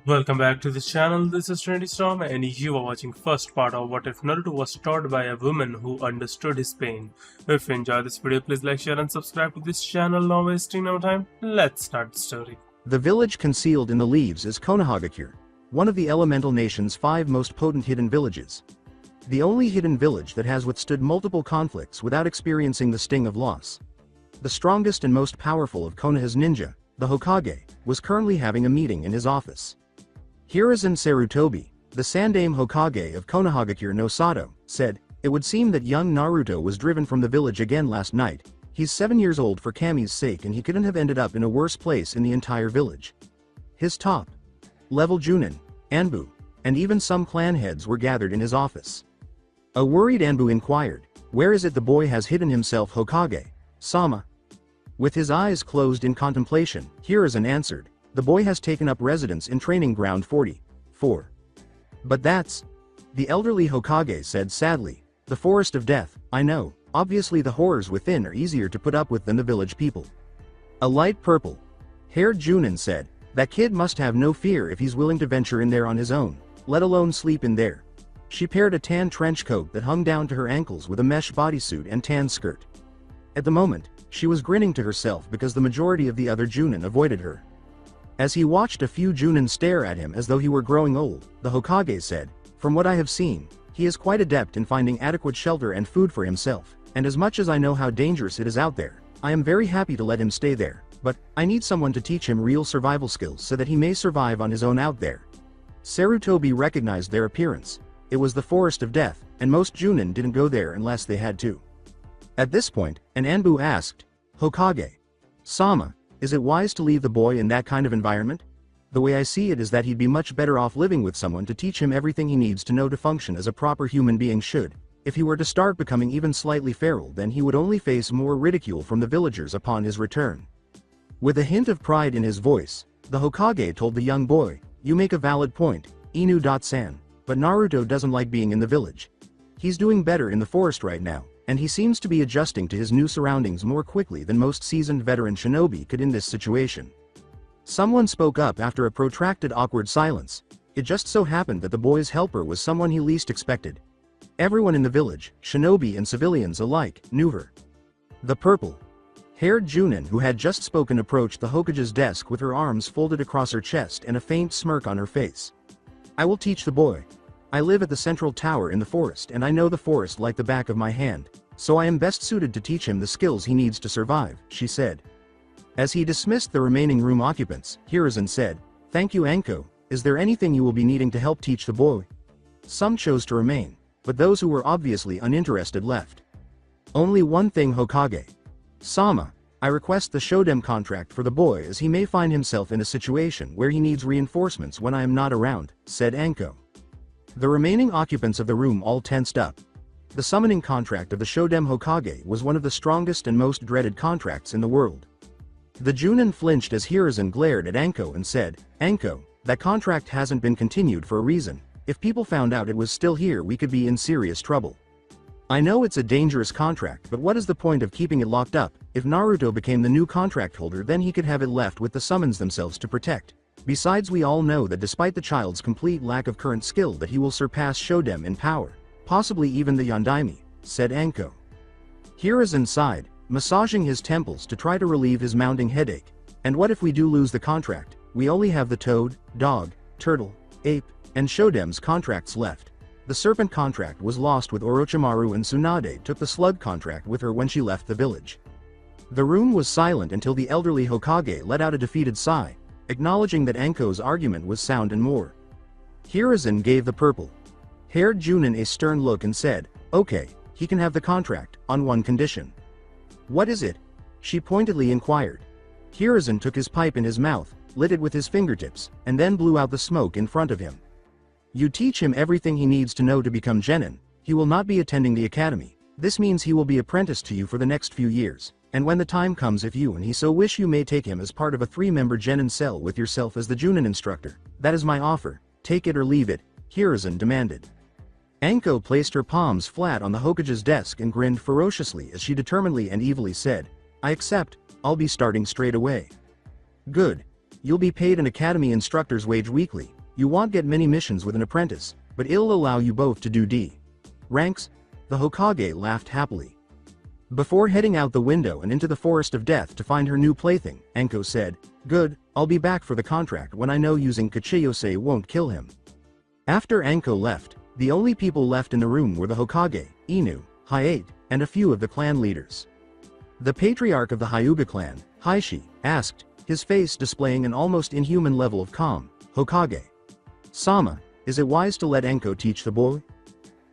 Welcome back to this channel. This is Trinity Storm, and you are watching first part of What If Naruto Was Taught by a Woman Who Understood His Pain. If you enjoyed this video, please like, share and subscribe to this channel. Not wasting no time, let's start the story. The village concealed in the leaves is Konohagakure, one of the elemental nation's 5 most potent hidden villages. The only hidden village that has withstood multiple conflicts without experiencing the sting of loss. The strongest and most powerful of Konoha's ninja, the Hokage, was currently having a meeting in his office. Hiruzen Sarutobi, the Sandaime Hokage of Konohagakure no Sato, said, "It would seem that young Naruto was driven from the village again last night. He's 7 years old for Kami's sake and he couldn't have ended up in a worse place in the entire village." His top level Junin, Anbu, and even some clan heads were gathered in his office. A worried Anbu inquired, "Where is it the boy has hidden himself, Hokage-sama?" With his eyes closed in contemplation, Hiruzen answered, "The boy has taken up residence in Training Ground 44. "But that's..." the elderly Hokage said sadly, "The Forest of Death, I know, obviously the horrors within are easier to put up with than the village people." A light purple-haired Junin said, "That kid must have no fear if he's willing to venture in there on his own, let alone sleep in there." She paired a tan trench coat that hung down to her ankles with a mesh bodysuit and tan skirt. At the moment, she was grinning to herself because the majority of the other Junin avoided her. As he watched a few Junin stare at him as though he were growing old, the Hokage said, "From what I have seen, he is quite adept in finding adequate shelter and food for himself, and as much as I know how dangerous it is out there, I am very happy to let him stay there, but I need someone to teach him real survival skills so that he may survive on his own out there." Sarutobi recognized their appearance. It was the Forest of Death, and most Junin didn't go there unless they had to. At this point, an Anbu asked, "Hokage-sama, is it wise to leave the boy in that kind of environment? The way I see it is that he'd be much better off living with someone to teach him everything he needs to know to function as a proper human being should. If he were to start becoming even slightly feral, then he would only face more ridicule from the villagers upon his return." With a hint of pride in his voice, the Hokage told the young boy, "You make a valid point, Inu-san, but Naruto doesn't like being in the village. He's doing better in the forest right now, and he seems to be adjusting to his new surroundings more quickly than most seasoned veteran shinobi could in this situation." Someone spoke up after a protracted awkward silence. It just so happened that the boy's helper was someone he least expected. Everyone in the village, shinobi and civilians alike, knew her. The purple-haired Junin who had just spoken approached the Hokage's desk with her arms folded across her chest and a faint smirk on her face. "I will teach the boy. I live at the central tower in the forest and I know the forest like the back of my hand, so I am best suited to teach him the skills he needs to survive," she said. As he dismissed the remaining room occupants, Hiruzen said, "Thank you, Anko. Is there anything you will be needing to help teach the boy?" Some chose to remain, but those who were obviously uninterested left. "Only one thing, Hokage-sama. I request the Shodem contract for the boy as he may find himself in a situation where he needs reinforcements when I am not around," said Anko. The remaining occupants of the room all tensed up. The summoning contract of the Shodem Hokage was one of the strongest and most dreaded contracts in the world. The Junin flinched as Hiruzen glared at Anko and said, "Anko, that contract hasn't been continued for a reason. If people found out it was still here, we could be in serious trouble. I know it's a dangerous contract, but what is the point of keeping it locked up? If Naruto became the new contract holder, then he could have it left with the summons themselves to protect. Besides, we all know that despite the child's complete lack of current skill that he will surpass Shodem in power, possibly even the Yondaime," said Anko. Hiruzen sighed, massaging his temples to try to relieve his mounting headache. "And what if we do lose the contract? We only have the toad, dog, turtle, ape, and Shodem's contracts left. The serpent contract was lost with Orochimaru and Tsunade took the slug contract with her when she left the village." The room was silent until the elderly Hokage let out a defeated sigh, acknowledging that Anko's argument was sound and more. Hiruzen gave the purple-haired Junin a stern look and said, "Okay, he can have the contract, on one condition." "What is it?" she pointedly inquired. Hiruzen took his pipe in his mouth, lit it with his fingertips, and then blew out the smoke in front of him. "You teach him everything he needs to know to become genin. He will not be attending the academy. This means he will be apprenticed to you for the next few years. And when the time comes, if you and he so wish, you may take him as part of a 3-member genin cell with yourself as the Junin instructor. That is my offer. Take it or leave it," Hiruzen demanded. Anko placed her palms flat on the Hokage's desk and grinned ferociously as she determinedly and evilly said, "I accept. I'll be starting straight away." "Good." You'll be paid an academy instructor's wage weekly. You won't get many missions with an apprentice, but it'll allow you both to do D ranks." The Hokage laughed happily. Before heading out the window and into the forest of death to find her new plaything, Anko said, "Good, I'll be back for the contract when I know using Kachiyose won't kill him." After Anko left, the only people left in the room were the Hokage, Inu, Hayate, and a few of the clan leaders. The patriarch of the Hyuga clan, Haishi, asked, his face displaying an almost inhuman level of calm, "Hokage Sama, is it wise to let Anko teach the boy?"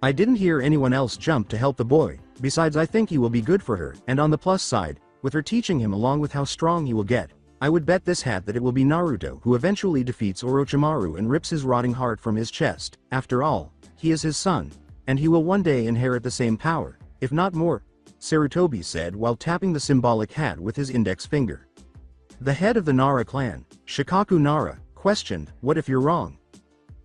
"I didn't hear anyone else jump to help the boy, besides I think he will be good for her, and on the plus side, with her teaching him along with how strong he will get, I would bet this hat that it will be Naruto who eventually defeats Orochimaru and rips his rotting heart from his chest. After all, he is his son, and he will one day inherit the same power, if not more," Sarutobi said while tapping the symbolic hat with his index finger. The head of the Nara clan, Shikaku Nara, questioned, "What if you're wrong?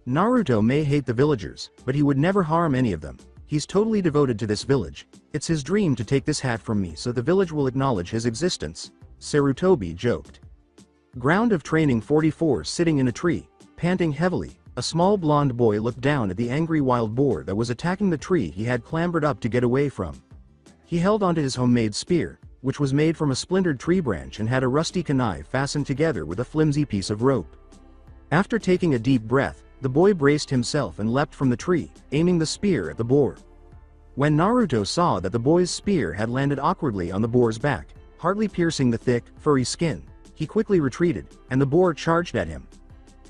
Naruto may hate the villagers, but he would never harm any of them. He's totally devoted to this village. It's his dream to take this hat from me so the village will acknowledge his existence," Sarutobi joked. Ground of Training 44 sitting in a tree, panting heavily, a small blonde boy looked down at the angry wild boar that was attacking the tree he had clambered up to get away from. He held onto his homemade spear, which was made from a splintered tree branch and had a rusty kunai fastened together with a flimsy piece of rope. After taking a deep breath, the boy braced himself and leapt from the tree, aiming the spear at the boar. When Naruto saw that the boy's spear had landed awkwardly on the boar's back, hardly piercing the thick, furry skin, he quickly retreated, and the boar charged at him.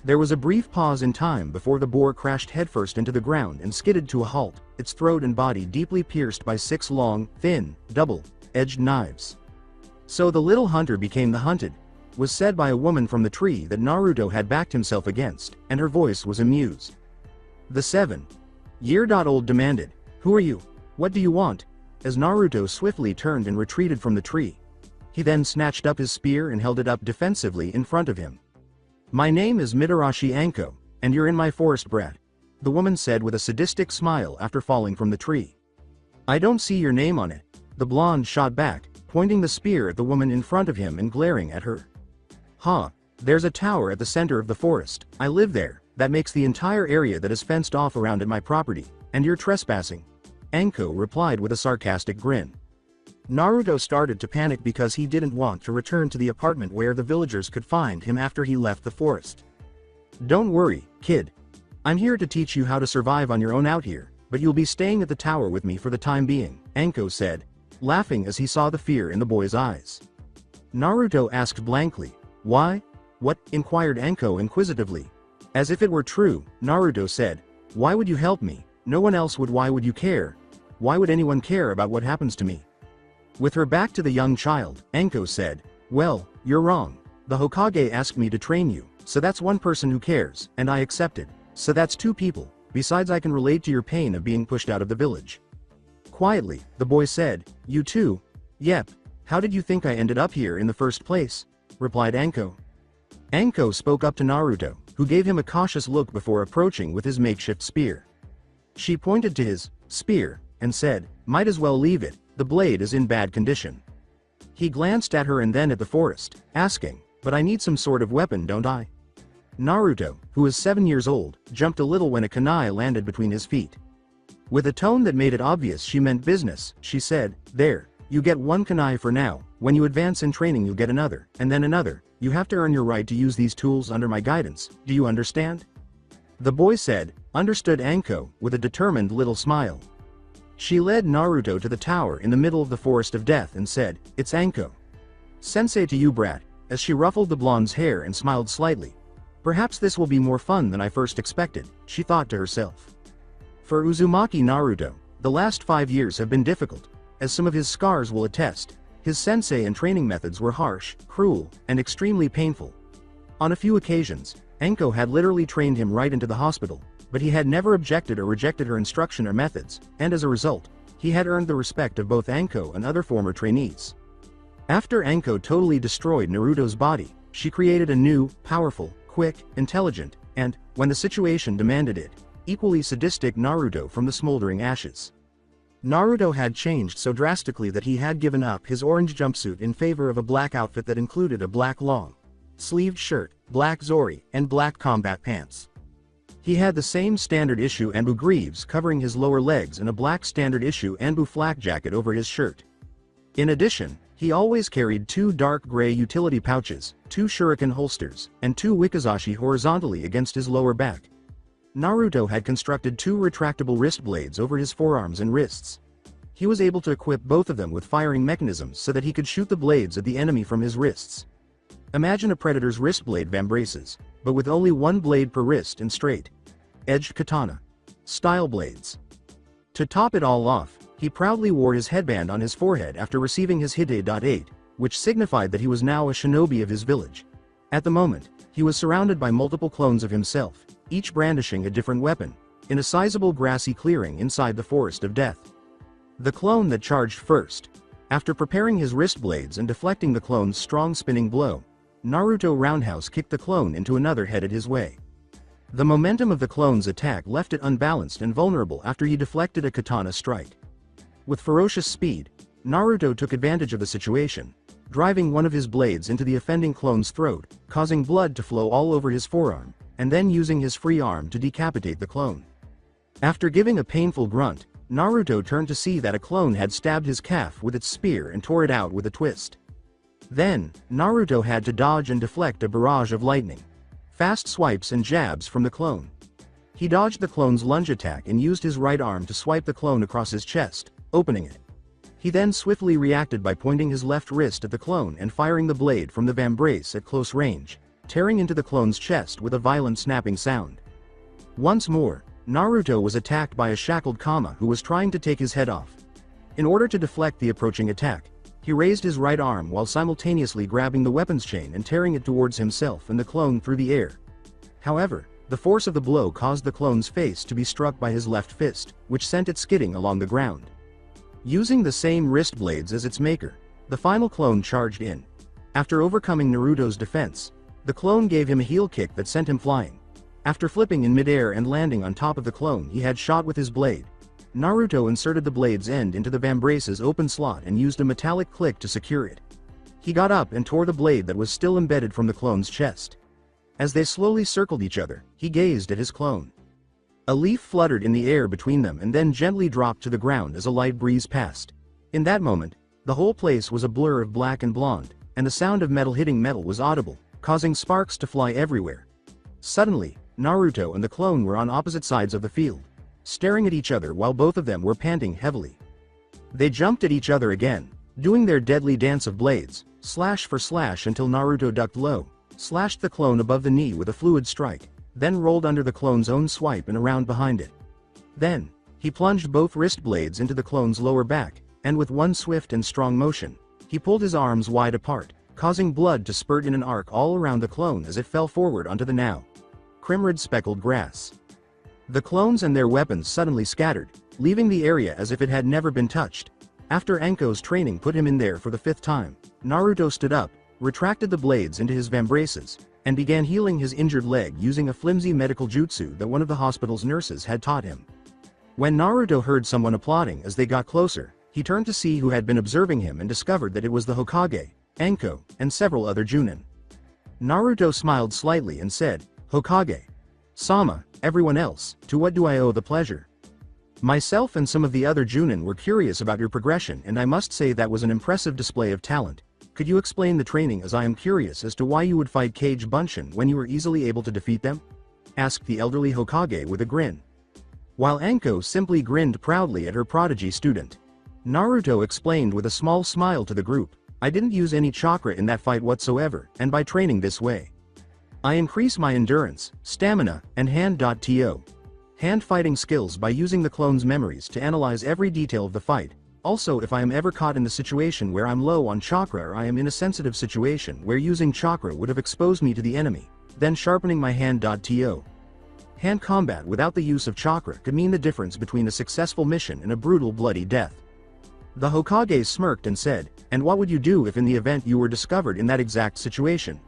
There was a brief pause in time before the boar crashed headfirst into the ground and skidded to a halt, its throat and body deeply pierced by 6 long, thin, double-edged knives. "So the little hunter became the hunted," was said by a woman from the tree that Naruto had backed himself against, and her voice was amused. The 7-year-old demanded, "Who are you? What do you want?" as Naruto swiftly turned and retreated from the tree. He then snatched up his spear and held it up defensively in front of him. "My name is Mitarashi Anko, and you're in my forest, brat," the woman said with a sadistic smile after falling from the tree. "I don't see your name on it," the blonde shot back, pointing the spear at the woman in front of him and glaring at her. "Huh, there's a tower at the center of the forest. I live there. That makes the entire area that is fenced off around it my property, and you're trespassing," Anko replied with a sarcastic grin. Naruto started to panic because he didn't want to return to the apartment where the villagers could find him after he left the forest. "Don't worry, kid. I'm here to teach you how to survive on your own out here, but you'll be staying at the tower with me for the time being," Anko said, laughing as he saw the fear in the boy's eyes. Naruto asked blankly, "Why? What?" inquired Anko inquisitively. As if it were true, Naruto said, "Why would you help me? No one else would. Why would you care? Why would anyone care about what happens to me?" With her back to the young child, Anko said, "Well, you're wrong. The Hokage asked me to train you, so that's one person who cares, and I accepted. So that's 2 people, besides I can relate to your pain of being pushed out of the village." Quietly, the boy said, "You too?" "Yep. How did you think I ended up here in the first place?" replied Anko. Anko spoke up to Naruto, who gave him a cautious look before approaching with his makeshift spear. She pointed to his spear and said, "Might as well leave it, the blade is in bad condition." He glanced at her and then at the forest, asking, "But I need some sort of weapon, don't I?" Naruto, who was 7 years old, jumped a little when a kunai landed between his feet. With a tone that made it obvious she meant business, she said, "There, you get 1 kunai for now. When you advance in training you'll get another, and then another. You have to earn your right to use these tools under my guidance, do you understand?" The boy said, "Understood," Anko, with a determined little smile. She led Naruto to the tower in the middle of the forest of death and said, "It's Anko Sensei to you, brat," as she ruffled the blonde's hair and smiled slightly. "Perhaps this will be more fun than I first expected," she thought to herself. For Uzumaki Naruto, the last 5 years have been difficult. As some of his scars will attest, his sensei and training methods were harsh, cruel, and extremely painful. On a few occasions, Anko had literally trained him right into the hospital, but he had never objected or rejected her instruction or methods, and as a result, he had earned the respect of both Anko and other former trainees. After Anko totally destroyed Naruto's body, she created a new, powerful, quick, intelligent, and, when the situation demanded it, equally sadistic Naruto from the smoldering ashes. Naruto had changed so drastically that he had given up his orange jumpsuit in favor of a black outfit that included a black long sleeved shirt, black zori, and black combat pants. He had the same standard issue Anbu greaves covering his lower legs and a black standard issue Anbu flak jacket over his shirt. In addition, he always carried 2 dark gray utility pouches, 2 shuriken holsters, and 2 wakizashi horizontally against his lower back. Naruto had constructed 2 retractable wrist blades over his forearms and wrists. He was able to equip both of them with firing mechanisms so that he could shoot the blades at the enemy from his wrists. Imagine a predator's wrist blade vambraces, but with only 1 blade per wrist and straight edged katana style blades. To top it all off, he proudly wore his headband on his forehead after receiving his Hite.8, which signified that he was now a shinobi of his village. At the moment, he was surrounded by multiple clones of himself, each brandishing a different weapon, in a sizable grassy clearing inside the Forest of Death. The clone that charged first. After preparing his wrist blades and deflecting the clone's strong spinning blow, Naruto roundhouse kicked the clone into another headed his way. The momentum of the clone's attack left it unbalanced and vulnerable after he deflected a katana strike. With ferocious speed, Naruto took advantage of the situation, driving one of his blades into the offending clone's throat, causing blood to flow all over his forearm, and then using his free arm to decapitate the clone. After giving a painful grunt, Naruto turned to see that a clone had stabbed his calf with its spear and tore it out with a twist. Then, Naruto had to dodge and deflect a barrage of lightning, fast swipes and jabs from the clone. He dodged the clone's lunge attack and used his right arm to swipe the clone across his chest, opening it. He then swiftly reacted by pointing his left wrist at the clone and firing the blade from the vambrace at close range, tearing into the clone's chest with a violent snapping sound. Once more, Naruto was attacked by a shackled Kama who was trying to take his head off. In order to deflect the approaching attack, he raised his right arm while simultaneously grabbing the weapons chain and tearing it towards himself and the clone through the air. However, the force of the blow caused the clone's face to be struck by his left fist, which sent it skidding along the ground. Using the same wrist blades as its maker, the final clone charged in. After overcoming Naruto's defense, the clone gave him a heel kick that sent him flying. After flipping in midair and landing on top of the clone he had shot with his blade, Naruto inserted the blade's end into the vambrace's open slot and used a metallic click to secure it. He got up and tore the blade that was still embedded from the clone's chest. As they slowly circled each other, he gazed at his clone. A leaf fluttered in the air between them and then gently dropped to the ground as a light breeze passed. In that moment, the whole place was a blur of black and blonde, and the sound of metal hitting metal was audible, causing sparks to fly everywhere. Suddenly, Naruto and the clone were on opposite sides of the field, staring at each other while both of them were panting heavily. They jumped at each other again, doing their deadly dance of blades, slash for slash until Naruto ducked low, slashed the clone above the knee with a fluid strike, then rolled under the clone's own swipe and around behind it. Then, he plunged both wrist blades into the clone's lower back, and with one swift and strong motion, he pulled his arms wide apart, causing blood to spurt in an arc all around the clone as it fell forward onto the now crimson speckled grass. The clones and their weapons suddenly scattered, leaving the area as if it had never been touched. After Anko's training put him in there for the 5th time, Naruto stood up, retracted the blades into his vambraces, and began healing his injured leg using a flimsy medical jutsu that one of the hospital's nurses had taught him. When Naruto heard someone applauding as they got closer, he turned to see who had been observing him and discovered that it was the Hokage, Anko, and several other Junin. Naruto smiled slightly and said, "Hokage Sama, everyone else, to what do I owe the pleasure? Myself and some of the other Junin were curious about your progression and I must say that was an impressive display of talent. Could you explain the training as I am curious as to why you would fight Kage Bunshin when you were easily able to defeat them?" asked the elderly Hokage with a grin. While Anko simply grinned proudly at her prodigy student, Naruto explained with a small smile to the group, "I didn't use any chakra in that fight whatsoever, and by training this way, I increase my endurance, stamina, and hand fighting skills by using the clone's memories to analyze every detail of the fight. Also, if I am ever caught in the situation where I'm low on chakra or I am in a sensitive situation where using chakra would have exposed me to the enemy, then sharpening my hand combat without the use of chakra could mean the difference between a successful mission and a brutal bloody death." The Hokage smirked and said, "And what would you do if in the event you were discovered in that exact situation?"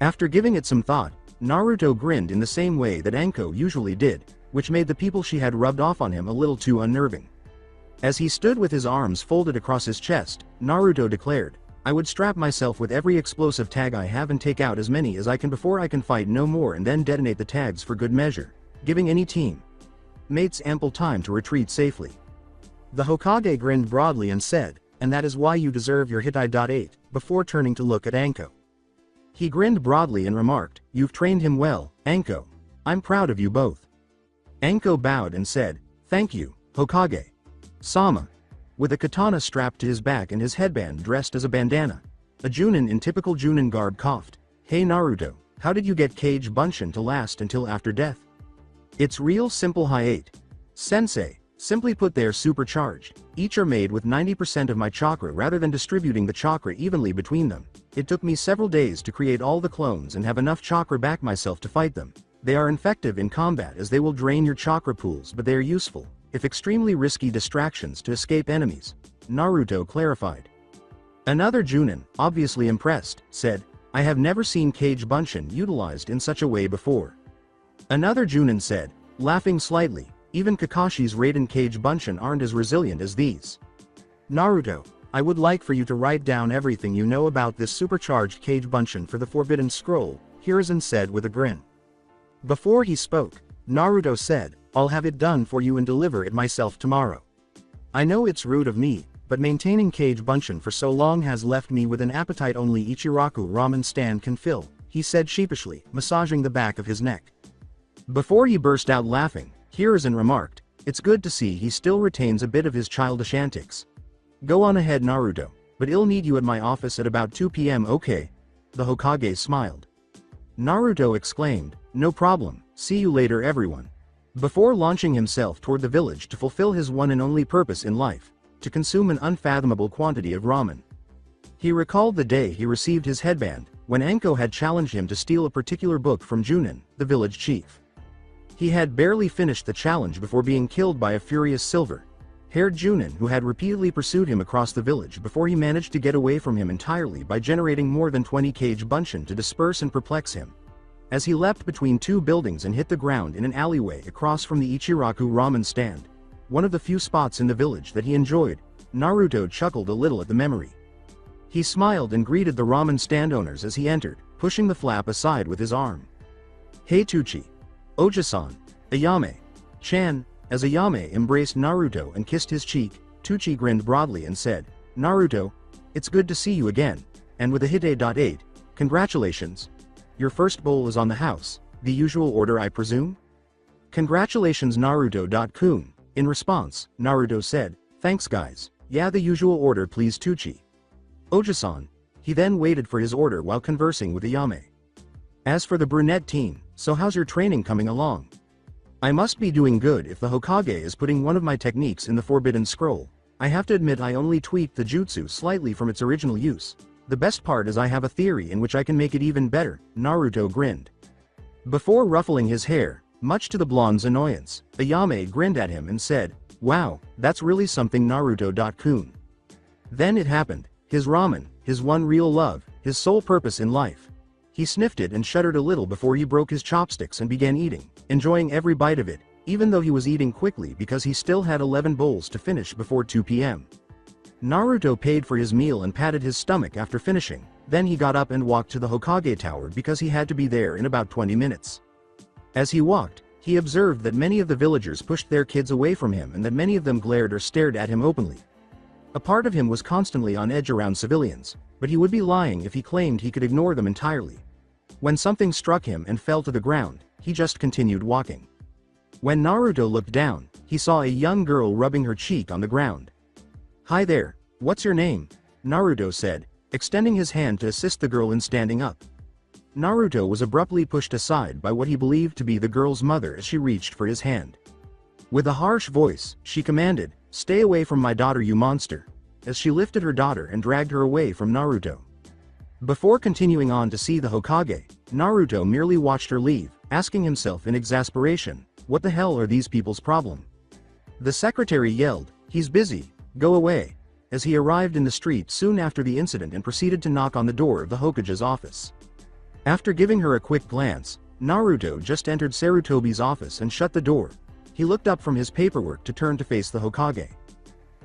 After giving it some thought, Naruto grinned in the same way that Anko usually did, which made the people she had rubbed off on him a little too unnerving. As he stood with his arms folded across his chest, Naruto declared, I would strap myself with every explosive tag I have and take out as many as I can before I can fight no more, and then detonate the tags for good measure, giving any team mates ample time to retreat safely. The Hokage grinned broadly and said, "And that is why you deserve your Hitai.8, before turning to look at Anko. He grinned broadly and remarked, "You've trained him well, Anko. I'm proud of you both." Anko bowed and said, "Thank you, Hokage Sama." With a katana strapped to his back and his headband dressed as a bandana, a Junin in typical Junin garb coughed, "Hey Naruto, how did you get Kage Bunshin to last until after death?" "It's real simple, Hayate Sensei. Simply put, they're supercharged. Each are made with 90% of my chakra rather than distributing the chakra evenly between them. It took me several days to create all the clones and have enough chakra back myself to fight them. They are effective in combat as they will drain your chakra pools, but they are useful, if extremely risky, distractions to escape enemies," Naruto clarified. Another Junin, obviously impressed, said, "I have never seen Kage Bunshin utilized in such a way before." Another Junin said, laughing slightly, "Even Kakashi's Raiden Kage Bunshin aren't as resilient as these. Naruto, I would like for you to write down everything you know about this supercharged Kage Bunshin for the Forbidden Scroll," Hiruzen said with a grin. Before he spoke, Naruto said, "I'll have it done for you and deliver it myself tomorrow. I know it's rude of me, but maintaining Kage Bunshin for so long has left me with an appetite only Ichiraku ramen stand can fill," he said sheepishly, massaging the back of his neck. Before he burst out laughing, Hiruzen remarked, "It's good to see he still retains a bit of his childish antics. Go on ahead, Naruto, but I'll need you at my office at about 2 p.m. okay?" The Hokage smiled. Naruto exclaimed, "No problem, see you later everyone," before launching himself toward the village to fulfill his one and only purpose in life, to consume an unfathomable quantity of ramen. He recalled the day he received his headband, when Anko had challenged him to steal a particular book from Junin, the village chief. He had barely finished the challenge before being killed by a furious silver-haired Junin who had repeatedly pursued him across the village before he managed to get away from him entirely by generating more than 20 Kage Bunshin to disperse and perplex him. As he leapt between two buildings and hit the ground in an alleyway across from the Ichiraku ramen stand, one of the few spots in the village that he enjoyed, Naruto chuckled a little at the memory. He smiled and greeted the ramen stand owners as he entered, pushing the flap aside with his arm. "Hey Tucci. Oja-san, Ayame. Chan." As Ayame embraced Naruto and kissed his cheek, Tucci grinned broadly and said, "Naruto, it's good to see you again, and with a Hite.8, congratulations. Your first bowl is on the house, the usual order I presume?" "Congratulations Naruto.kun." In response, Naruto said, "Thanks guys, yeah, the usual order please Tucci. Oja-san." He then waited for his order while conversing with Ayame. "As for the brunette team, so how's your training coming along? I must be doing good if the Hokage is putting one of my techniques in the Forbidden Scroll. I have to admit I only tweaked the jutsu slightly from its original use. The best part is I have a theory in which I can make it even better," Naruto grinned. Before ruffling his hair, much to the blonde's annoyance, Ayame grinned at him and said, "Wow, that's really something Naruto.kun." Then it happened, his ramen, his one real love, his sole purpose in life. He sniffed it and shuddered a little before he broke his chopsticks and began eating, enjoying every bite of it, even though he was eating quickly because he still had 11 bowls to finish before 2 p.m. Naruto paid for his meal and patted his stomach after finishing, then he got up and walked to the Hokage Tower because he had to be there in about 20 minutes. As he walked, he observed that many of the villagers pushed their kids away from him and that many of them glared or stared at him openly. A part of him was constantly on edge around civilians, but he would be lying if he claimed he could ignore them entirely. When something struck him and fell to the ground, he just continued walking. When Naruto looked down, he saw a young girl rubbing her cheek on the ground. "Hi there, what's your name?" Naruto said, extending his hand to assist the girl in standing up. Naruto was abruptly pushed aside by what he believed to be the girl's mother as she reached for his hand. With a harsh voice, she commanded, "Stay away from my daughter, you monster," as she lifted her daughter and dragged her away from Naruto. Before continuing on to see the Hokage, Naruto merely watched her leave, asking himself in exasperation, what the hell are these people's problem? The secretary yelled, "He's busy, go away," as he arrived in the street soon after the incident and proceeded to knock on the door of the Hokage's office. After giving her a quick glance, Naruto just entered Sarutobi's office and shut the door. He looked up from his paperwork to turn to face the Hokage.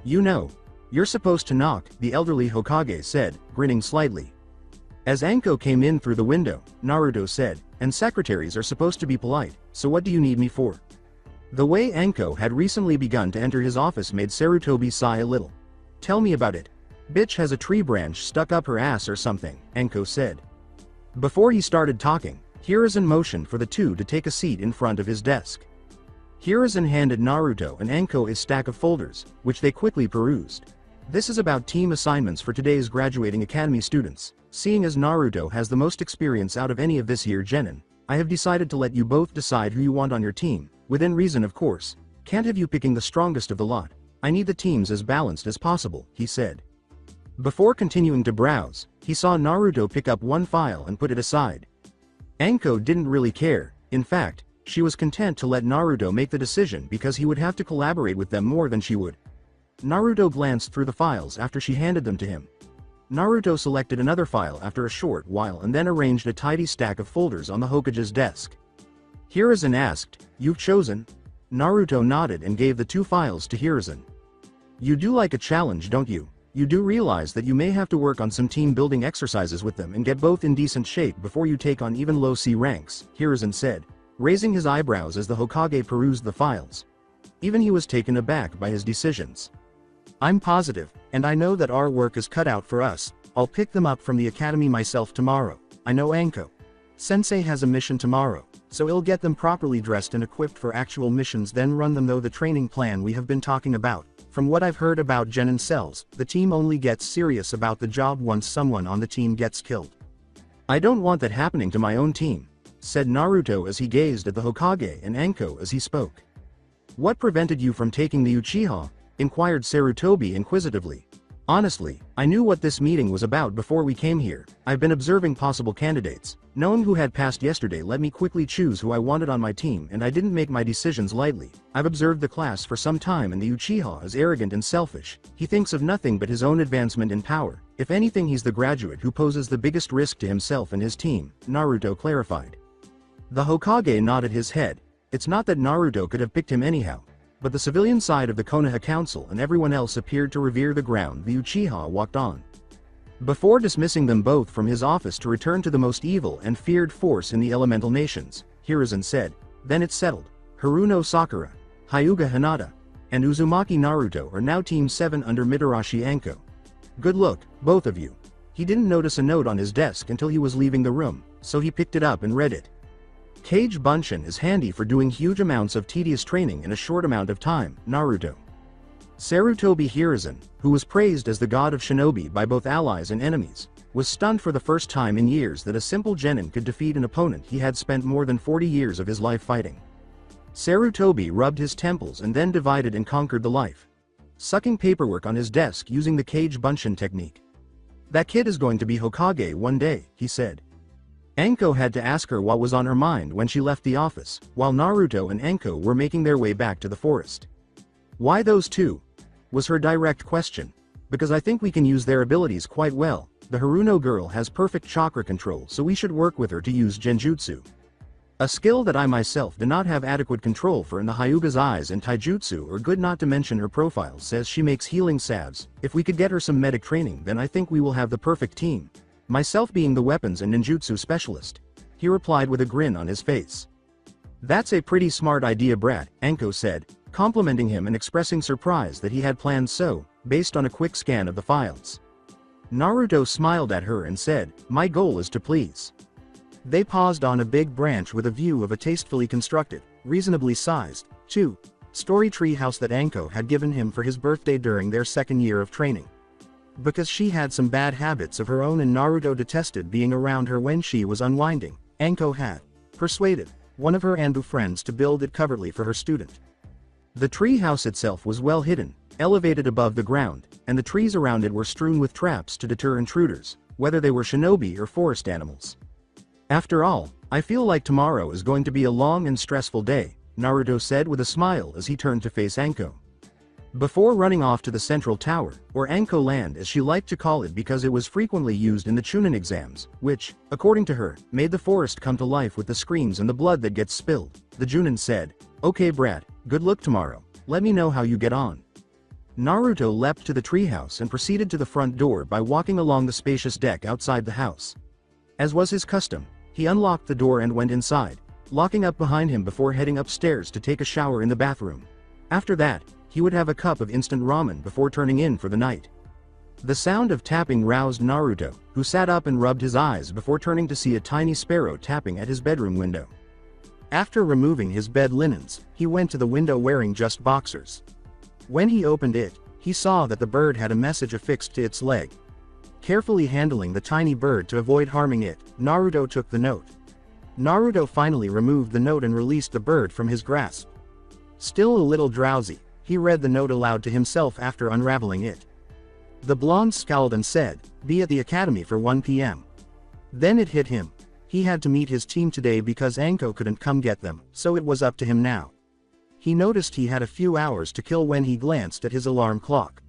"You know, You're supposed to knock, the elderly Hokage said, grinning slightly. As Anko came in through the window, Naruto said, and secretaries are supposed to be polite, so what do you need me for? The way Anko had recently begun to enter his office made Sarutobi sigh a little. Tell me about it. Bitch has a tree branch stuck up her ass or something, Anko said. Before he started talking, Hiruzen motioned for the two to take a seat in front of his desk. Hiruzen handed Naruto and Anko a stack of folders, which they quickly perused. This is about team assignments for today's graduating academy students. Seeing as Naruto has the most experience out of any of this here genin, I have decided to let you both decide who you want on your team, within reason of course. Can't have you picking the strongest of the lot. I need the teams as balanced as possible, he said. Before continuing to browse, he saw Naruto pick up one file and put it aside. Anko didn't really care. In fact, she was content to let Naruto make the decision because he would have to collaborate with them more than she would. Naruto glanced through the files after she handed them to him. Naruto selected another file after a short while and then arranged a tidy stack of folders on the Hokage's desk. Hiruzen asked, "You've chosen?" Naruto nodded and gave the two files to Hiruzen. "You do like a challenge, don't you? You do realize that you may have to work on some team building exercises with them and get both in decent shape before you take on even low C ranks," Hiruzen said, raising his eyebrows as the Hokage perused the files. Even he was taken aback by his decisions. "I'm positive, and I know that our work is cut out for us. I'll pick them up from the academy myself tomorrow. I know Anko Sensei has a mission tomorrow, so he'll get them properly dressed and equipped for actual missions, then run them through the training plan we have been talking about. From what I've heard about genin cells, the team only gets serious about the job once someone on the team gets killed." "I don't want that happening to my own team," said Naruto as he gazed at the Hokage and Anko as he spoke. "What prevented you from taking the Uchiha?" inquired Sarutobi inquisitively. "Honestly, I knew what this meeting was about before we came here. I've been observing possible candidates. Knowing who had passed yesterday let me quickly choose who I wanted on my team, and I didn't make my decisions lightly. I've observed the class for some time and the Uchiha is arrogant and selfish. He thinks of nothing but his own advancement in power. If anything, he's the graduate who poses the biggest risk to himself and his team," Naruto clarified. The Hokage nodded his head. It's not that Naruto could have picked him anyhow, but the civilian side of the Konoha Council and everyone else appeared to revere the ground the Uchiha walked on. Before dismissing them both from his office to return to the most evil and feared force in the elemental nations, Hiruzen said, "Then it's settled. Haruno Sakura, Hyuga Hinata, and Uzumaki Naruto are now Team 7 under Mitarashi Anko. Good luck, both of you." He didn't notice a note on his desk until he was leaving the room, so he picked it up and read it. "Kage Bunshin is handy for doing huge amounts of tedious training in a short amount of time, Naruto." Sarutobi Hiruzen, who was praised as the god of shinobi by both allies and enemies, was stunned for the first time in years that a simple genin could defeat an opponent he had spent more than 40 years of his life fighting. Sarutobi rubbed his temples and then divided and conquered the life, sucking paperwork on his desk using the Kage Bunshin technique. "That kid is going to be Hokage one day," he said. Anko had to ask her what was on her mind when she left the office, while Naruto and Anko were making their way back to the forest. "Why those two?" was her direct question. "Because I think we can use their abilities quite well. The Haruno girl has perfect chakra control, so we should work with her to use genjutsu. A skill that I myself do not have adequate control for, in the Hyuga's eyes, and taijutsu are good, not to mention her profile says she makes healing salves. If we could get her some medic training, then I think we will have the perfect team. Myself being the weapons and ninjutsu specialist," he replied with a grin on his face. "That's a pretty smart idea, brat," Anko said, complimenting him and expressing surprise that he had planned so, based on a quick scan of the files. Naruto smiled at her and said, "My goal is to please." They paused on a big branch with a view of a tastefully constructed, reasonably sized, two-story tree house that Anko had given him for his birthday during their second year of training. Because she had some bad habits of her own and Naruto detested being around her when she was unwinding, Anko had persuaded one of her Anbu friends to build it covertly for her student. The tree house itself was well hidden, elevated above the ground, and the trees around it were strewn with traps to deter intruders, whether they were shinobi or forest animals. "After all, I feel like tomorrow is going to be a long and stressful day," Naruto said with a smile as he turned to face Anko. Before running off to the central tower, or Anko Land as she liked to call it because it was frequently used in the Chunin exams, which, according to her, made the forest come to life with the screams and the blood that gets spilled, the Junin said, "Okay brat, good luck tomorrow, let me know how you get on." Naruto leapt to the treehouse and proceeded to the front door by walking along the spacious deck outside the house. As was his custom, he unlocked the door and went inside, locking up behind him before heading upstairs to take a shower in the bathroom. After that, he would have a cup of instant ramen before turning in for the night. The sound of tapping roused Naruto, who sat up and rubbed his eyes before turning to see a tiny sparrow tapping at his bedroom window. After removing his bed linens, he went to the window wearing just boxers. When he opened it, he saw that the bird had a message affixed to its leg. Carefully handling the tiny bird to avoid harming it, Naruto took the note. Naruto finally removed the note and released the bird from his grasp. Still a little drowsy, he read the note aloud to himself after unraveling it. The blonde scowled and said, "Be at the academy for 1 p.m. Then it hit him. He had to meet his team today because Anko couldn't come get them, so it was up to him now. He noticed he had a few hours to kill when he glanced at his alarm clock.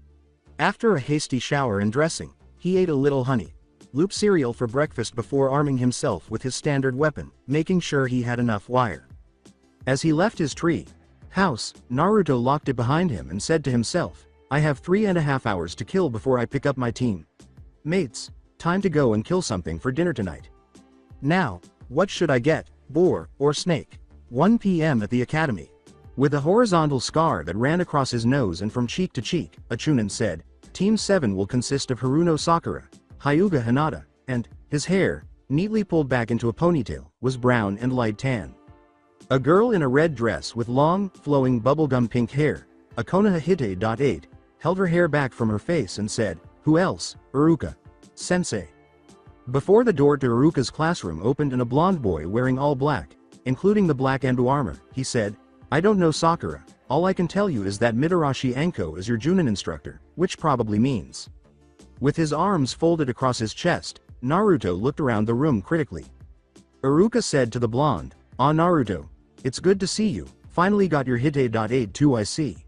After a hasty shower and dressing, he ate a little honey loop cereal for breakfast before arming himself with his standard weapon, making sure he had enough wire. As he left his tree house, Naruto locked it behind him and said to himself, "I have 3.5 hours to kill before I pick up my team. Mates, time to go and kill something for dinner tonight. Now, what should I get, boar or snake? 1 p.m. at the academy." With a horizontal scar that ran across his nose and from cheek to cheek, a Chunin said, "Team 7 will consist of Haruno Sakura, Hyuga Hinata, and," his hair, neatly pulled back into a ponytail, was brown and light tan. A girl in a red dress with long, flowing bubblegum pink hair, a Konoha Hite.8, held her hair back from her face and said, "Who else, Iruka? Sensei." Before the door to Iruka's classroom opened and a blonde boy wearing all black, including the black Endo armor, he said, "I don't know Sakura, all I can tell you is that Mitarashi Anko is your Junin instructor, which probably means." With his arms folded across his chest, Naruto looked around the room critically. Iruka said to the blonde, "Ah Naruto, it's good to see you, finally got your Hite.8 too I see."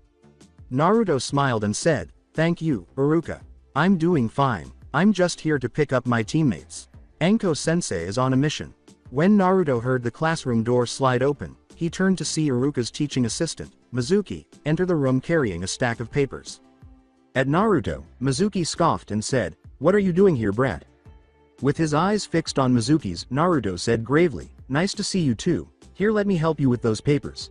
Naruto smiled and said, "Thank you, Iruka. I'm doing fine, I'm just here to pick up my teammates. Anko-sensei is on a mission." When Naruto heard the classroom door slide open, he turned to see Iruka's teaching assistant, Mizuki, enter the room carrying a stack of papers. At Naruto, Mizuki scoffed and said, "What are you doing here, brat?" With his eyes fixed on Mizuki's, Naruto said gravely, "Nice to see you too, here let me help you with those papers."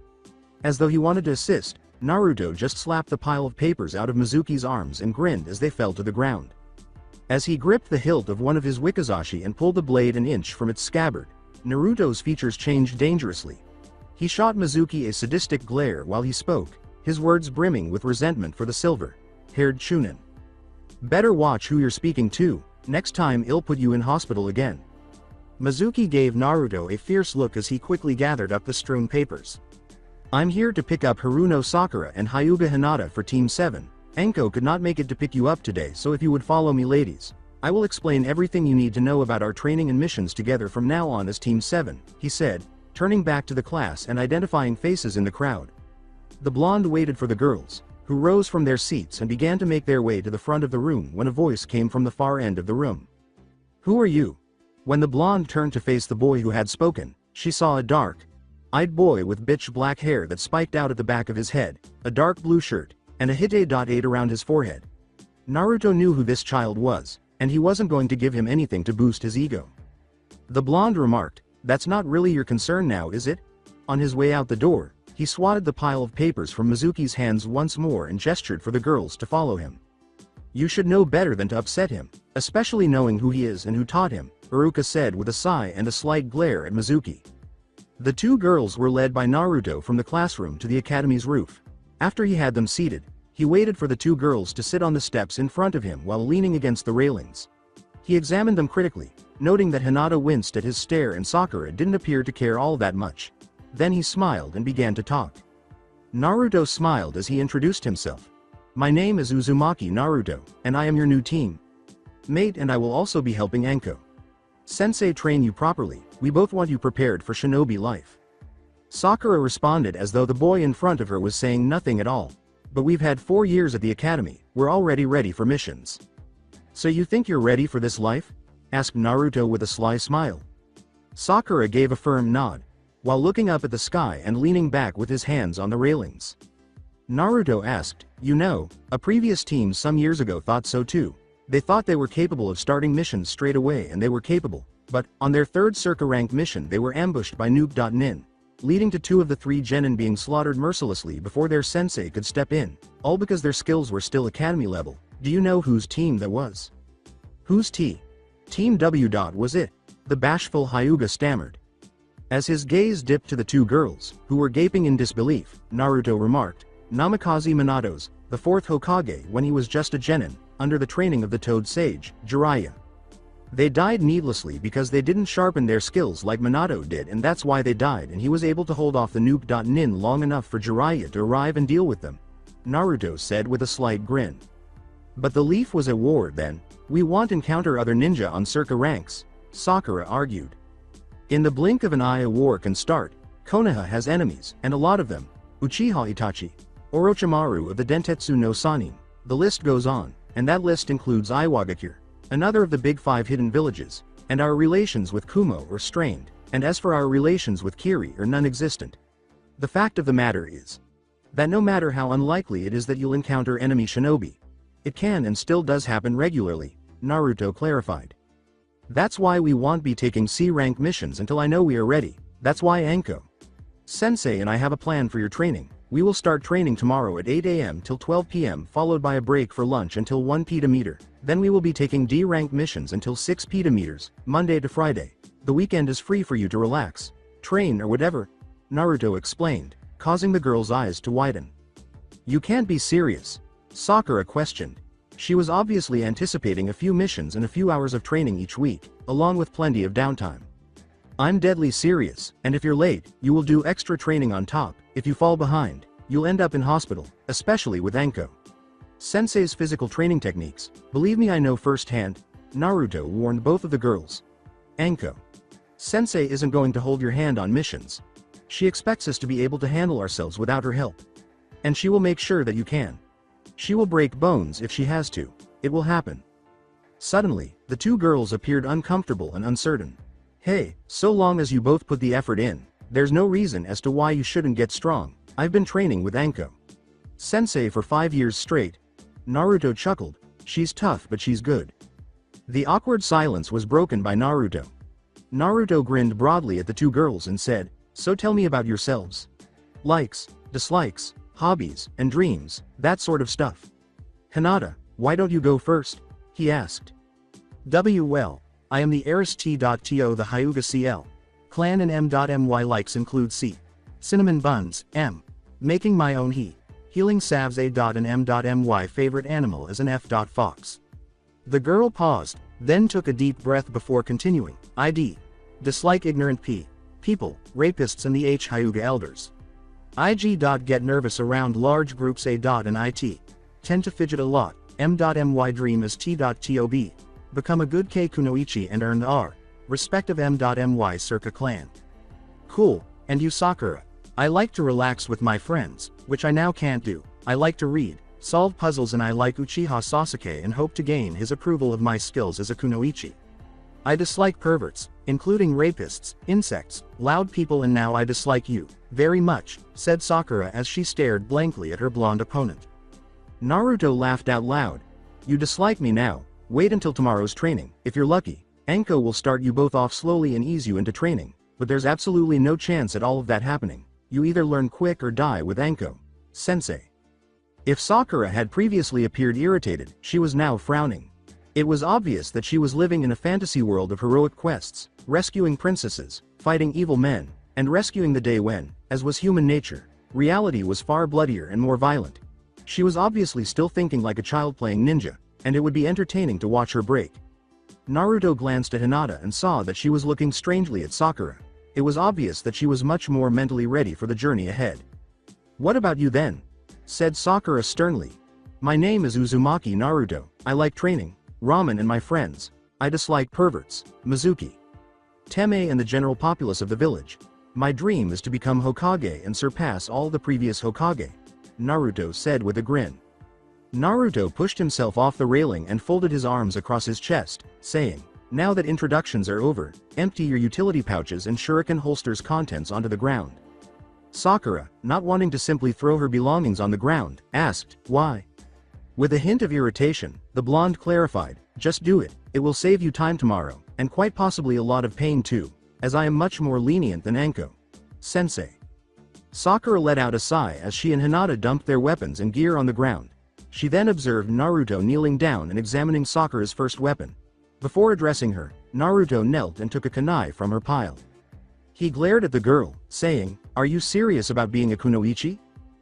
As though he wanted to assist, Naruto just slapped the pile of papers out of Mizuki's arms and grinned as they fell to the ground. As he gripped the hilt of one of his wakizashi and pulled the blade an inch from its scabbard, Naruto's features changed dangerously. He shot Mizuki a sadistic glare while he spoke, his words brimming with resentment for the silver-haired Chunin. "Better watch who you're speaking to, next time I'll put you in hospital again." Mizuki gave Naruto a fierce look as he quickly gathered up the strewn papers. "I'm here to pick up Haruno Sakura and Hyuga Hinata for Team 7. Anko could not make it to pick you up today, so if you would follow me ladies, I will explain everything you need to know about our training and missions together from now on as Team 7, he said, turning back to the class and identifying faces in the crowd. The blonde waited for the girls, who rose from their seats and began to make their way to the front of the room when a voice came from the far end of the room. "Who are you?" When the blonde turned to face the boy who had spoken, she saw a dark-eyed boy with pitch black hair that spiked out at the back of his head, a dark blue shirt, and a Hite.8 around his forehead. Naruto knew who this child was, and he wasn't going to give him anything to boost his ego. The blonde remarked, "That's not really your concern now, is it?" On his way out the door, he swatted the pile of papers from Mizuki's hands once more and gestured for the girls to follow him. "You should know better than to upset him, especially knowing who he is and who taught him," Iruka said with a sigh and a slight glare at Mizuki. The two girls were led by Naruto from the classroom to the academy's roof. After he had them seated, he waited for the two girls to sit on the steps in front of him while leaning against the railings. He examined them critically, noting that Hinata winced at his stare and Sakura didn't appear to care all that much. Then he smiled and began to talk. Naruto smiled as he introduced himself. "My name is Uzumaki Naruto, and I am your new team mate, and I will also be helping Anko Sensei train you properly. We both want you prepared for shinobi life." Sakura responded as though the boy in front of her was saying nothing at all. "But we've had 4 years at the academy, we're already ready for missions." "So you think you're ready for this life?" asked Naruto with a sly smile. Sakura gave a firm nod, while looking up at the sky and leaning back with his hands on the railings. Naruto asked. You know, a previous team some years ago thought so too. They thought they were capable of starting missions straight away and they were capable, but, on their third Circa rank mission they were ambushed by Noob.nin, leading to 2 of the 3 genin being slaughtered mercilessly before their sensei could step in, all because their skills were still academy level. Do you know whose team that was? Whose Team W. Was it? The bashful Hyuga stammered. As his gaze dipped to the 2 girls, who were gaping in disbelief, Naruto remarked, Namikaze Minato's, the 4th Hokage when he was just a genin, under the training of the Toad Sage, Jiraiya. They died needlessly because they didn't sharpen their skills like Minato did, and that's why they died, and he was able to hold off the Noob.nin long enough for Jiraiya to arrive and deal with them, Naruto said with a slight grin. But the Leaf was at war then. We want encounter other ninja on Circa ranks, Sakura argued. In the blink of an eye a war can start. Konoha has enemies, and a lot of them. Uchiha Itachi, Orochimaru of the Dentetsu no Sannin. The list goes on, and that list includes Iwagakure, another of the big 5 hidden villages, and our relations with Kumo are strained, and as for our relations with Kiri are non-existent. The fact of the matter is that no matter how unlikely it is that you'll encounter enemy shinobi, it can and still does happen regularly, Naruto clarified. That's why we won't be taking C-rank missions until I know we are ready. That's why Anko Sensei and I have a plan for your training. We will start training tomorrow at 8 AM till 12 PM, followed by a break for lunch until 1 PM. Then we will be taking D-rank missions until 6 PM, Monday to Friday. The weekend is free for you to relax, train or whatever, Naruto explained, causing the girl's eyes to widen. You can't be serious, Sakura questioned. She was obviously anticipating a few missions and a few hours of training each week, along with plenty of downtime. I'm deadly serious, and if you're late, you will do extra training on top. If you fall behind, you'll end up in hospital, especially with Anko Sensei's physical training techniques. Believe me, I know firsthand, Naruto warned both of the girls. Anko Sensei isn't going to hold your hand on missions. She expects us to be able to handle ourselves without her help. And she will make sure that you can. She will break bones if she has to. It will happen. Suddenly, the 2 girls appeared uncomfortable and uncertain. Hey, so long as you both put the effort in, there's no reason as to why you shouldn't get strong. I've been training with Anko Sensei for 5 years straight. Naruto chuckled. She's tough but she's good. The awkward silence was broken by Naruto. Naruto grinned broadly at the 2 girls and said, so tell me about yourselves. Likes, dislikes, hobbies, and dreams, that sort of stuff. Hinata, why don't you go first? He asked. Well, I am the heiress T.To the Hyuga CL. Clan and M.My likes include C. Cinnamon buns, M. Making my own heat. Healing salves A. And M.My favorite animal is an F. Fox. The girl paused, then took a deep breath before continuing. ID. Dislike ignorant P. People, rapists and the H. Hyuga elders. IG. Get nervous around large groups A. And IT. Tend to fidget a lot. M.My dream is T.To. Become a good K kunoichi and earn the R. Respect of M.My Circa clan. Cool, and you Sakura? I like to relax with my friends, which I now can't do. I like to read, solve puzzles, and I like Uchiha Sasuke and hope to gain his approval of my skills as a kunoichi. I dislike perverts, including rapists, insects, loud people, and now I dislike you, very much, said Sakura as she stared blankly at her blonde opponent. Naruto laughed out loud. You dislike me now? Wait until tomorrow's training. If you're lucky, Anko will start you both off slowly and ease you into training, but there's absolutely no chance at all of that happening. You either learn quick or die with Anko Sensei. If Sakura had previously appeared irritated, she was now frowning. It was obvious that she was living in a fantasy world of heroic quests, rescuing princesses, fighting evil men, and rescuing the day when, as was human nature, reality was far bloodier and more violent. She was obviously still thinking like a child playing ninja, and it would be entertaining to watch her break. Naruto glanced at Hinata and saw that she was looking strangely at Sakura. It was obvious that she was much more mentally ready for the journey ahead. What about you then? Said Sakura sternly. My name is Uzumaki Naruto. I like training, ramen and my friends. I dislike perverts, Mizuki, Teme and the general populace of the village. My dream is to become Hokage and surpass all the previous Hokage, Naruto said with a grin. Naruto pushed himself off the railing and folded his arms across his chest, saying, now that introductions are over, empty your utility pouches and shuriken holsters contents onto the ground. Sakura, not wanting to simply throw her belongings on the ground, asked, "Why?" With a hint of irritation, the blonde clarified, "Just do it, it will save you time tomorrow, and quite possibly a lot of pain too, as I am much more lenient than Anko Sensei." Sakura let out a sigh as she and Hinata dumped their weapons and gear on the ground. She then observed Naruto kneeling down and examining Sakura's first weapon. Before addressing her, Naruto knelt and took a kunai from her pile. He glared at the girl, saying, "Are you serious about being a kunoichi?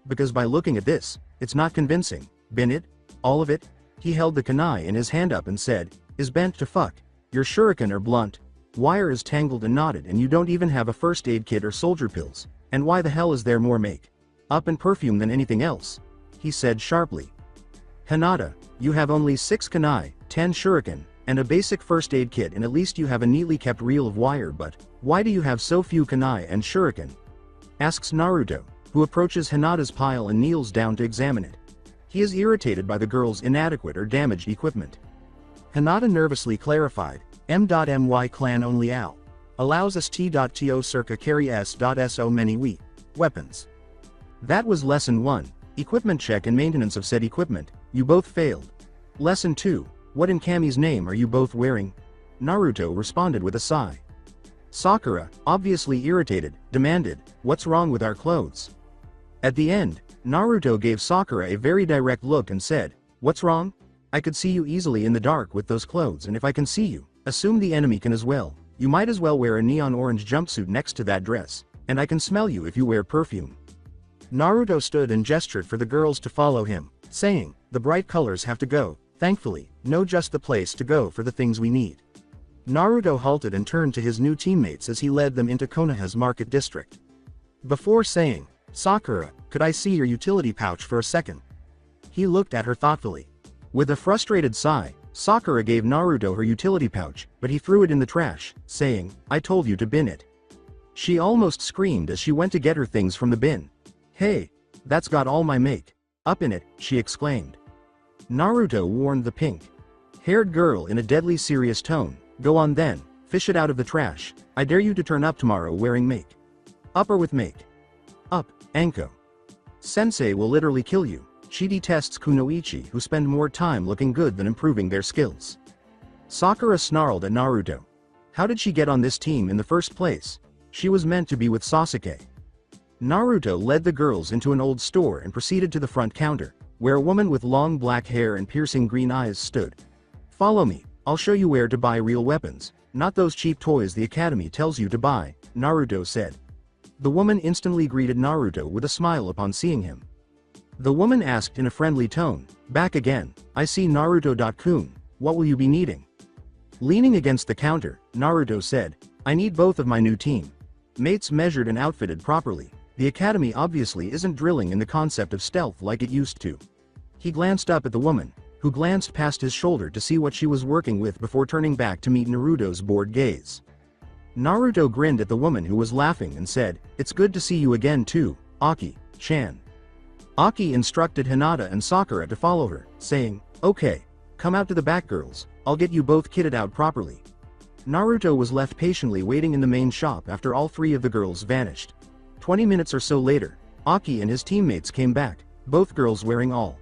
Because by looking at this, it's not convincing, bin it? All of it?" He held the kunai in his hand up and said, "Is bent to fuck. Your shuriken are blunt. Wire is tangled and knotted and you don't even have a first aid kit or soldier pills. And why the hell is there more make up and perfume than anything else?" he said sharply. "Hinata, you have only 6 kunai, 10 shuriken, and a basic first aid kit, and at least you have a neatly kept reel of wire, but why do you have so few kunai and shuriken?" asks Naruto, who approaches Hinata's pile and kneels down to examine it. He is irritated by the girl's inadequate or damaged equipment. Hinata nervously clarified, "M.My clan only Al allows us T.To circa carry S.So many weapons." That was lesson 1, equipment check and maintenance of said equipment. You both failed. Lesson 2, what in Kami's name are you both wearing? Naruto responded with a sigh. Sakura, obviously irritated, demanded, "What's wrong with our clothes?" At the end, Naruto gave Sakura a very direct look and said, "What's wrong? I could see you easily in the dark with those clothes, and if I can see you, assume the enemy can as well. You might as well wear a neon orange jumpsuit next to that dress, and I can smell you if you wear perfume." Naruto stood and gestured for the girls to follow him, saying, "The bright colors have to go. Thankfully, know just the place to go for the things we need." Naruto halted and turned to his new teammates as he led them into Konoha's market district. Before saying, "Sakura, could I see your utility pouch for a second?" he looked at her thoughtfully. With a frustrated sigh, Sakura gave Naruto her utility pouch, but he threw it in the trash, saying, "I told you to bin it." She almost screamed as she went to get her things from the bin. "Hey, that's got all my make up in it," she exclaimed. Naruto warned the pink-haired girl in a deadly serious tone, "Go on then, fish it out of the trash. I dare you to turn up tomorrow wearing make up or with make up. Anko Sensei will literally kill you. She detests kunoichi who spend more time looking good than improving their skills." Sakura snarled at Naruto. How did she get on this team in the first place? She was meant to be with Sasuke. Naruto led the girls into an old store and proceeded to the front counter, where a woman with long black hair and piercing green eyes stood. "Follow me, I'll show you where to buy real weapons, not those cheap toys the academy tells you to buy," Naruto said. The woman instantly greeted Naruto with a smile upon seeing him. The woman asked in a friendly tone, "Back again, I see Naruto-kun, what will you be needing?" Leaning against the counter, Naruto said, "I need both of my new team mates measured and outfitted properly. The academy obviously isn't drilling in the concept of stealth like it used to." He glanced up at the woman, who glanced past his shoulder to see what she was working with before turning back to meet Naruto's bored gaze. Naruto grinned at the woman who was laughing and said, "It's good to see you again too, Aki-chan." Aki instructed Hinata and Sakura to follow her, saying, "Okay, come out to the back girls, I'll get you both kitted out properly." Naruto was left patiently waiting in the main shop after all 3 of the girls vanished. 20 minutes or so later, Aki and his teammates came back, both girls wearing all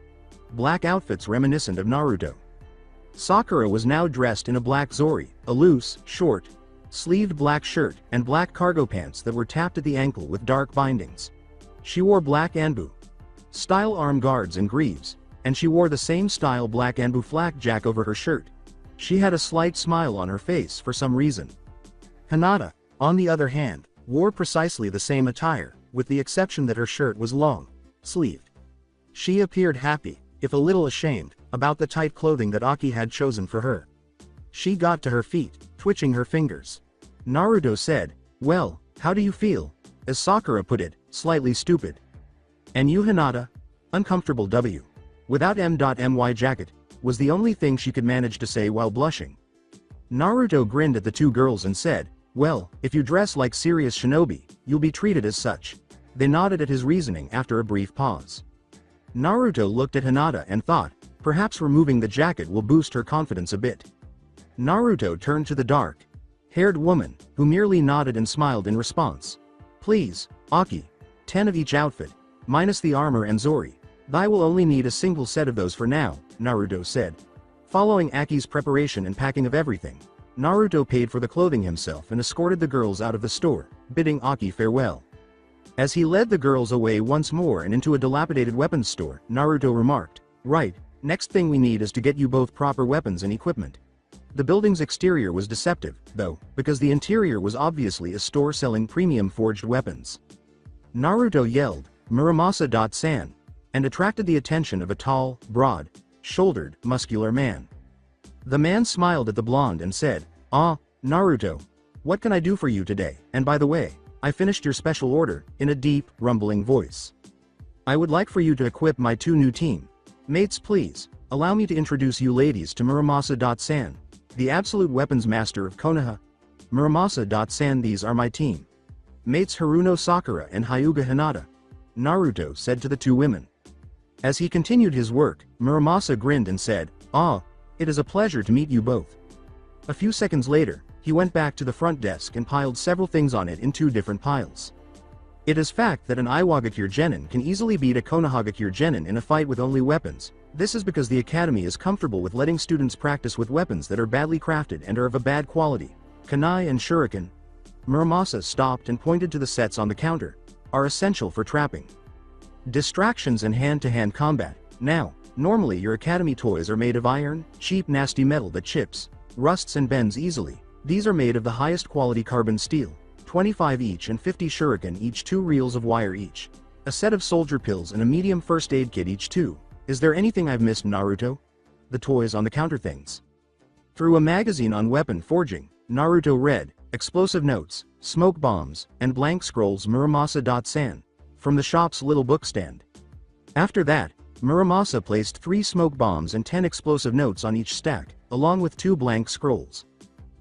black outfits reminiscent of Naruto. Sakura was now dressed in a black zori, a loose, short-sleeved black shirt, and black cargo pants that were tapped at the ankle with dark bindings. She wore black anbu style arm guards and greaves, and she wore the same style black anbu flak jack over her shirt. She had a slight smile on her face for some reason. Hinata, on the other hand, wore precisely the same attire, with the exception that her shirt was long-sleeved. She appeared happy, if a little ashamed, about the tight clothing that Aki had chosen for her. She got to her feet, twitching her fingers. Naruto said, "Well, how do you feel?" As Sakura put it, slightly stupid. "And you, Hinata?" Uncomfortable W. Without M.My jacket, was the only thing she could manage to say while blushing. Naruto grinned at the 2 girls and said, "Well, if you dress like serious shinobi, you'll be treated as such." They nodded at his reasoning after a brief pause. Naruto looked at Hinata and thought, perhaps removing the jacket will boost her confidence a bit. Naruto turned to the dark-haired woman, who merely nodded and smiled in response. "Please, Aki. 10 of each outfit, minus the armor and Zori. I will only need a single set of those for now, Naruto said. Following Aki's preparation and packing of everything, Naruto paid for the clothing himself and escorted the girls out of the store, bidding Aki farewell. As he led the girls away once more and into a dilapidated weapons store, Naruto remarked, "Right, next thing we need is to get you both proper weapons and equipment." The building's exterior was deceptive, though, because the interior was obviously a store selling premium forged weapons. Naruto yelled, "Muramasa-san," and attracted the attention of a tall, broad-shouldered, muscular man. The man smiled at the blonde and said, "Ah, Naruto. What can I do for you today? And by the way, I finished your special order," in a deep, rumbling voice. "I would like for you to equip my 2 new team mates, please. Allow me to introduce you ladies to Muramasa-san, the absolute weapons master of Konoha. Muramasa-san, these are my team mates Haruno Sakura and Hyuga Hinata," Naruto said to the 2 women. As he continued his work, Muramasa grinned and said, "Ah, it is a pleasure to meet you both." A few seconds later, he went back to the front desk and piled several things on it in 2 different piles. It is fact that an Iwagakure genin can easily beat a Konohagakure genin in a fight with only weapons. This is because the academy is comfortable with letting students practice with weapons that are badly crafted and are of a bad quality. Kunai and shuriken, Muramasa stopped and pointed to the sets on the counter, are essential for trapping distractions and hand-to-hand combat. Now, normally your academy toys are made of iron, cheap nasty metal that chips, rusts and bends easily. These are made of the highest quality carbon steel, 25 each and 50 shuriken each, 2 reels of wire each, a set of soldier pills and a medium first aid kit each 2. Is there anything I've missed, Naruto? The toys on the counter things. Through a magazine on weapon forging, Naruto read, "Explosive notes, smoke bombs, and blank scrolls Muramasa-san," from the shop's little book stand. After that, Muramasa placed 3 smoke bombs and 10 explosive notes on each stack, along with 2 blank scrolls.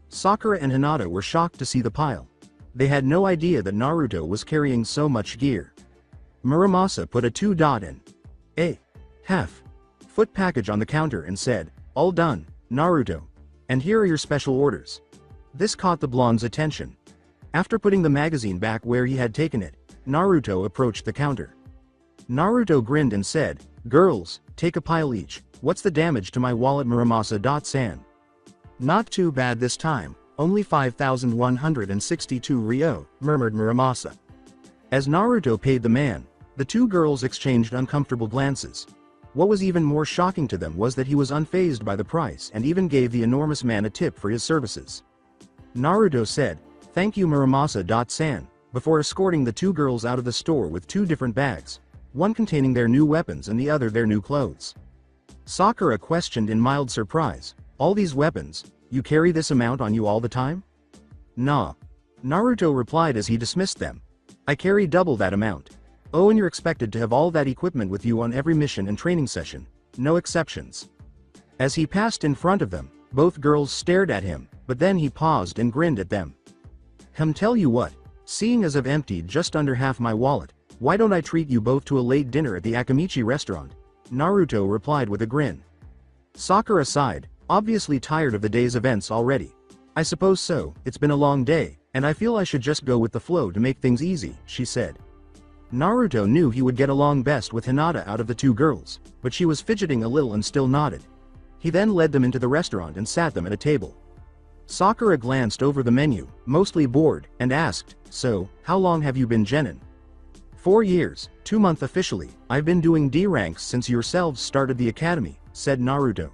Sakura and Hinata were shocked to see the pile. They had no idea that Naruto was carrying so much gear. Muramasa put a 2 in a half-foot package on the counter and said, "All done, Naruto. And here are your special orders." This caught the blonde's attention. After putting the magazine back where he had taken it, Naruto approached the counter. Naruto grinned and said, "Girls, take a pile each. What's the damage to my wallet, Muramasa-san?" "Not too bad this time, only 5,162 ryo, murmured Muramasa. As Naruto paid the man, the 2 girls exchanged uncomfortable glances. What was even more shocking to them was that he was unfazed by the price and even gave the enormous man a tip for his services. Naruto said, "Thank you, Muramasa-san," before escorting the 2 girls out of the store with 2 different bags, one containing their new weapons and the other their new clothes. Sakura questioned in mild surprise, "All these weapons, you carry this amount on you all the time?" "Nah." Naruto replied as he dismissed them. "I carry double that amount. Oh, and you're expected to have all that equipment with you on every mission and training session, no exceptions." As he passed in front of them, both girls stared at him, but then he paused and grinned at them. Tell you what, seeing as I've emptied just under half my wallet, why don't I treat you both to a late dinner at the Akamichi restaurant?" Naruto replied with a grin. Sakura sighed, obviously tired of the day's events already. "I suppose so, it's been a long day, and I feel I should just go with the flow to make things easy," she said. Naruto knew he would get along best with Hinata out of the 2 girls, but she was fidgeting a little and still nodded. He then led them into the restaurant and sat them at a table. Sakura glanced over the menu, mostly bored, and asked, "So, how long have you been genin?" 4 years, 2 months officially. I've been doing D ranks since yourselves started the academy," said Naruto.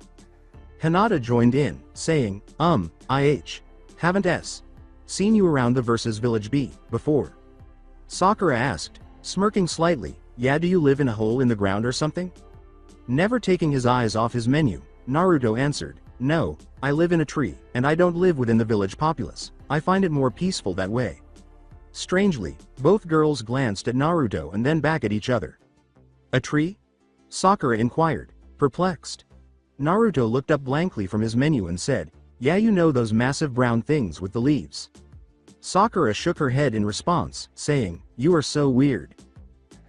Hinata joined in, saying, haven't seen you around the versus Village B before." Sakura asked, smirking slightly, "Yeah, do you live in a hole in the ground or something?" Never taking his eyes off his menu, Naruto answered, "No, I live in a tree, and I don't live within the village populace. I find it more peaceful that way." Strangely, both girls glanced at Naruto and then back at each other. "A tree?" Sakura inquired, perplexed. Naruto looked up blankly from his menu and said, "Yeah, you know those massive brown things with the leaves." Sakura shook her head in response, saying, "You are so weird."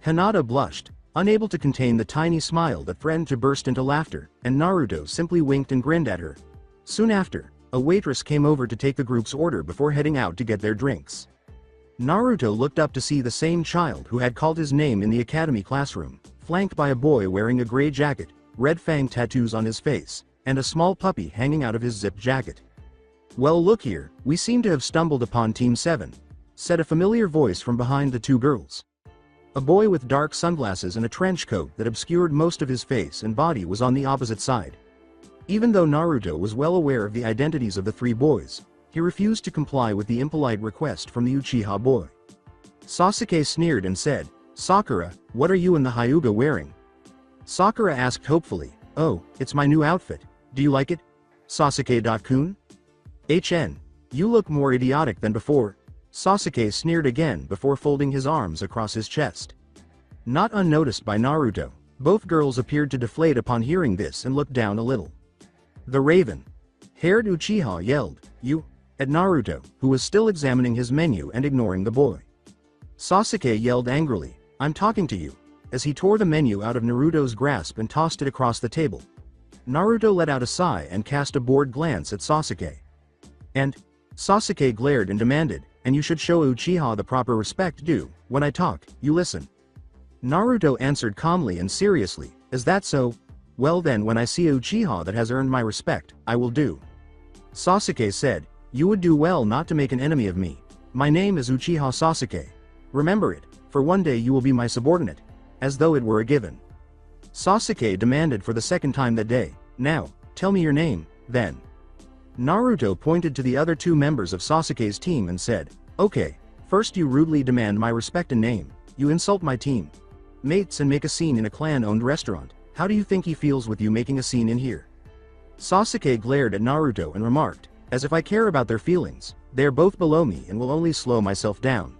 Hinata blushed, unable to contain the tiny smile that threatened to burst into laughter, and Naruto simply winked and grinned at her. Soon after, a waitress came over to take the group's order before heading out to get their drinks. Naruto looked up to see the same child who had called his name in the academy classroom, flanked by a boy wearing a gray jacket, red fang tattoos on his face, and a small puppy hanging out of his zipped jacket. "Well, look here, we seem to have stumbled upon Team 7, said a familiar voice from behind the two girls. A boy with dark sunglasses and a trench coat that obscured most of his face and body was on the opposite side. Even though Naruto was well aware of the identities of the three boys, he refused to comply with the impolite request from the Uchiha boy. Sasuke sneered and said, "Sakura, what are you and the Hyuga wearing?" Sakura asked hopefully, "Oh, it's my new outfit, do you like it? Sasuke-kun? You look more idiotic than before." Sasuke sneered again before folding his arms across his chest. Not unnoticed by Naruto, both girls appeared to deflate upon hearing this and looked down a little. The raven-haired Uchiha yelled, "You!" at Naruto, who was still examining his menu and ignoring the boy. Sasuke yelled angrily, "I'm talking to you," as he tore the menu out of Naruto's grasp and tossed it across the table. Naruto let out a sigh and cast a bored glance at Sasuke. "And?" Sasuke glared and demanded, "And you should show Uchiha the proper respect due. When I talk, you listen." Naruto answered calmly and seriously, "Is that so? Well then, when I see a Uchiha that has earned my respect, I will do." Sasuke said, "You would do well not to make an enemy of me. My name is Uchiha Sasuke. Remember it, for one day you will be my subordinate," as though it were a given. Sasuke demanded for the second time that day, "Now, tell me your name, then." Naruto pointed to the other two members of Sasuke's team and said, "Okay, first you rudely demand my respect and name, you insult my team mates and make a scene in a clan-owned restaurant. How do you think he feels with you making a scene in here?" Sasuke glared at Naruto and remarked, "As if I care about their feelings, they are both below me and will only slow myself down."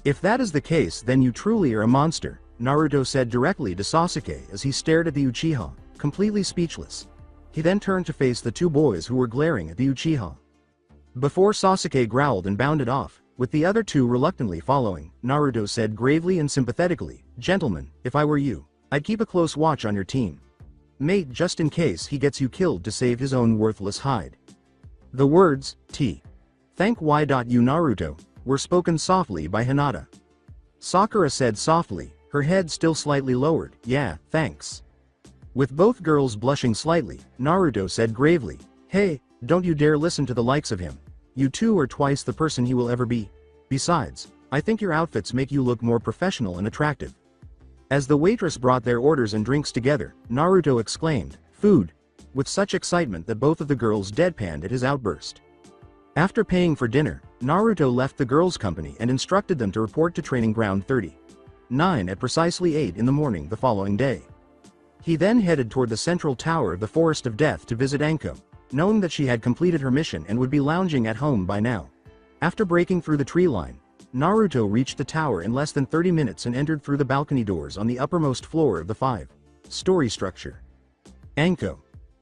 "If that is the case, then you truly are a monster," Naruto said directly to Sasuke as he stared at the Uchiha, completely speechless. He then turned to face the two boys who were glaring at the Uchiha. Before Sasuke growled and bounded off, with the other two reluctantly following, Naruto said gravely and sympathetically, "Gentlemen, if I were you, I'd keep a close watch on your team mate just in case he gets you killed to save his own worthless hide." The words, "Thank you Naruto," were spoken softly by Hinata. Sakura said softly, her head still slightly lowered, "Yeah, thanks." With both girls blushing slightly, Naruto said gravely, "Hey, don't you dare listen to the likes of him. You two are twice the person he will ever be. Besides, I think your outfits make you look more professional and attractive." As the waitress brought their orders and drinks together, Naruto exclaimed, "Food!" with such excitement that both of the girls deadpanned at his outburst. After paying for dinner, Naruto left the girls' company and instructed them to report to Training Ground 39 at precisely 8 in the morning the following day. He then headed toward the central tower of the Forest of Death to visit Anko, knowing that she had completed her mission and would be lounging at home by now. After breaking through the tree line, Naruto reached the tower in less than 30 minutes and entered through the balcony doors on the uppermost floor of the 5-story structure. "Anko.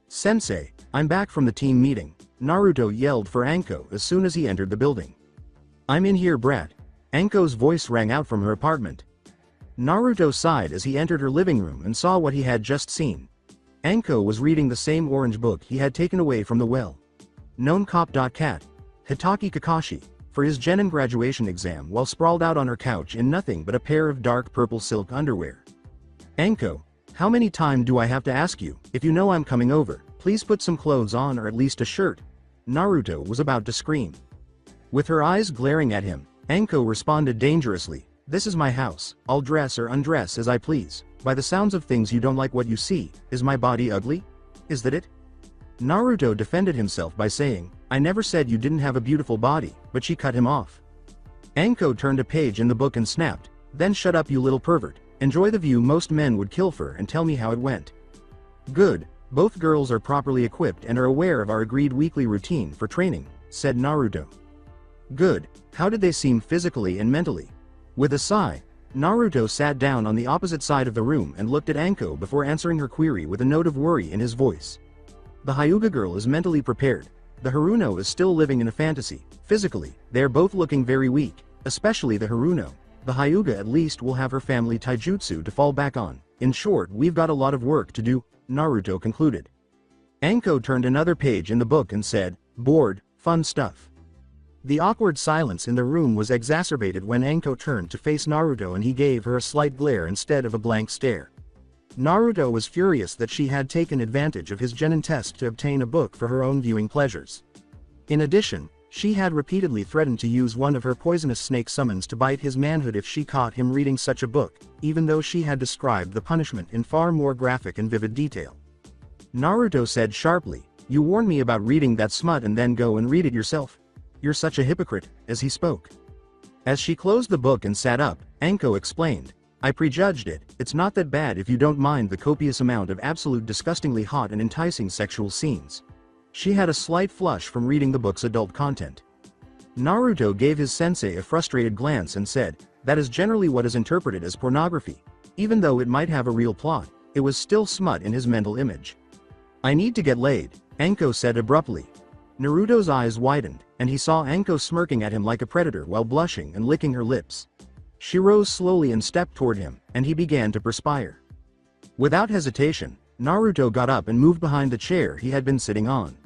Sensei, I'm back from the team meeting," Naruto yelled for Anko as soon as he entered the building. "I'm in here, brat." Anko's voice rang out from her apartment. Naruto sighed as he entered her living room and saw what he had just seen. Anko was reading the same orange book he had taken away from the well-known cop.cat, Hitaki Kakashi, for his genin graduation exam while sprawled out on her couch in nothing but a pair of dark purple silk underwear. "Anko, how many times do I have to ask you, if you know I'm coming over, please put some clothes on or at least a shirt?" Naruto was about to scream. With her eyes glaring at him, Anko responded dangerously, "This is my house, I'll dress or undress as I please. By the sounds of things you don't like what you see. Is my body ugly? Is that it?" Naruto defended himself by saying, "I never said you didn't have a beautiful body," but she cut him off. Anko turned a page in the book and snapped, "Then shut up you little pervert, enjoy the view most men would kill for and tell me how it went." "Good, both girls are properly equipped and are aware of our agreed weekly routine for training," said Naruto. "Good, how did they seem physically and mentally?" With a sigh, Naruto sat down on the opposite side of the room and looked at Anko before answering her query with a note of worry in his voice. "The Hyuga girl is mentally prepared. The Haruno is still living in a fantasy. Physically, they are both looking very weak, especially the Haruno. The Hyuga at least will have her family taijutsu to fall back on. In short, we've got a lot of work to do," Naruto concluded. Anko turned another page in the book and said, "Bored, fun stuff." The awkward silence in the room was exacerbated when Anko turned to face Naruto and he gave her a slight glare instead of a blank stare. Naruto was furious that she had taken advantage of his genin test to obtain a book for her own viewing pleasures. In addition, she had repeatedly threatened to use one of her poisonous snake summons to bite his manhood if she caught him reading such a book, even though she had described the punishment in far more graphic and vivid detail. Naruto said sharply, "You warned me about reading that smut and then go and read it yourself? You're such a hypocrite," as he spoke. As she closed the book and sat up, Anko explained, "I prejudged it. It's not that bad if you don't mind the copious amount of absolute disgustingly hot and enticing sexual scenes." She had a slight flush from reading the book's adult content. Naruto gave his sensei a frustrated glance and said, "That is generally what is interpreted as pornography. Even though it might have a real plot, it was still smut in his mental image." "I need to get laid," Anko said abruptly. Naruto's eyes widened, and he saw Anko smirking at him like a predator while blushing and licking her lips. She rose slowly and stepped toward him, and he began to perspire. Without hesitation, Naruto got up and moved behind the chair he had been sitting on.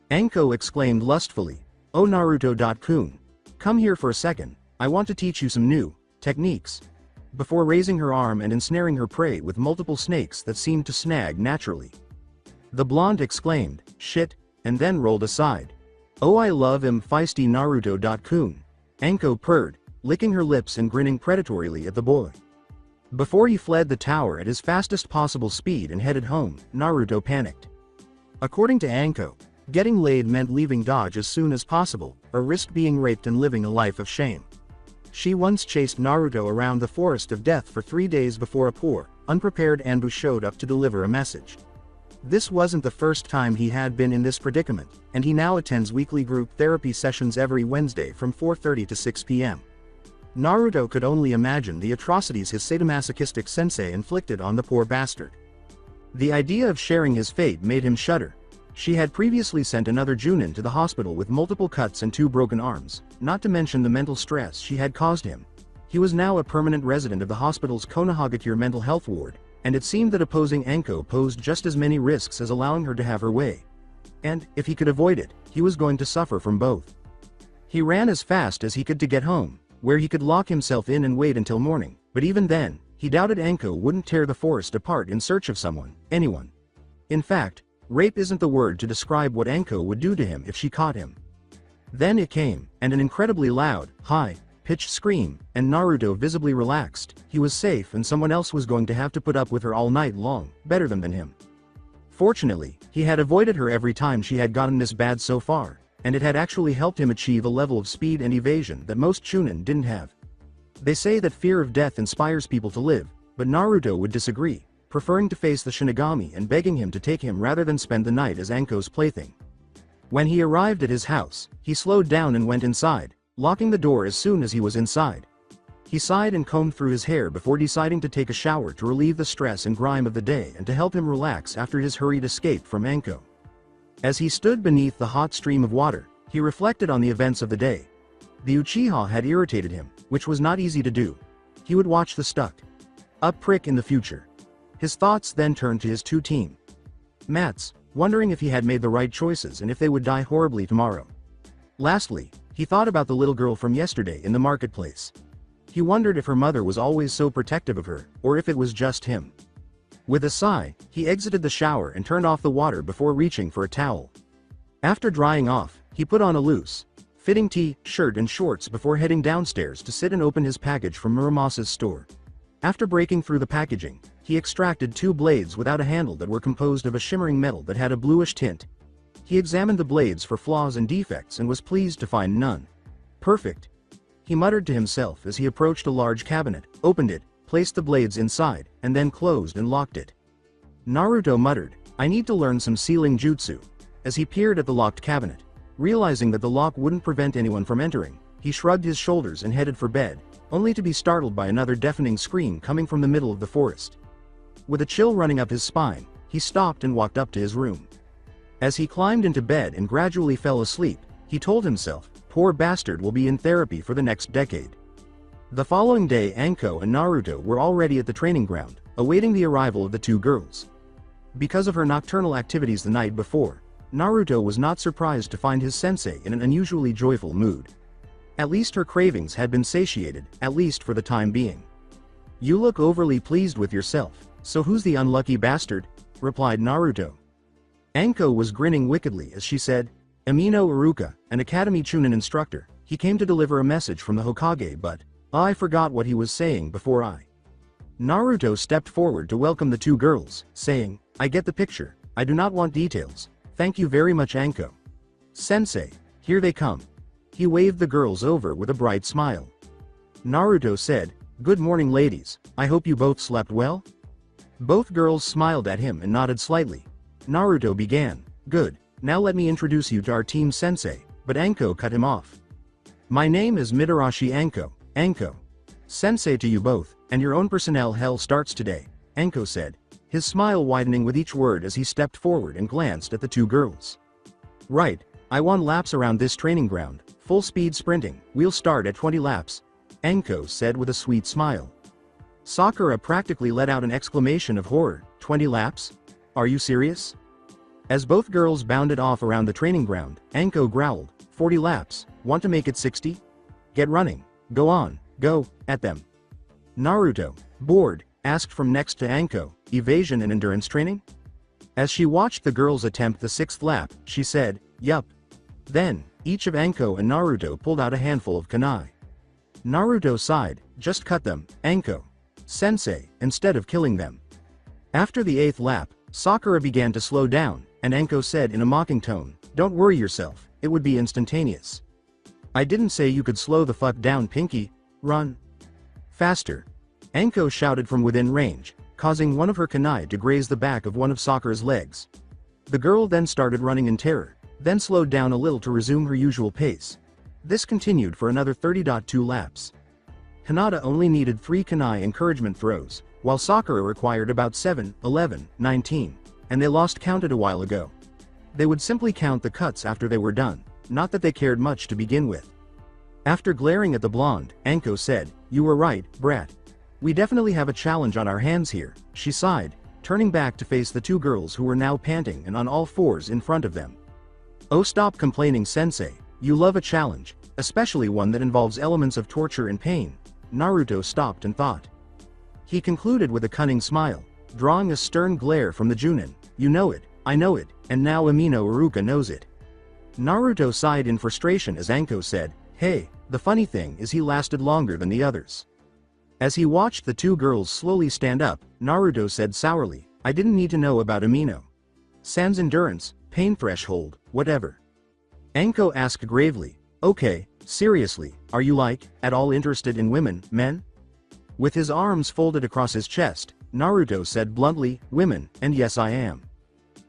Anko exclaimed lustfully, "Oh Naruto-kun. Come here for a second, I want to teach you some new techniques," before raising her arm and ensnaring her prey with multiple snakes that seemed to snag naturally. The blonde exclaimed, "Shit," and then rolled aside. "Oh, I love him feisty Naruto-kun," Anko purred, licking her lips and grinning predatorily at the boy. Before he fled the tower at his fastest possible speed and headed home, Naruto panicked. According to Anko, getting laid meant leaving Dodge as soon as possible, or risk being raped and living a life of shame. She once chased Naruto around the forest of death for 3 days before a poor, unprepared Anbu showed up to deliver a message. This wasn't the first time he had been in this predicament, and he now attends weekly group therapy sessions every Wednesday from 4:30 to 6 p.m. Naruto could only imagine the atrocities his sadomasochistic sensei inflicted on the poor bastard. The idea of sharing his fate made him shudder. She had previously sent another Junin to the hospital with multiple cuts and 2 broken arms, not to mention the mental stress she had caused him. He was now a permanent resident of the hospital's Konohagakure mental health ward, and it seemed that opposing Anko posed just as many risks as allowing her to have her way. And, if he could avoid it, he was going to suffer from both. He ran as fast as he could to get home, where he could lock himself in and wait until morning, but even then, he doubted Anko wouldn't tear the forest apart in search of anyone. In fact, rape isn't the word to describe what Anko would do to him if she caught him. Then it came, and an incredibly loud, high-pitched scream, and Naruto visibly relaxed. He was safe and someone else was going to have to put up with her all night long, better than him. Fortunately, he had avoided her every time she had gotten this bad so far, and it had actually helped him achieve a level of speed and evasion that most Chunin didn't have. They say that fear of death inspires people to live, but Naruto would disagree, preferring to face the Shinigami and begging him to take him rather than spend the night as Anko's plaything. When he arrived at his house, he slowed down and went inside, locking the door as soon as he was inside. He sighed and combed through his hair before deciding to take a shower to relieve the stress and grime of the day and to help him relax after his hurried escape from Anko. As he stood beneath the hot stream of water, he reflected on the events of the day. The Uchiha had irritated him, which was not easy to do. He would watch the stuck-up prick in the future. His thoughts then turned to his 2 team mates, wondering if he had made the right choices and if they would die horribly tomorrow. Lastly, he thought about the little girl from yesterday in the marketplace. He wondered if her mother was always so protective of her, or if it was just him. With a sigh, he exited the shower and turned off the water before reaching for a towel. After drying off, he put on a loose-fitting t-shirt and shorts before heading downstairs to sit and open his package from Muramasa's store. After breaking through the packaging, he extracted 2 blades without a handle that were composed of a shimmering metal that had a bluish tint. He examined the blades for flaws and defects and was pleased to find none. Perfect. He muttered to himself as he approached a large cabinet, opened it, placed the blades inside, and then closed and locked it. Naruto muttered, "I need to learn some sealing jutsu." As he peered at the locked cabinet, realizing that the lock wouldn't prevent anyone from entering, he shrugged his shoulders and headed for bed, only to be startled by another deafening scream coming from the middle of the forest. With a chill running up his spine, he stopped and walked up to his room. As he climbed into bed and gradually fell asleep, he told himself, "Poor bastard will be in therapy for the next decade." The following day Anko and Naruto were already at the training ground, awaiting the arrival of the 2 girls. Because of her nocturnal activities the night before, Naruto was not surprised to find his sensei in an unusually joyful mood. At least her cravings had been satiated, at least for the time being. "You look overly pleased with yourself, so who's the unlucky bastard?" replied Naruto. Anko was grinning wickedly as she said, "Amino Iruka, an Academy Chunin instructor. He came to deliver a message from the Hokage but, I forgot what he was saying before I." Naruto stepped forward to welcome the two girls, saying, "I get the picture, I do not want details. Thank you very much Anko. Sensei, here they come." He waved the girls over with a bright smile. Naruto said, "Good morning ladies, I hope you both slept well?" Both girls smiled at him and nodded slightly. Naruto began, "Good, now let me introduce you to our team sensei," but Anko cut him off. "My name is Mitarashi Anko, Anko. Sensei to you both, and your own personnel hell starts today," Anko said, his smile widening with each word as he stepped forward and glanced at the two girls. "Right, I want laps around this training ground, full speed sprinting, we'll start at 20 laps, Anko said with a sweet smile. Sakura practically let out an exclamation of horror. 20 laps? Are you serious? As both girls bounded off around the training ground, Anko growled, 40 laps, want to make it 60? Get running, go on, go, at them. Naruto, bored, asked from next to Anko, evasion and endurance training? As she watched the girls attempt the 6th lap, she said, yup. Then, each of Anko and Naruto pulled out a handful of kunai. Naruto sighed, just cut them, Anko. Sensei, instead of killing them. After the 8th lap, Sakura began to slow down, and Anko said in a mocking tone, don't worry yourself, it would be instantaneous. I didn't say you could slow the fuck down Pinky, run. Faster. Anko shouted from within range, causing one of her kunai to graze the back of one of Sakura's legs. The girl then started running in terror, then slowed down a little to resume her usual pace. This continued for another 30.2 laps. Hinata only needed 3 kunai encouragement throws, while Sakura required about 7, 11, 19, and they lost counted a while ago. They would simply count the cuts after they were done, not that they cared much to begin with. After glaring at the blonde, Anko said, you were right, brat. We definitely have a challenge on our hands here, she sighed, turning back to face the two girls who were now panting and on all fours in front of them. Oh, stop complaining, sensei, you love a challenge, especially one that involves elements of torture and pain. Naruto stopped and thought. He concluded with a cunning smile, drawing a stern glare from the Junin. You know it, I know it, and now Amino Iruka knows it. Naruto sighed in frustration as Anko said, hey, the funny thing is he lasted longer than the others. As he watched the two girls slowly stand up, Naruto said sourly, I didn't need to know about Amino. Sans endurance, pain threshold, whatever. Anko asked gravely, okay, seriously, are you at all interested in women, men? With his arms folded across his chest, Naruto said bluntly, women, and yes I am.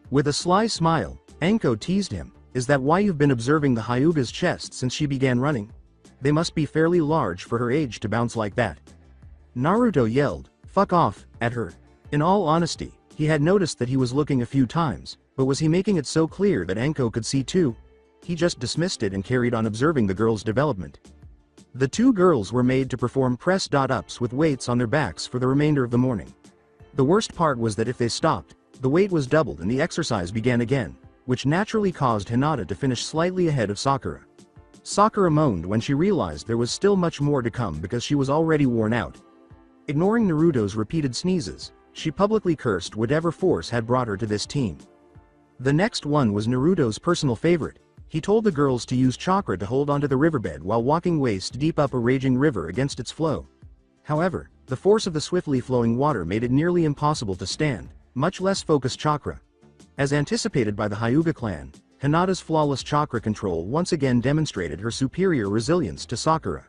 With a sly smile, Anko teased him, is that why you've been observing the Hyuga's chest since she began running? They must be fairly large for her age to bounce like that. Naruto yelled, fuck off, at her. In all honesty, he had noticed that he was looking a few times, but was he making it so clear that Anko could see too? He just dismissed it and carried on observing the girls' development. The two girls were made to perform press-ups with weights on their backs for the remainder of the morning. The worst part was that if they stopped, the weight was doubled and the exercise began again, which naturally caused Hinata to finish slightly ahead of Sakura. Sakura moaned when she realized there was still much more to come because she was already worn out. Ignoring Naruto's repeated sneezes, she publicly cursed whatever force had brought her to this team. The next one was Naruto's personal favorite. He told the girls to use chakra to hold onto the riverbed while walking waist deep up a raging river against its flow. However, the force of the swiftly flowing water made it nearly impossible to stand, much less focus chakra. As anticipated by the Hyuga clan, Hinata's flawless chakra control once again demonstrated her superior resilience to Sakura.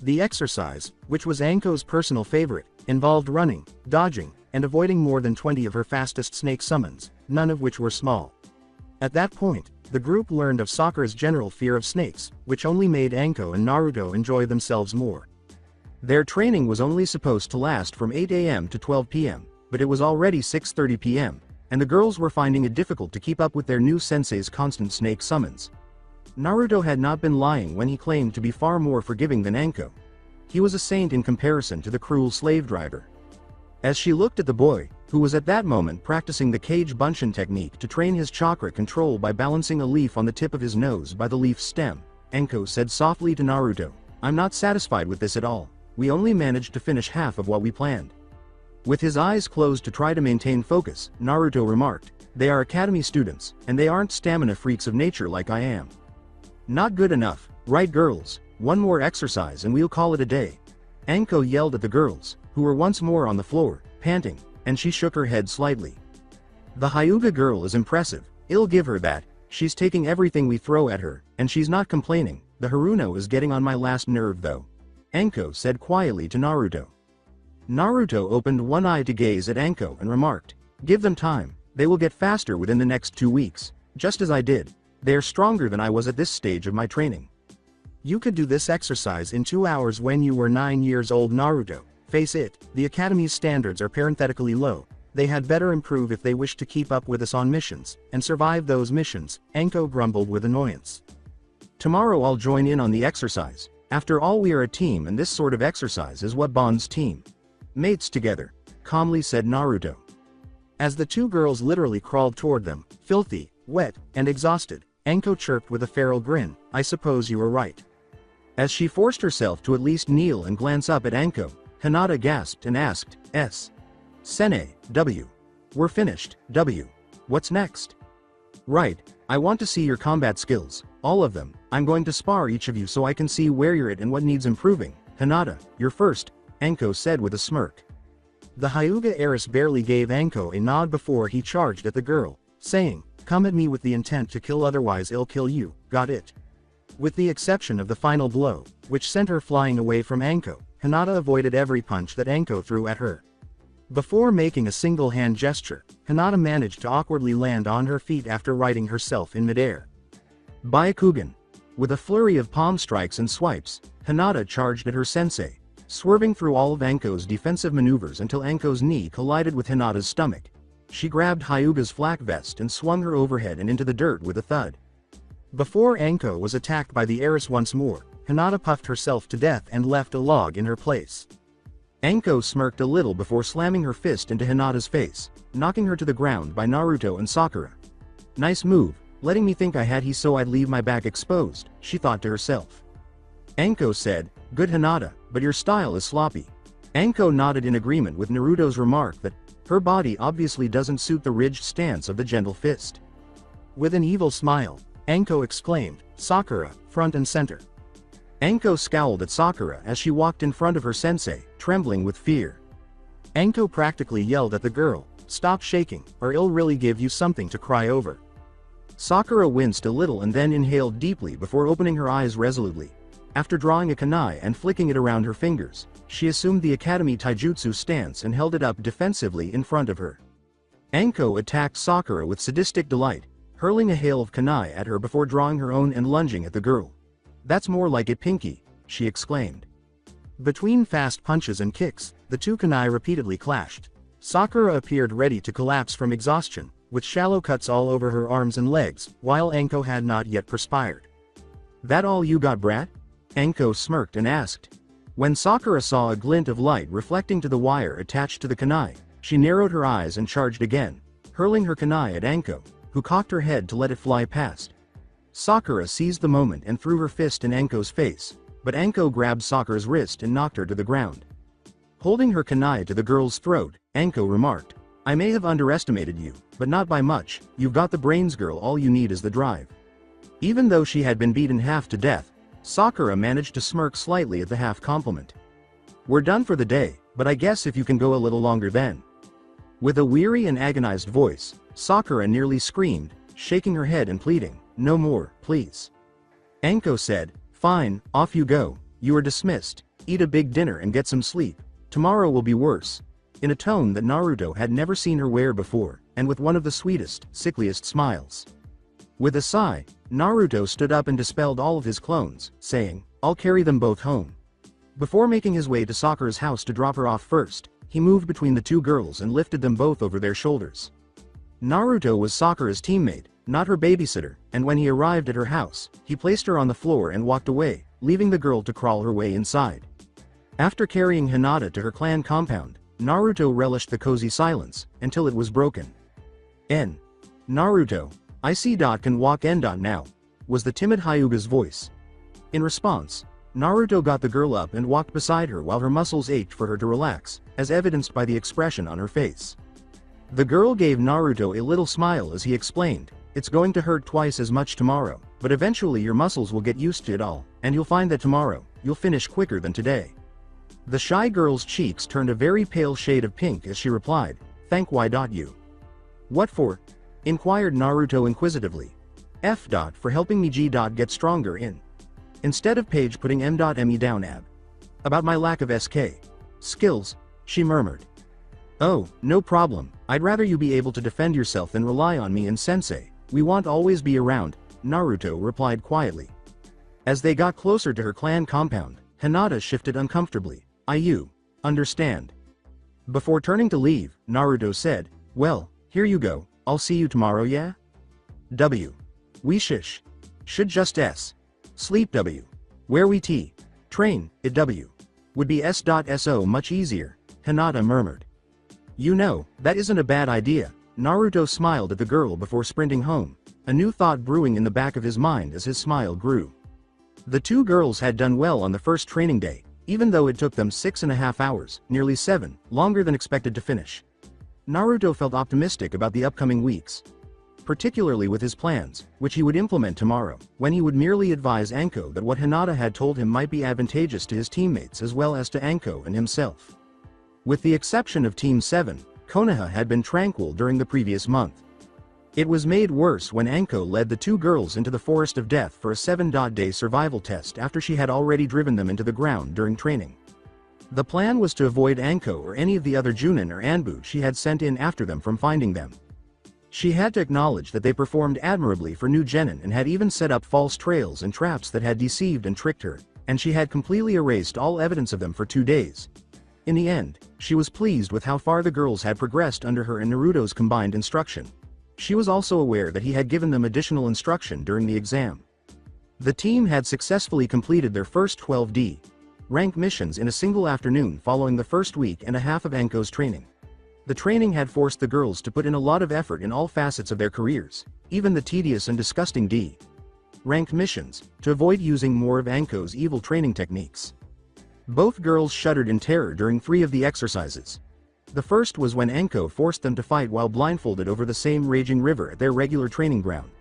The exercise, which was Anko's personal favorite, involved running, dodging, and avoiding more than 20 of her fastest snake summons, none of which were small. At that point, the group learned of Sakura's general fear of snakes, which only made Anko and Naruto enjoy themselves more. Their training was only supposed to last from 8 AM to 12 PM, but it was already 6:30 PM, and the girls were finding it difficult to keep up with their new sensei's constant snake summons. Naruto had not been lying when he claimed to be far more forgiving than Anko. He was a saint in comparison to the cruel slave driver. As she looked at the boy, who was at that moment practicing the cage bunshin technique to train his chakra control by balancing a leaf on the tip of his nose by the leaf stem. Enko said softly to Naruto, "I'm not satisfied with this at all. We only managed to finish half of what we planned." With his eyes closed to try to maintain focus, Naruto remarked, "They are academy students, and they aren't stamina freaks of nature like I am." "Not good enough, right girls? One more exercise and we'll call it a day." Enko yelled at the girls, who were once more on the floor, panting, and she shook her head slightly. "The Hyuga girl is impressive, I'll give her that. She's taking everything we throw at her, and she's not complaining. The Haruno is getting on my last nerve though," Enko said quietly to Naruto. Naruto opened one eye to gaze at Enko and remarked, "Give them time, they will get faster within the next 2 weeks, just as I did. They are stronger than I was at this stage of my training." "You could do this exercise in 2 hours when you were 9 years old, Naruto. Face it, the Academy's standards are parenthetically low. They had better improve if they wish to keep up with us on missions, and survive those missions," Enko grumbled with annoyance. "Tomorrow I'll join in on the exercise. After all, we are a team and this sort of exercise is what bonds team mates together," calmly said Naruto. As the two girls literally crawled toward them, filthy, wet, and exhausted, Enko chirped with a feral grin, "I suppose you are right." As she forced herself to at least kneel and glance up at Enko, Hinata gasped and asked, "Sene, W. We're finished, W. What's next?" "Right, I want to see your combat skills, all of them. I'm going to spar each of you so I can see where you're at and what needs improving. Hinata, you're first," Enko said with a smirk. The Hyuga heiress barely gave Enko a nod before he charged at the girl, saying, "Come at me with the intent to kill, otherwise I'll kill you, got it?" With the exception of the final blow, which sent her flying away from Enko, Hinata avoided every punch that Enko threw at her. Before making a single hand gesture, Hinata managed to awkwardly land on her feet after righting herself in midair. Byakugan. With a flurry of palm strikes and swipes, Hinata charged at her sensei, swerving through all of Enko's defensive maneuvers until Enko's knee collided with Hinata's stomach. She grabbed Hyuga's flak vest and swung her overhead and into the dirt with a thud. Before Enko was attacked by the heiress once more, Hinata puffed herself to death and left a log in her place. Enko smirked a little before slamming her fist into Hinata's face, knocking her to the ground by Naruto and Sakura. "Nice move, letting me think I had he so I'd leave my back exposed," she thought to herself. Enko said, "Good Hinata, but your style is sloppy." Enko nodded in agreement with Naruto's remark that her body obviously doesn't suit the ridged stance of the gentle fist. With an evil smile, Enko exclaimed, "Sakura, front and center." Enko scowled at Sakura as she walked in front of her sensei, trembling with fear. Enko practically yelled at the girl, "Stop shaking, or I'll really give you something to cry over." Sakura winced a little and then inhaled deeply before opening her eyes resolutely. After drawing a kunai and flicking it around her fingers, she assumed the Academy Taijutsu stance and held it up defensively in front of her. Enko attacked Sakura with sadistic delight, hurling a hail of kunai at her before drawing her own and lunging at the girl. "That's more like it, Pinky," she exclaimed. Between fast punches and kicks, the two kunai repeatedly clashed. Sakura appeared ready to collapse from exhaustion, with shallow cuts all over her arms and legs, while Enko had not yet perspired. "That all you got, brat?" Enko smirked and asked. When Sakura saw a glint of light reflecting to the wire attached to the kunai, she narrowed her eyes and charged again, hurling her kunai at Enko, who cocked her head to let it fly past. Sakura seized the moment and threw her fist in Enko's face, but Enko grabbed Sakura's wrist and knocked her to the ground. Holding her kunai to the girl's throat, Enko remarked, "I may have underestimated you, but not by much. You've got the brains, girl, all you need is the drive." Even though she had been beaten half to death, Sakura managed to smirk slightly at the half compliment. "We're done for the day, but I guess if you can go a little longer then." With a weary and agonized voice, Sakura nearly screamed, shaking her head and pleading, "No more, please." Enko said, "Fine, off you go, you are dismissed. Eat a big dinner and get some sleep. Tomorrow will be worse," in a tone that Naruto had never seen her wear before, and with one of the sweetest, sickliest smiles. With a sigh, Naruto stood up and dispelled all of his clones, saying, "I'll carry them both home." Before making his way to Sakura's house to drop her off first, he moved between the two girls and lifted them both over their shoulders. Naruto was Sakura's teammate, not her babysitter, and when he arrived at her house, he placed her on the floor and walked away, leaving the girl to crawl her way inside. After carrying Hinata to her clan compound, Naruto relished the cozy silence, until it was broken. N. Naruto, I see. Can walk N. Now, was the timid Hyuga's voice. In response, Naruto got the girl up and walked beside her while her muscles ached for her to relax, as evidenced by the expression on her face. The girl gave Naruto a little smile as he explained, it's going to hurt twice as much tomorrow, but eventually your muscles will get used to it all, and you'll find that tomorrow, you'll finish quicker than today. The shy girl's cheeks turned a very pale shade of pink as she replied, thank you. What for? Inquired Naruto inquisitively. F. For helping me. G. Get stronger in. Instead of Paige putting M.me down. Ab. About my lack of SK. Skills, she murmured. Oh, no problem, I'd rather you be able to defend yourself than rely on me and sensei, we won't always be around, Naruto replied quietly. As they got closer to her clan compound, Hinata shifted uncomfortably. You understand. Before turning to leave, Naruto said, well, here you go, I'll see you tomorrow, yeah? W. We shish. Should just S. Sleep. W. Where we T. Train, it. W. Would be S.So much easier, Hinata murmured. You know, that isn't a bad idea. Naruto smiled at the girl before sprinting home, a new thought brewing in the back of his mind as his smile grew. The two girls had done well on the first training day, even though it took them 6.5 hours, nearly 7, longer than expected to finish. Naruto felt optimistic about the upcoming weeks, particularly with his plans, which he would implement tomorrow, when he would merely advise Anko that what Hinata had told him might be advantageous to his teammates as well as to Anko and himself. With the exception of Team 7, Konoha had been tranquil during the previous month. It was made worse when Anko led the two girls into the Forest of Death for a 7-day survival test after she had already driven them into the ground during training. The plan was to avoid Anko or any of the other Junin or Anbu she had sent in after them from finding them. She had to acknowledge that they performed admirably for new genin and had even set up false trails and traps that had deceived and tricked her, and she had completely erased all evidence of them for 2 days. In the end, she was pleased with how far the girls had progressed under her and Naruto's combined instruction. She was also aware that he had given them additional instruction during the exam. The team had successfully completed their first 12D rank missions in a single afternoon following the first week and a half of Anko's training. The training had forced the girls to put in a lot of effort in all facets of their careers, even the tedious and disgusting D ranked missions, to avoid using more of Anko's evil training techniques. Both girls shuddered in terror during 3 of the exercises. The first was when Anko forced them to fight while blindfolded over the same raging river at their regular training ground.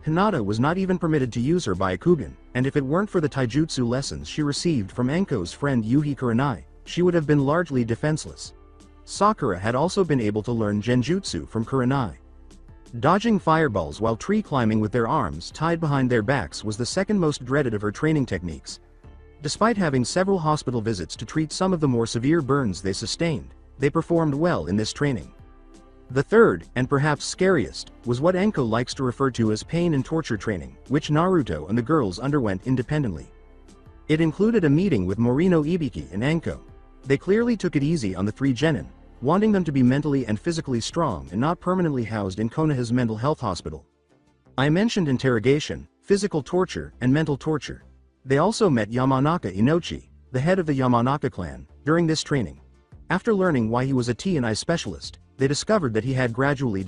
Hinata was not even permitted to use her Byakugan, and if it weren't for the taijutsu lessons she received from Anko's friend Yuhi Kurenai, she would have been largely defenseless. Sakura had also been able to learn genjutsu from Kurenai. Dodging fireballs while tree climbing with their arms tied behind their backs was the second most dreaded of her training techniques. Despite having several hospital visits to treat some of the more severe burns they sustained, they performed well in this training. The third, and perhaps scariest, was what Anko likes to refer to as pain and torture training, which Naruto and the girls underwent independently. It included a meeting with Morino Ibiki and Anko. They clearly took it easy on the 3 genin, wanting them to be mentally and physically strong and not permanently housed in Konoha's mental health hospital. I mentioned interrogation, physical torture, and mental torture. They also met Yamanaka Inochi, the head of the Yamanaka clan, during this training. After learning why he was a T&I specialist, they discovered that he had gradually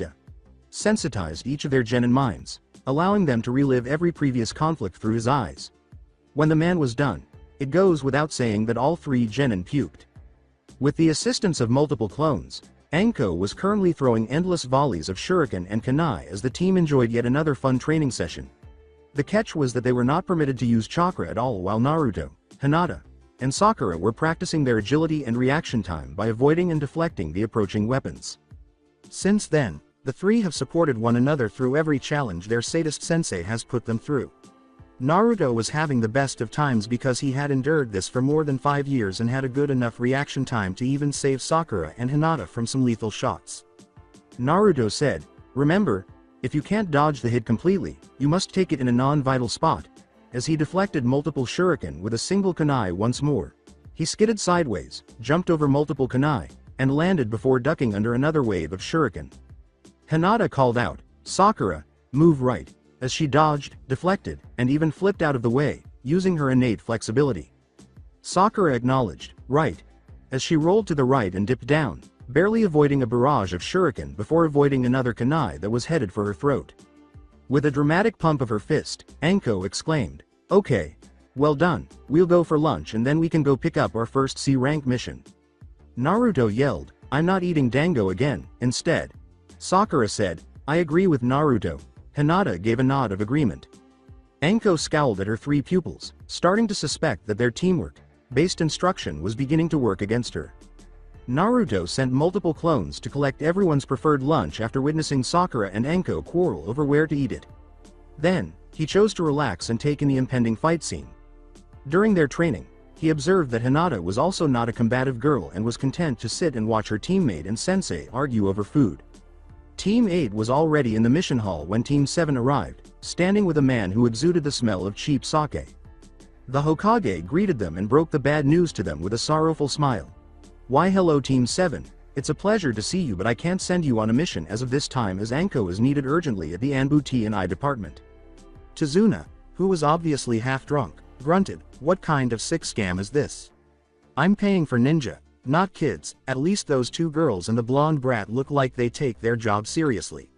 sensitized each of their genin minds, allowing them to relive every previous conflict through his eyes. When the man was done, it goes without saying that all 3 genin puked. With the assistance of multiple clones, Anko was currently throwing endless volleys of shuriken and kunai as the team enjoyed yet another fun training session. The catch was that they were not permitted to use chakra at all while Naruto, Hinata, and Sakura were practicing their agility and reaction time by avoiding and deflecting the approaching weapons. Since then, the 3 have supported one another through every challenge their sadist sensei has put them through. Naruto was having the best of times because he had endured this for more than 5 years and had a good enough reaction time to even save Sakura and Hinata from some lethal shots. Naruto said, "Remember, if you can't dodge the hit completely, you must take it in a non-vital spot." As he deflected multiple shuriken with a single kunai once more, he skidded sideways, jumped over multiple kunai, and landed before ducking under another wave of shuriken. Hinata called out, "Sakura, move right," as she dodged, deflected, and even flipped out of the way, using her innate flexibility. Sakura acknowledged, "Right." as she rolled to the right and dipped down, barely avoiding a barrage of shuriken before avoiding another kunai that was headed for her throat. With a dramatic pump of her fist, Anko exclaimed, "Okay. Well done, we'll go for lunch and then we can go pick up our first C-rank mission." Naruto yelled, "I'm not eating dango again," instead. Sakura said, "I agree with Naruto." Hinata gave a nod of agreement. Anko scowled at her three pupils, starting to suspect that their teamwork-based instruction was beginning to work against her. Naruto sent multiple clones to collect everyone's preferred lunch after witnessing Sakura and Anko quarrel over where to eat it. Then, he chose to relax and take in the impending fight scene. During their training, he observed that Hinata was also not a combative girl and was content to sit and watch her teammate and sensei argue over food. Team 8 was already in the mission hall when Team 7 arrived, standing with a man who exuded the smell of cheap sake. The Hokage greeted them and broke the bad news to them with a sorrowful smile. "Why hello Team 7, it's a pleasure to see you, but I can't send you on a mission as of this time as Anko is needed urgently at the Anbu T&I department." Tizuna, who was obviously half drunk, grunted, "What kind of sick scam is this? I'm paying for ninja, not kids. At least those two girls and the blonde brat look like they take their job seriously."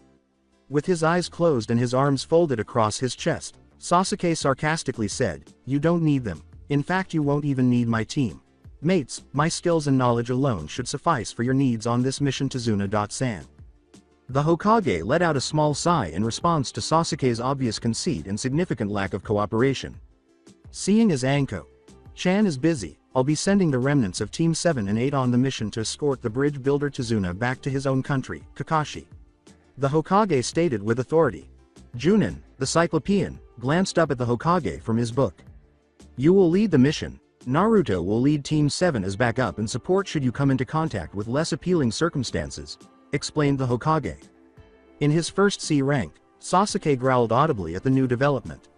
With his eyes closed and his arms folded across his chest, Sasuke sarcastically said, "You don't need them. In fact, you won't even need my team. Mates, my skills and knowledge alone should suffice for your needs on this mission to Tizuna-san." The Hokage let out a small sigh in response to Sasuke's obvious conceit and significant lack of cooperation. "Seeing as Anko-chan is busy, I'll be sending the remnants of Team 7 and 8 on the mission to escort the bridge builder Tizuna back to his own country, Kakashi," the Hokage stated with authority. Junin, the Cyclopean, glanced up at the Hokage from his book. "You will lead the mission. Naruto will lead Team 7 as backup and support should you come into contact with less appealing circumstances," explained the Hokage. In his first C rank, Sasuke growled audibly at the new development.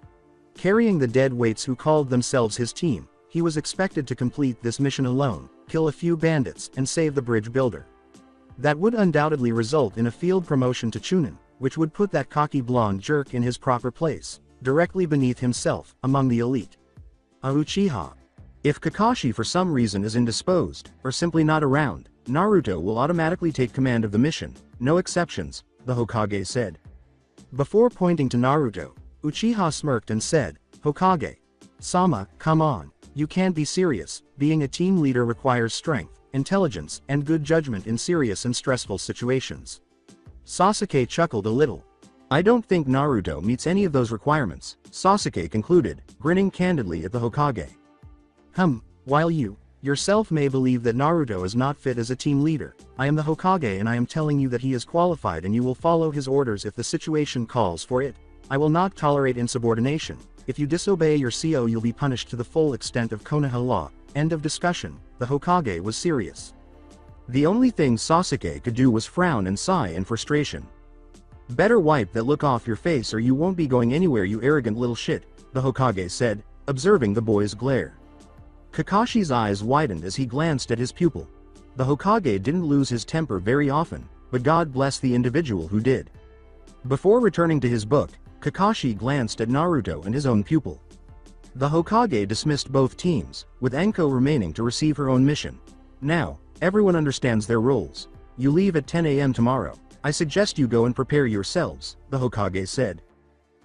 Carrying the dead weights who called themselves his team, he was expected to complete this mission alone, kill a few bandits and save the bridge builder. That would undoubtedly result in a field promotion to Chunin, which would put that cocky blonde jerk in his proper place, directly beneath himself, among the elite. A Uchiha. If Kakashi for some reason is indisposed, or simply not around, Naruto will automatically take command of the mission, no exceptions, the Hokage said. Before pointing to Naruto, Uchiha smirked and said, "Hokage-sama, come on, you can't be serious. Being a team leader requires strength, intelligence, and good judgment in serious and stressful situations." Sasuke chuckled a little. "I don't think Naruto meets any of those requirements," Sasuke concluded, grinning candidly at the Hokage. While you, yourself may believe that Naruto is not fit as a team leader, I am the Hokage and I am telling you that he is qualified and you will follow his orders if the situation calls for it. I will not tolerate insubordination. If you disobey your CO you'll be punished to the full extent of Konoha law. End of discussion. The Hokage was serious. The only thing Sasuke could do was frown and sigh in frustration. "Better wipe that look off your face or you won't be going anywhere, you arrogant little shit," the Hokage said, observing the boy's glare. Kakashi's eyes widened as he glanced at his pupil. The Hokage didn't lose his temper very often, but God bless the individual who did. Before returning to his book, Kakashi glanced at Naruto and his own pupil. The Hokage dismissed both teams, with Anko remaining to receive her own mission. "Now, everyone understands their roles. You leave at 10 a.m. tomorrow. I suggest you go and prepare yourselves," the Hokage said.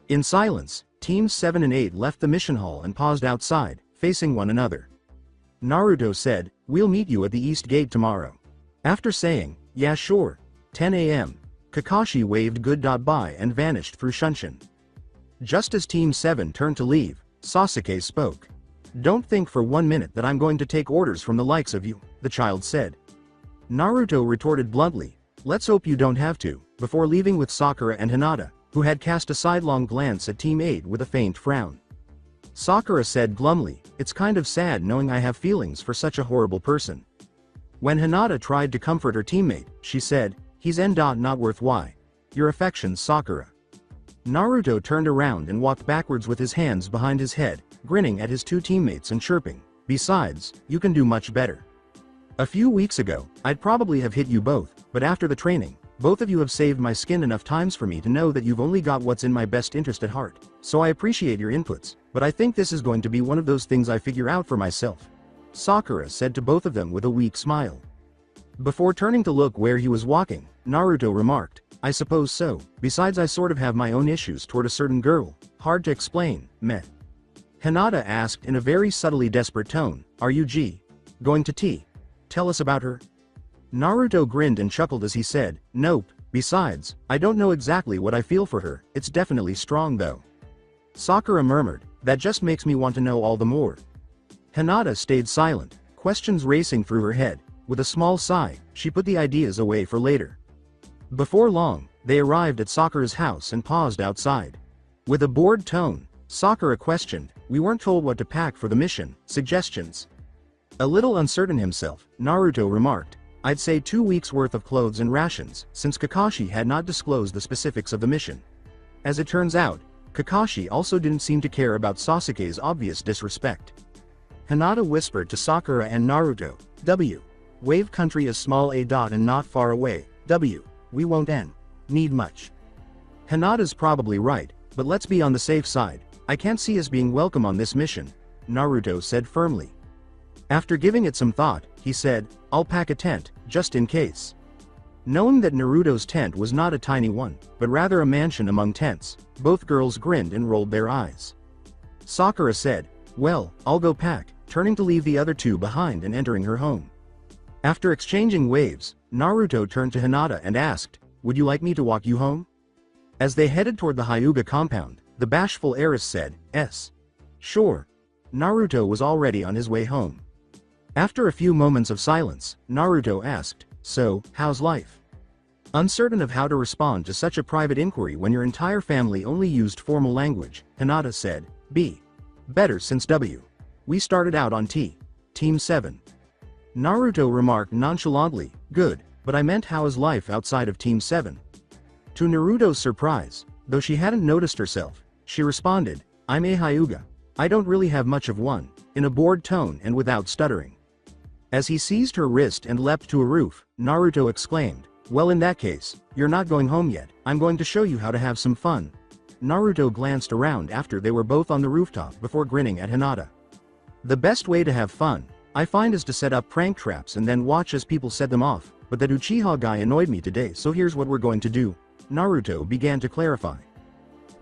In silence, Teams 7 and 8 left the mission hall and paused outside, facing one another. Naruto said, "We'll meet you at the East Gate tomorrow." After saying, "Yeah sure, 10 a.m., Kakashi waved goodbye and vanished through Shunshin. Just as Team 7 turned to leave, Sasuke spoke. "Don't think for 1 minute that I'm going to take orders from the likes of you," the child said. Naruto retorted bluntly, "Let's hope you don't have to," before leaving with Sakura and Hinata, who had cast a sidelong glance at Team 8 with a faint frown. Sakura said glumly, "It's kind of sad knowing I have feelings for such a horrible person." When Hinata tried to comfort her teammate, she said, "He's not worth why. Your affections, Sakura." Naruto turned around and walked backwards with his hands behind his head, grinning at his two teammates and chirping, "Besides, you can do much better. A few weeks ago, I'd probably have hit you both, but after the training, both of you have saved my skin enough times for me to know that you've only got what's in my best interest at heart, so I appreciate your inputs, but I think this is going to be one of those things I figure out for myself." Sakura said to both of them with a weak smile. Before turning to look where he was walking, Naruto remarked, I suppose so, besides I sort of have my own issues toward a certain girl, hard to explain, meh. Hinata asked in a very subtly desperate tone, are you going to tea? Tell us about her. Naruto grinned and chuckled as he said, nope, besides, I don't know exactly what I feel for her, it's definitely strong though. Sakura murmured, that just makes me want to know all the more. Hinata stayed silent, questions racing through her head. With a small sigh, she put the ideas away for later. Before long, they arrived at Sakura's house and paused outside. With a bored tone, Sakura questioned, we weren't told what to pack for the mission, suggestions? A little uncertain himself, Naruto remarked, I'd say 2 weeks worth of clothes and rations, since Kakashi had not disclosed the specifics of the mission. As it turns out, Kakashi also didn't seem to care about Sasuke's obvious disrespect. Hinata whispered to Sakura and Naruto, Wave country is small a dot and not far away, we won't need much. Hinata's probably right, but let's be on the safe side, I can't see us being welcome on this mission, Naruto said firmly. After giving it some thought, he said, I'll pack a tent, just in case. Knowing that Naruto's tent was not a tiny one, but rather a mansion among tents, both girls grinned and rolled their eyes. Sakura said, well, I'll go pack, turning to leave the other two behind and entering her home. After exchanging waves, Naruto turned to Hinata and asked, would you like me to walk you home? As they headed toward the Hyuga compound, the bashful heiress said, sure. Naruto was already on his way home. After a few moments of silence, Naruto asked, so, how's life? Uncertain of how to respond to such a private inquiry when your entire family only used formal language, Hinata said, better since we started out on Team 7. Naruto remarked nonchalantly, good, but I meant how is life outside of Team 7? To Naruto's surprise, though she hadn't noticed herself, she responded, I'm a Hyuga. I don't really have much of one, in a bored tone and without stuttering. As he seized her wrist and leapt to a roof, Naruto exclaimed, well in that case, you're not going home yet, I'm going to show you how to have some fun. Naruto glanced around after they were both on the rooftop before grinning at Hinata. The best way to have fun, I find is to set up prank traps and then watch as people set them off, but that Uchiha guy annoyed me today so here's what we're going to do. Naruto began to clarify.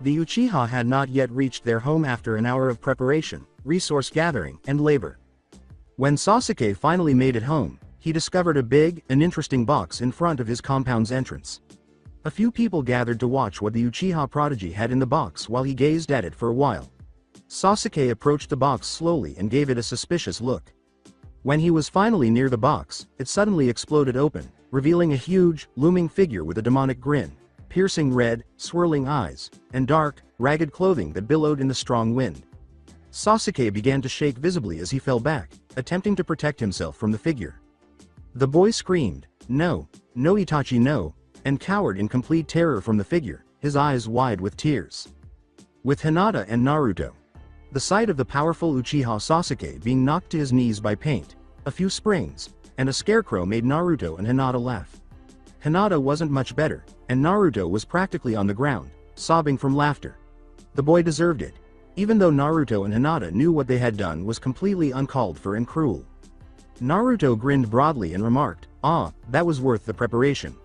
The Uchiha had not yet reached their home after an hour of preparation, resource gathering, and labor. When Sasuke finally made it home, he discovered a big and interesting box in front of his compound's entrance. A few people gathered to watch what the Uchiha prodigy had in the box while he gazed at it for a while. Sasuke approached the box slowly and gave it a suspicious look. When he was finally near the box, it suddenly exploded open, revealing a huge, looming figure with a demonic grin, piercing red, swirling eyes, and dark, ragged clothing that billowed in the strong wind. Sasuke began to shake visibly as he fell back, attempting to protect himself from the figure. The boy screamed, no Itachi no, and cowered in complete terror from the figure, his eyes wide with tears. With Hinata and Naruto, the sight of the powerful Uchiha Sasuke being knocked to his knees by paint, a few springs, and a scarecrow made Naruto and Hinata laugh. Hinata wasn't much better, and Naruto was practically on the ground, sobbing from laughter. The boy deserved it, even though Naruto and Hinata knew what they had done was completely uncalled for and cruel. Naruto grinned broadly and remarked, that was worth the preparation.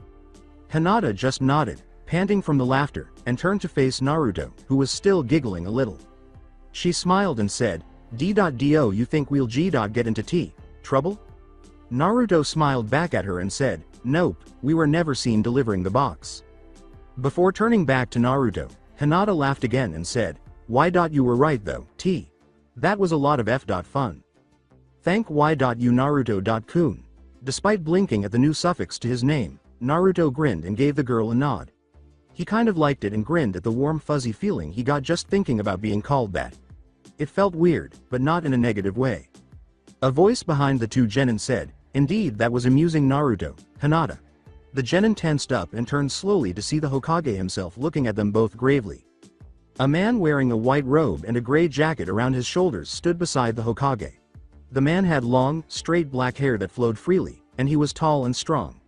Hinata just nodded, panting from the laughter, and turned to face Naruto, who was still giggling a little. She smiled and said, D.do you think we'll get into trouble? Naruto smiled back at her and said, nope, we were never seen delivering the box. Before turning back to Naruto, Hinata laughed again and said, why you were right though, that was a lot of fun. Thank you Naruto-kun. Despite blinking at the new suffix to his name, Naruto grinned and gave the girl a nod. He kind of liked it and grinned at the warm fuzzy feeling he got just thinking about being called that. It felt weird, but not in a negative way. A voice behind the two genin said, indeed that was amusing Naruto, Hinata. The genin tensed up and turned slowly to see the Hokage himself looking at them both gravely. A man wearing a white robe and a gray jacket around his shoulders stood beside the Hokage. The man had long, straight black hair that flowed freely, and he was tall and strong.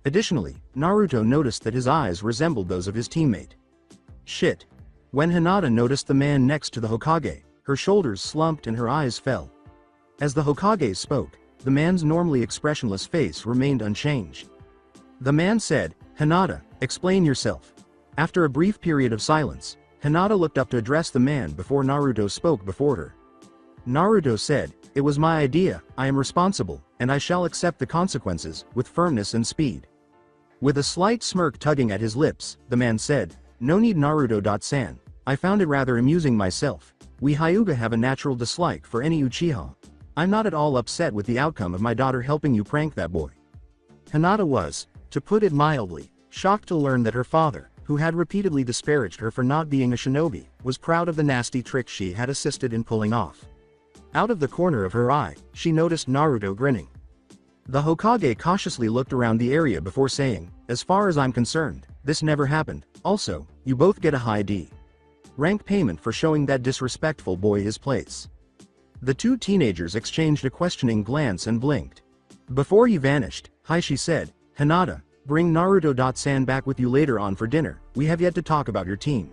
Additionally, Naruto noticed that his eyes resembled those of his teammate. Shit. When Hinata noticed the man next to the Hokage, her shoulders slumped and her eyes fell. As the Hokage spoke, the man's normally expressionless face remained unchanged. The man said, "Hinata, explain yourself." After a brief period of silence, Hinata looked up to address the man before Naruto spoke before her. Naruto said, "It was my idea, I am responsible, and I shall accept the consequences, with firmness and speed." With a slight smirk tugging at his lips, the man said, "No need Naruto-san, I found it rather amusing myself. We Hyuga have a natural dislike for any Uchiha. I'm not at all upset with the outcome of my daughter helping you prank that boy." Hinata was, to put it mildly, shocked to learn that her father, who had repeatedly disparaged her for not being a shinobi, was proud of the nasty trick she had assisted in pulling off. Out of the corner of her eye, she noticed Naruto grinning. The Hokage cautiously looked around the area before saying, "As far as I'm concerned, this never happened. Also, you both get a high D rank payment for showing that disrespectful boy his place." The two teenagers exchanged a questioning glance and blinked. Before he vanished, "Hi," she said, "Hinata, bring Naruto-san back with you later on for dinner, we have yet to talk about your team."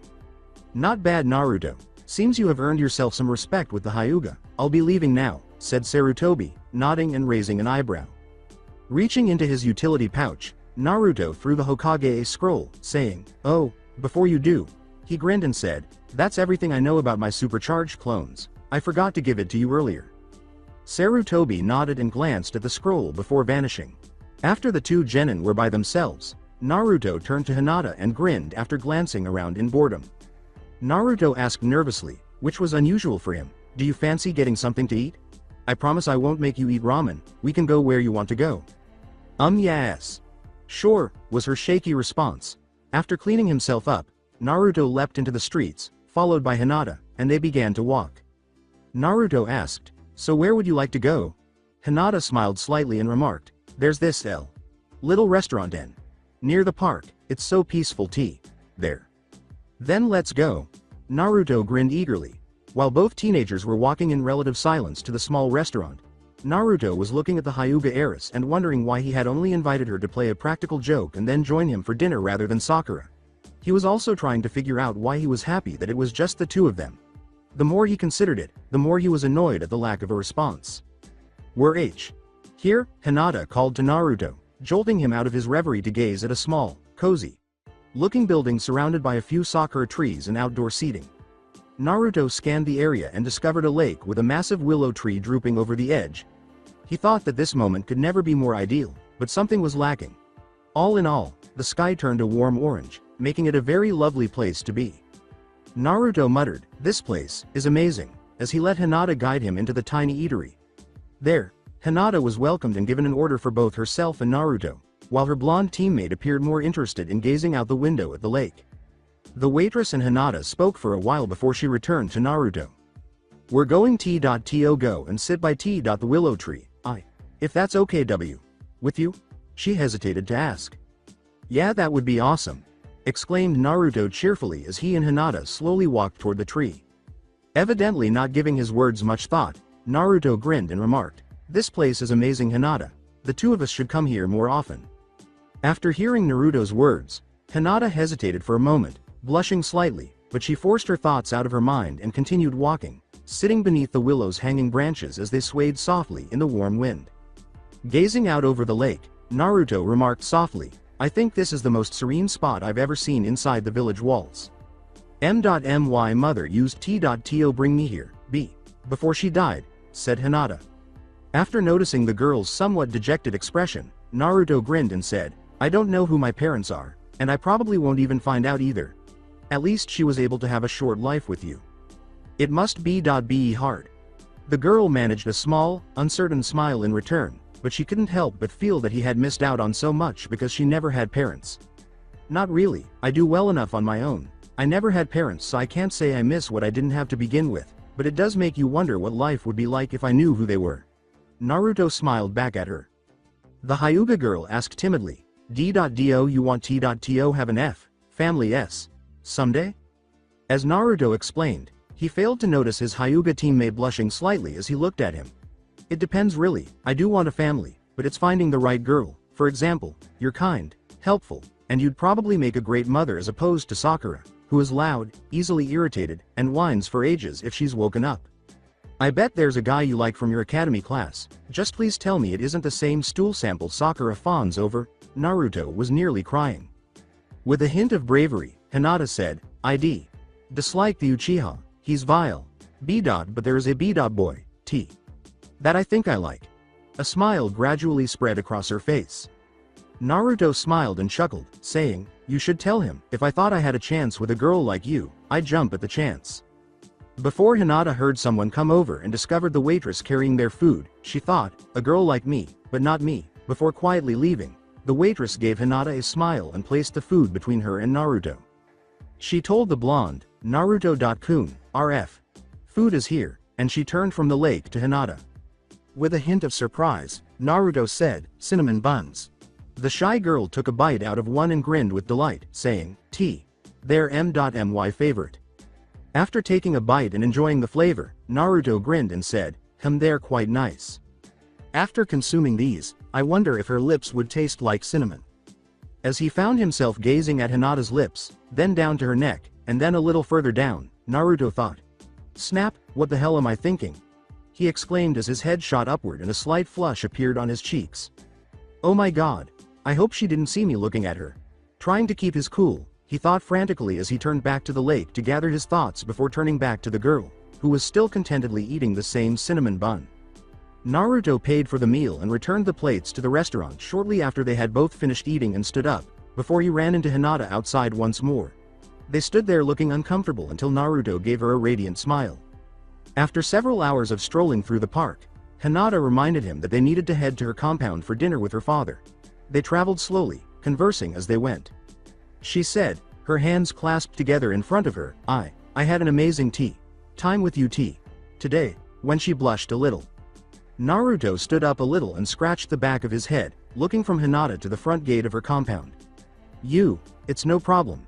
"Not bad, Naruto. Seems you have earned yourself some respect with the Hyuga. I'll be leaving now," said Sarutobi, nodding and raising an eyebrow. Reaching into his utility pouch, Naruto threw the Hokage a scroll, saying, "Oh, before you do." He grinned and said, "That's everything I know about my supercharged clones. I forgot to give it to you earlier." Sarutobi nodded and glanced at the scroll before vanishing. After the two genin were by themselves, Naruto turned to Hinata and grinned after glancing around in boredom. Naruto asked nervously, which was unusual for him, "Do you fancy getting something to eat? I promise I won't make you eat ramen, we can go where you want to go." Yes. "Sure," was her shaky response. After cleaning himself up, Naruto leapt into the streets, followed by Hinata, and they began to walk. Naruto asked, "So where would you like to go?" Hinata smiled slightly and remarked, "There's this little restaurant near the park, it's so peaceful there." "Then let's go." Naruto grinned eagerly. While both teenagers were walking in relative silence to the small restaurant, Naruto was looking at the Hyuga heiress and wondering why he had only invited her to play a practical joke and then join him for dinner rather than Sakura. He was also trying to figure out why he was happy that it was just the two of them. The more he considered it, the more he was annoyed at the lack of a response. "We're here," Hinata called to Naruto, jolting him out of his reverie to gaze at a small, cozy-looking building surrounded by a few sakura trees and outdoor seating. Naruto scanned the area and discovered a lake with a massive willow tree drooping over the edge. He thought that this moment could never be more ideal, but something was lacking. All in all, the sky turned a warm orange, making it a very lovely place to be. Naruto muttered, "This place is amazing," as he let Hinata guide him into the tiny eatery. There, Hinata was welcomed and given an order for both herself and Naruto, while her blonde teammate appeared more interested in gazing out the window at the lake. The waitress and Hinata spoke for a while before she returned to Naruto. "We're going to go and sit by the willow tree, if that's okay with you?" She hesitated to ask. "Yeah, that would be awesome," exclaimed Naruto cheerfully as he and Hinata slowly walked toward the tree. Evidently not giving his words much thought, Naruto grinned and remarked, "This place is amazing, Hinata. The two of us should come here more often." After hearing Naruto's words, Hinata hesitated for a moment, blushing slightly, but she forced her thoughts out of her mind and continued walking, sitting beneath the willow's hanging branches as they swayed softly in the warm wind. Gazing out over the lake, Naruto remarked softly, "I think this is the most serene spot I've ever seen inside the village walls. My mother used to bring me here, before she died," said Hinata. After noticing the girl's somewhat dejected expression, Naruto grinned and said, "I don't know who my parents are, and I probably won't even find out either. At least she was able to have a short life with you. It must be hard." The girl managed a small, uncertain smile in return, but she couldn't help but feel that he had missed out on so much because she never had parents. "Not really, I do well enough on my own. I never had parents, so I can't say I miss what I didn't have to begin with, but it does make you wonder what life would be like if I knew who they were." Naruto smiled back at her. The Hyuga girl asked timidly, "Do you want to have an family someday?" As Naruto explained, he failed to notice his Hyuga teammate blushing slightly as he looked at him. "It depends really, I do want a family, but it's finding the right girl. For example, you're kind, helpful, and you'd probably make a great mother as opposed to Sakura, who is loud, easily irritated, and whines for ages if she's woken up." I bet there's a guy you like from your academy class. Just please tell me it isn't the same stool sample Sakura fawns over. Naruto was nearly crying. With a hint of bravery, Hinata said, "I dislike the Uchiha. He's vile. But there is a boy, T. that I think I like." A smile gradually spread across her face. Naruto smiled and chuckled, saying, "You should tell him, if I thought I had a chance with a girl like you, I'd jump at the chance." Before Hinata heard someone come over and discovered the waitress carrying their food, she thought, "A girl like me, but not me." Before quietly leaving, the waitress gave Hinata a smile and placed the food between her and Naruto. She told the blonde, "Naruto-kun, RF. Food is here," and she turned from the lake to Hinata. With a hint of surprise, Naruto said, "Cinnamon buns." The shy girl took a bite out of one and grinned with delight, saying, "They're my favorite." After taking a bite and enjoying the flavor, Naruto grinned and said, They're quite nice. After consuming these, I wonder if her lips would taste like cinnamon." As he found himself gazing at Hinata's lips, then down to her neck, and then a little further down, Naruto thought, "Snap, what the hell am I thinking?" he exclaimed as his head shot upward and a slight flush appeared on his cheeks. "Oh my god. I hope she didn't see me looking at her." Trying to keep his cool, he thought frantically as he turned back to the lake to gather his thoughts before turning back to the girl, who was still contentedly eating the same cinnamon bun. Naruto paid for the meal and returned the plates to the restaurant shortly after they had both finished eating and stood up, before he ran into Hinata outside once more. They stood there looking uncomfortable until Naruto gave her a radiant smile. After several hours of strolling through the park, Hinata reminded him that they needed to head to her compound for dinner with her father. They traveled slowly, conversing as they went. She said, her hands clasped together in front of her, I had an amazing time with you today," when she blushed a little. Naruto stood up a little and scratched the back of his head, looking from Hinata to the front gate of her compound. It's no problem.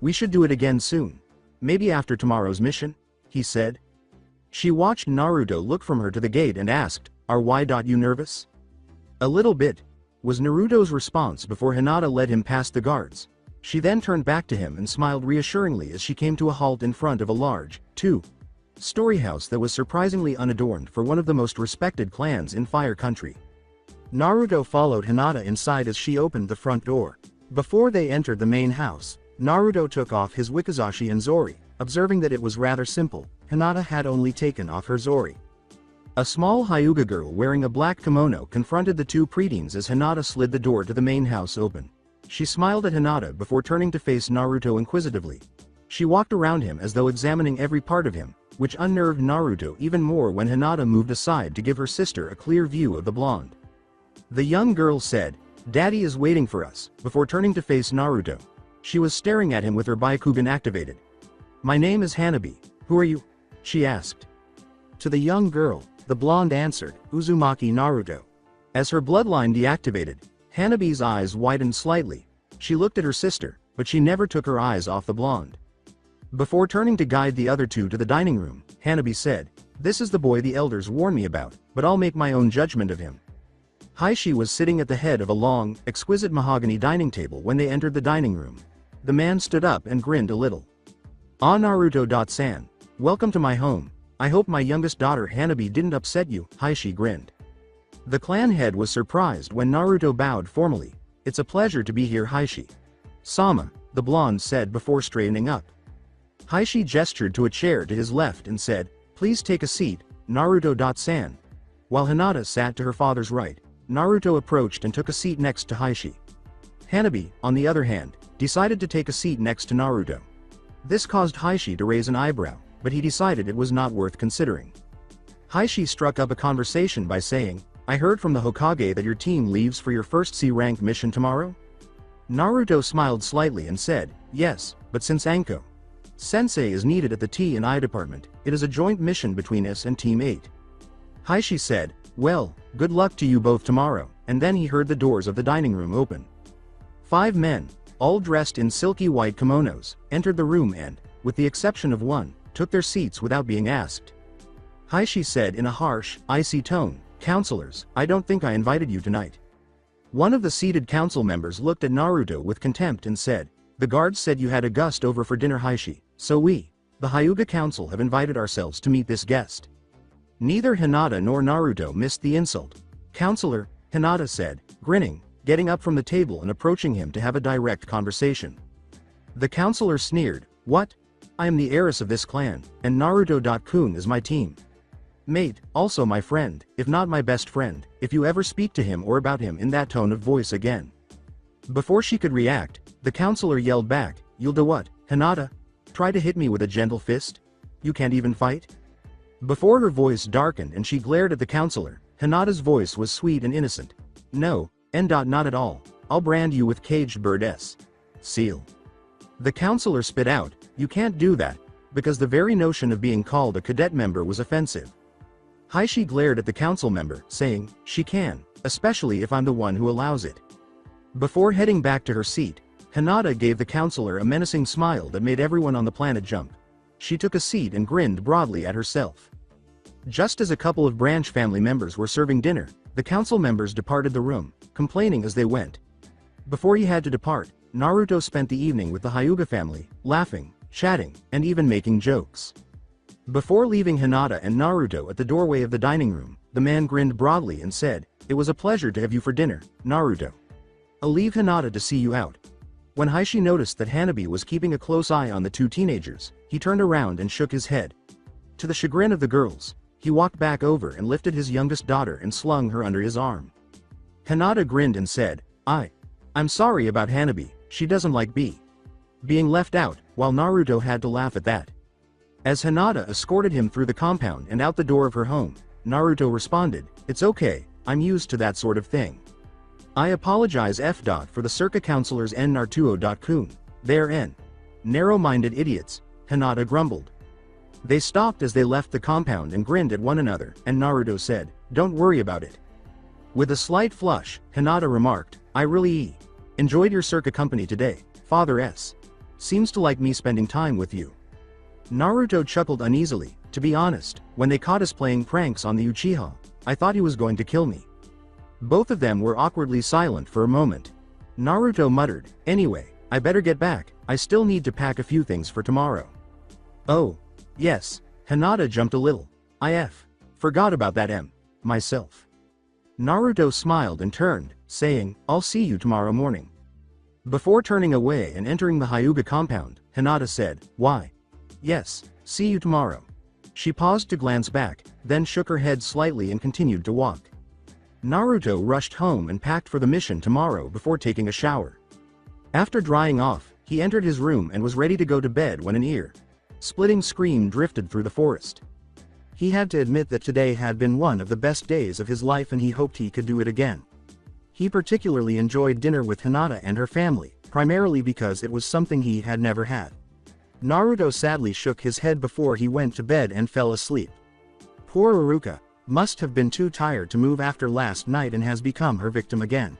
We should do it again soon. Maybe after tomorrow's mission," he said. She watched Naruto look from her to the gate and asked, "Why you nervous?" "A little bit," was Naruto's response before Hinata led him past the guards. She then turned back to him and smiled reassuringly as she came to a halt in front of a large, two-story house that was surprisingly unadorned for one of the most respected clans in Fire Country. Naruto followed Hinata inside as she opened the front door. Before they entered the main house, Naruto took off his wakizashi and zori, observing that it was rather simple. Hinata had only taken off her zori. A small Hyuga girl wearing a black kimono confronted the two preteens as Hinata slid the door to the main house open. She smiled at Hinata before turning to face Naruto inquisitively. She walked around him as though examining every part of him, which unnerved Naruto even more when Hinata moved aside to give her sister a clear view of the blonde. The young girl said, "Daddy is waiting for us," before turning to face Naruto. She was staring at him with her Byakugan activated. "My name is Hanabi. Who are you?" she asked. To the young girl, the blonde answered, "Uzumaki Naruto." As her bloodline deactivated, Hanabi's eyes widened slightly. She looked at her sister, but she never took her eyes off the blonde. Before turning to guide the other two to the dining room, Hanabi said, "This is the boy the elders warned me about, but I'll make my own judgment of him." Heishi was sitting at the head of a long, exquisite mahogany dining table when they entered the dining room. The man stood up and grinned a little. Naruto-san. Welcome to my home. I hope my youngest daughter Hanabi didn't upset you," Heishi grinned. The clan head was surprised when Naruto bowed formally. "It's a pleasure to be here, Heishi. Sama," the blonde said before straightening up. Heishi gestured to a chair to his left and said, "Please take a seat, Naruto-san." While Hinata sat to her father's right, Naruto approached and took a seat next to Heishi. Hanabi, on the other hand, decided to take a seat next to Naruto. This caused Heishi to raise an eyebrow, but he decided it was not worth considering. Heishi struck up a conversation by saying, "I heard from the Hokage that your team leaves for your first C-rank mission tomorrow?" Naruto smiled slightly and said, "Yes, but since Anko Sensei is needed at the T&I department, it is a joint mission between us and Team 8. Heishi said, "Well, good luck to you both tomorrow," and then he heard the doors of the dining room open. 5 men, all dressed in silky white kimonos, entered the room and, with the exception of one, took their seats without being asked. Heishi said in a harsh, icy tone, "Counselors, I don't think I invited you tonight." One of the seated council members looked at Naruto with contempt and said, "The guards said you had a guest over for dinner, Heishi, so we, the Hyuga Council, have invited ourselves to meet this guest." Neither Hinata nor Naruto missed the insult. "Counselor," Hinata said, grinning, getting up from the table and approaching him to have a direct conversation. The counselor sneered, "What? I am the heiress of this clan, and Naruto-kun is my team mate, also my friend, if not my best friend, if you ever speak to him or about him in that tone of voice again." Before she could react, the counselor yelled back, "You'll do what, Hinata? Try to hit me with a gentle fist? You can't even fight?" Before her voice darkened and she glared at the counselor, Hinata's voice was sweet and innocent. "No, not at all. I'll brand you with caged bird s. Seal." The counselor spit out, "You can't do that," because the very notion of being called a cadet member was offensive. Heishi glared at the council member, saying, "She can, especially if I'm the one who allows it." Before heading back to her seat, Hinata gave the counselor a menacing smile that made everyone on the planet jump. She took a seat and grinned broadly at herself. Just as a couple of branch family members were serving dinner, the council members departed the room, complaining as they went. Before he had to depart, Naruto spent the evening with the Hyuga family, laughing, chatting, and even making jokes. Before leaving Hinata and Naruto at the doorway of the dining room, the man grinned broadly and said, "It was a pleasure to have you for dinner, Naruto. I'll leave Hinata to see you out." When Heishi noticed that Hanabi was keeping a close eye on the two teenagers, he turned around and shook his head. To the chagrin of the girls, he walked back over and lifted his youngest daughter and slung her under his arm. Hinata grinned and said, I'm sorry about Hanabi, she doesn't like being left out," while Naruto had to laugh at that. As Hinata escorted him through the compound and out the door of her home, Naruto responded, "It's okay, I'm used to that sort of thing. I apologize for the Circa counselors and Naruto-kun. They're narrow-minded idiots," Hinata grumbled. They stopped as they left the compound and grinned at one another, and Naruto said, "Don't worry about it." With a slight flush, Hinata remarked, "I really enjoyed your Circa company today, Father S. Seems to like me spending time with you." Naruto chuckled uneasily. "To be honest, when they caught us playing pranks on the Uchiha, I thought he was going to kill me." Both of them were awkwardly silent for a moment. Naruto muttered, "Anyway, I better get back, I still need to pack a few things for tomorrow." "Oh. Yes." Hinata jumped a little. "I forgot about that myself." Naruto smiled and turned, saying, "I'll see you tomorrow morning." Before turning away and entering the Hyuga compound, Hinata said, "Why? Yes, see you tomorrow." She paused to glance back, then shook her head slightly and continued to walk. Naruto rushed home and packed for the mission tomorrow before taking a shower. After drying off, he entered his room and was ready to go to bed when an ear-splitting scream drifted through the forest. He had to admit that today had been one of the best days of his life and he hoped he could do it again. He particularly enjoyed dinner with Hinata and her family, primarily because it was something he had never had. Naruto sadly shook his head before he went to bed and fell asleep. Poor Iruka must have been too tired to move after last night and has become her victim again.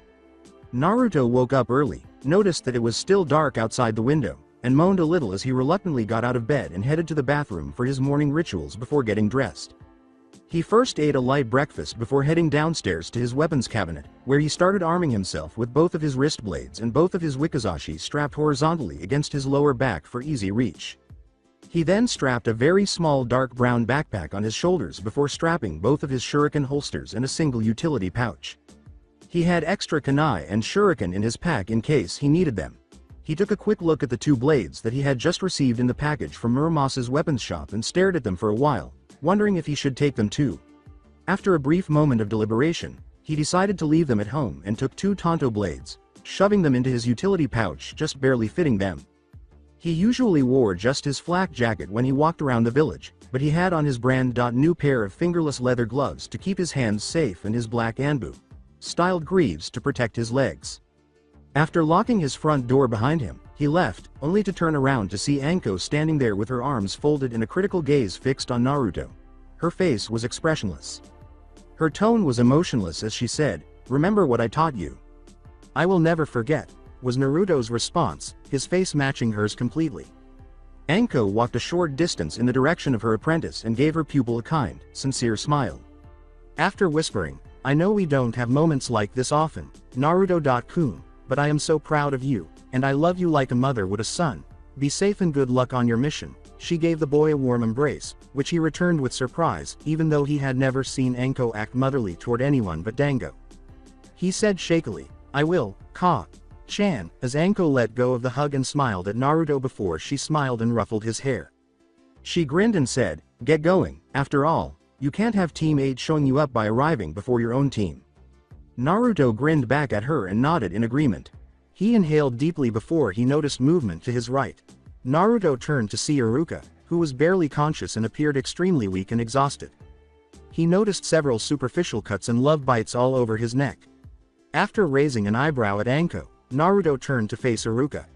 Naruto woke up early, noticed that it was still dark outside the window, and moaned a little as he reluctantly got out of bed and headed to the bathroom for his morning rituals before getting dressed. He first ate a light breakfast before heading downstairs to his weapons cabinet, where he started arming himself with both of his wrist blades and both of his wakizashi strapped horizontally against his lower back for easy reach. He then strapped a very small dark brown backpack on his shoulders before strapping both of his shuriken holsters and a single utility pouch. He had extra kunai and shuriken in his pack in case he needed them. He took a quick look at the two blades that he had just received in the package from Muramas's weapons shop and stared at them for a while, wondering if he should take them too. After a brief moment of deliberation, he decided to leave them at home and took two Tonto blades, shoving them into his utility pouch just barely fitting them. He usually wore just his flak jacket when he walked around the village, but he had on his brand new pair of fingerless leather gloves to keep his hands safe and his black Anbu styled greaves to protect his legs. After locking his front door behind him, he left, only to turn around to see Anko standing there with her arms folded and a critical gaze fixed on Naruto. Her face was expressionless. Her tone was emotionless as she said, "Remember what I taught you." "I will never forget," was Naruto's response, his face matching hers completely. Anko walked a short distance in the direction of her apprentice and gave her pupil a kind, sincere smile. After whispering, "I know we don't have moments like this often, Naruto-kun, but I am so proud of you, and I love you like a mother would a son," Be safe and good luck on your mission." She gave the boy a warm embrace, which he returned with surprise, even though he had never seen Anko act motherly toward anyone but Dango. He said shakily, "I will, Ka-chan," as Anko let go of the hug and smiled at Naruto before she smiled and ruffled his hair. She grinned and said, "Get going, after all, you can't have Team 8 showing you up by arriving before your own team." Naruto grinned back at her and nodded in agreement. He inhaled deeply before he noticed movement to his right. Naruto turned to see Iruka, who was barely conscious and appeared extremely weak and exhausted. He noticed several superficial cuts and love bites all over his neck. After raising an eyebrow at Anko, Naruto turned to face Iruka.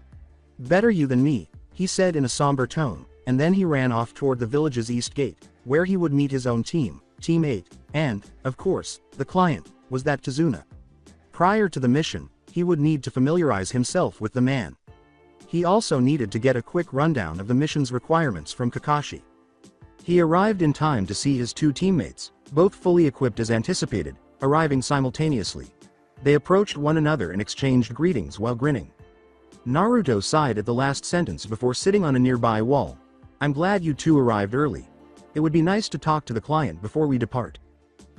"Better you than me," he said in a somber tone, and then he ran off toward the village's east gate, where he would meet his own team, Team 8, and, of course, the client, was that Tazuna. Prior to the mission, he would need to familiarize himself with the man. He also needed to get a quick rundown of the mission's requirements from Kakashi. He arrived in time to see his two teammates, both fully equipped as anticipated, arriving simultaneously. They approached one another and exchanged greetings while grinning. Naruto sighed at the last sentence before sitting on a nearby wall. "I'm glad you two arrived early. It would be nice to talk to the client before we depart.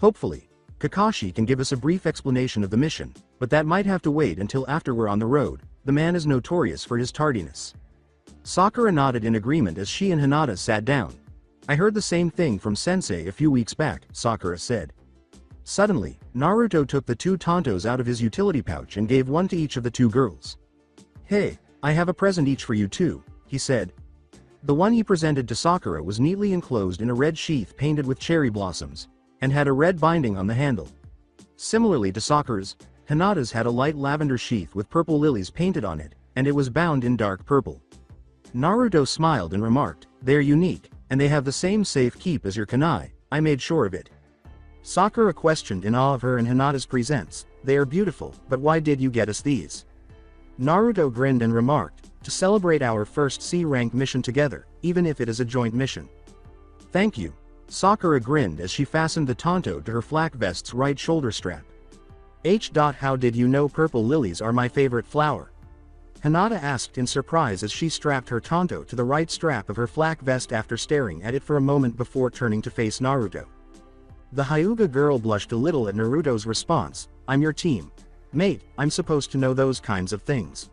Hopefully, Kakashi can give us a brief explanation of the mission, but that might have to wait until after we're on the road. The man is notorious for his tardiness." Sakura nodded in agreement as she and Hinata sat down. "I heard the same thing from Sensei a few weeks back," Sakura said. Suddenly, Naruto took the two tantos out of his utility pouch and gave one to each of the two girls. "Hey, I have a present each for you too," he said. The one he presented to Sakura was neatly enclosed in a red sheath painted with cherry blossoms, and had a red binding on the handle. Similarly to Sakura's, Hinata's had a light lavender sheath with purple lilies painted on it, and it was bound in dark purple. Naruto smiled and remarked, "They're unique, and they have the same safe keep as your kunai, I made sure of it." Sakura questioned in awe of her and Hinata's presents. "They are beautiful, but why did you get us these?" Naruto grinned and remarked, "To celebrate our first C-rank mission together, even if it is a joint mission." "Thank you." Sakura grinned as she fastened the tanto to her flak vest's right shoulder strap. How did you know purple lilies are my favorite flower?" Hinata asked in surprise as she strapped her tanto to the right strap of her flak vest after staring at it for a moment before turning to face Naruto. The Hyuga girl blushed a little at Naruto's response, "I'm your team mate, I'm supposed to know those kinds of things."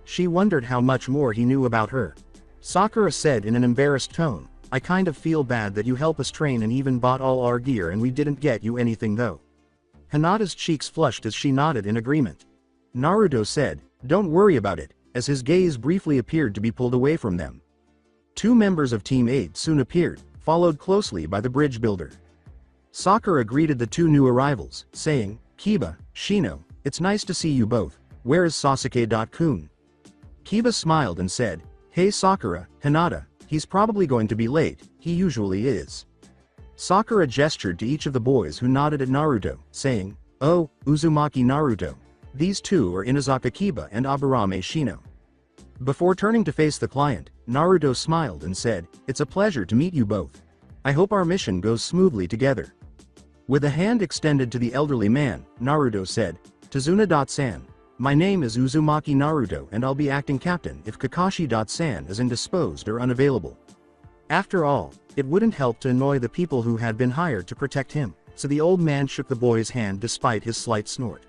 She wondered how much more he knew about her. Sakura said in an embarrassed tone, "I kind of feel bad that you help us train and even bought all our gear and we didn't get you anything though." Hinata's cheeks flushed as she nodded in agreement. Naruto said, "Don't worry about it," as his gaze briefly appeared to be pulled away from them. Two members of Team 8 soon appeared, followed closely by the bridge builder. Sakura greeted the two new arrivals, saying, "Kiba, Shino, it's nice to see you both. Where is Sasuke-kun?" Kiba smiled and said, "Hey Sakura, Hinata, he's probably going to be late, he usually is." Sakura gestured to each of the boys who nodded at Naruto, saying, "Oh, Uzumaki Naruto. These two are Inazaka Kiba and Aburame Shino." Before turning to face the client, Naruto smiled and said, "It's a pleasure to meet you both. I hope our mission goes smoothly together." With a hand extended to the elderly man, Naruto said, "Tazuna-san, my name is Uzumaki Naruto and I'll be acting captain if Kakashi-san is indisposed or unavailable." After all, it wouldn't help to annoy the people who had been hired to protect him, so the old man shook the boy's hand despite his slight snort.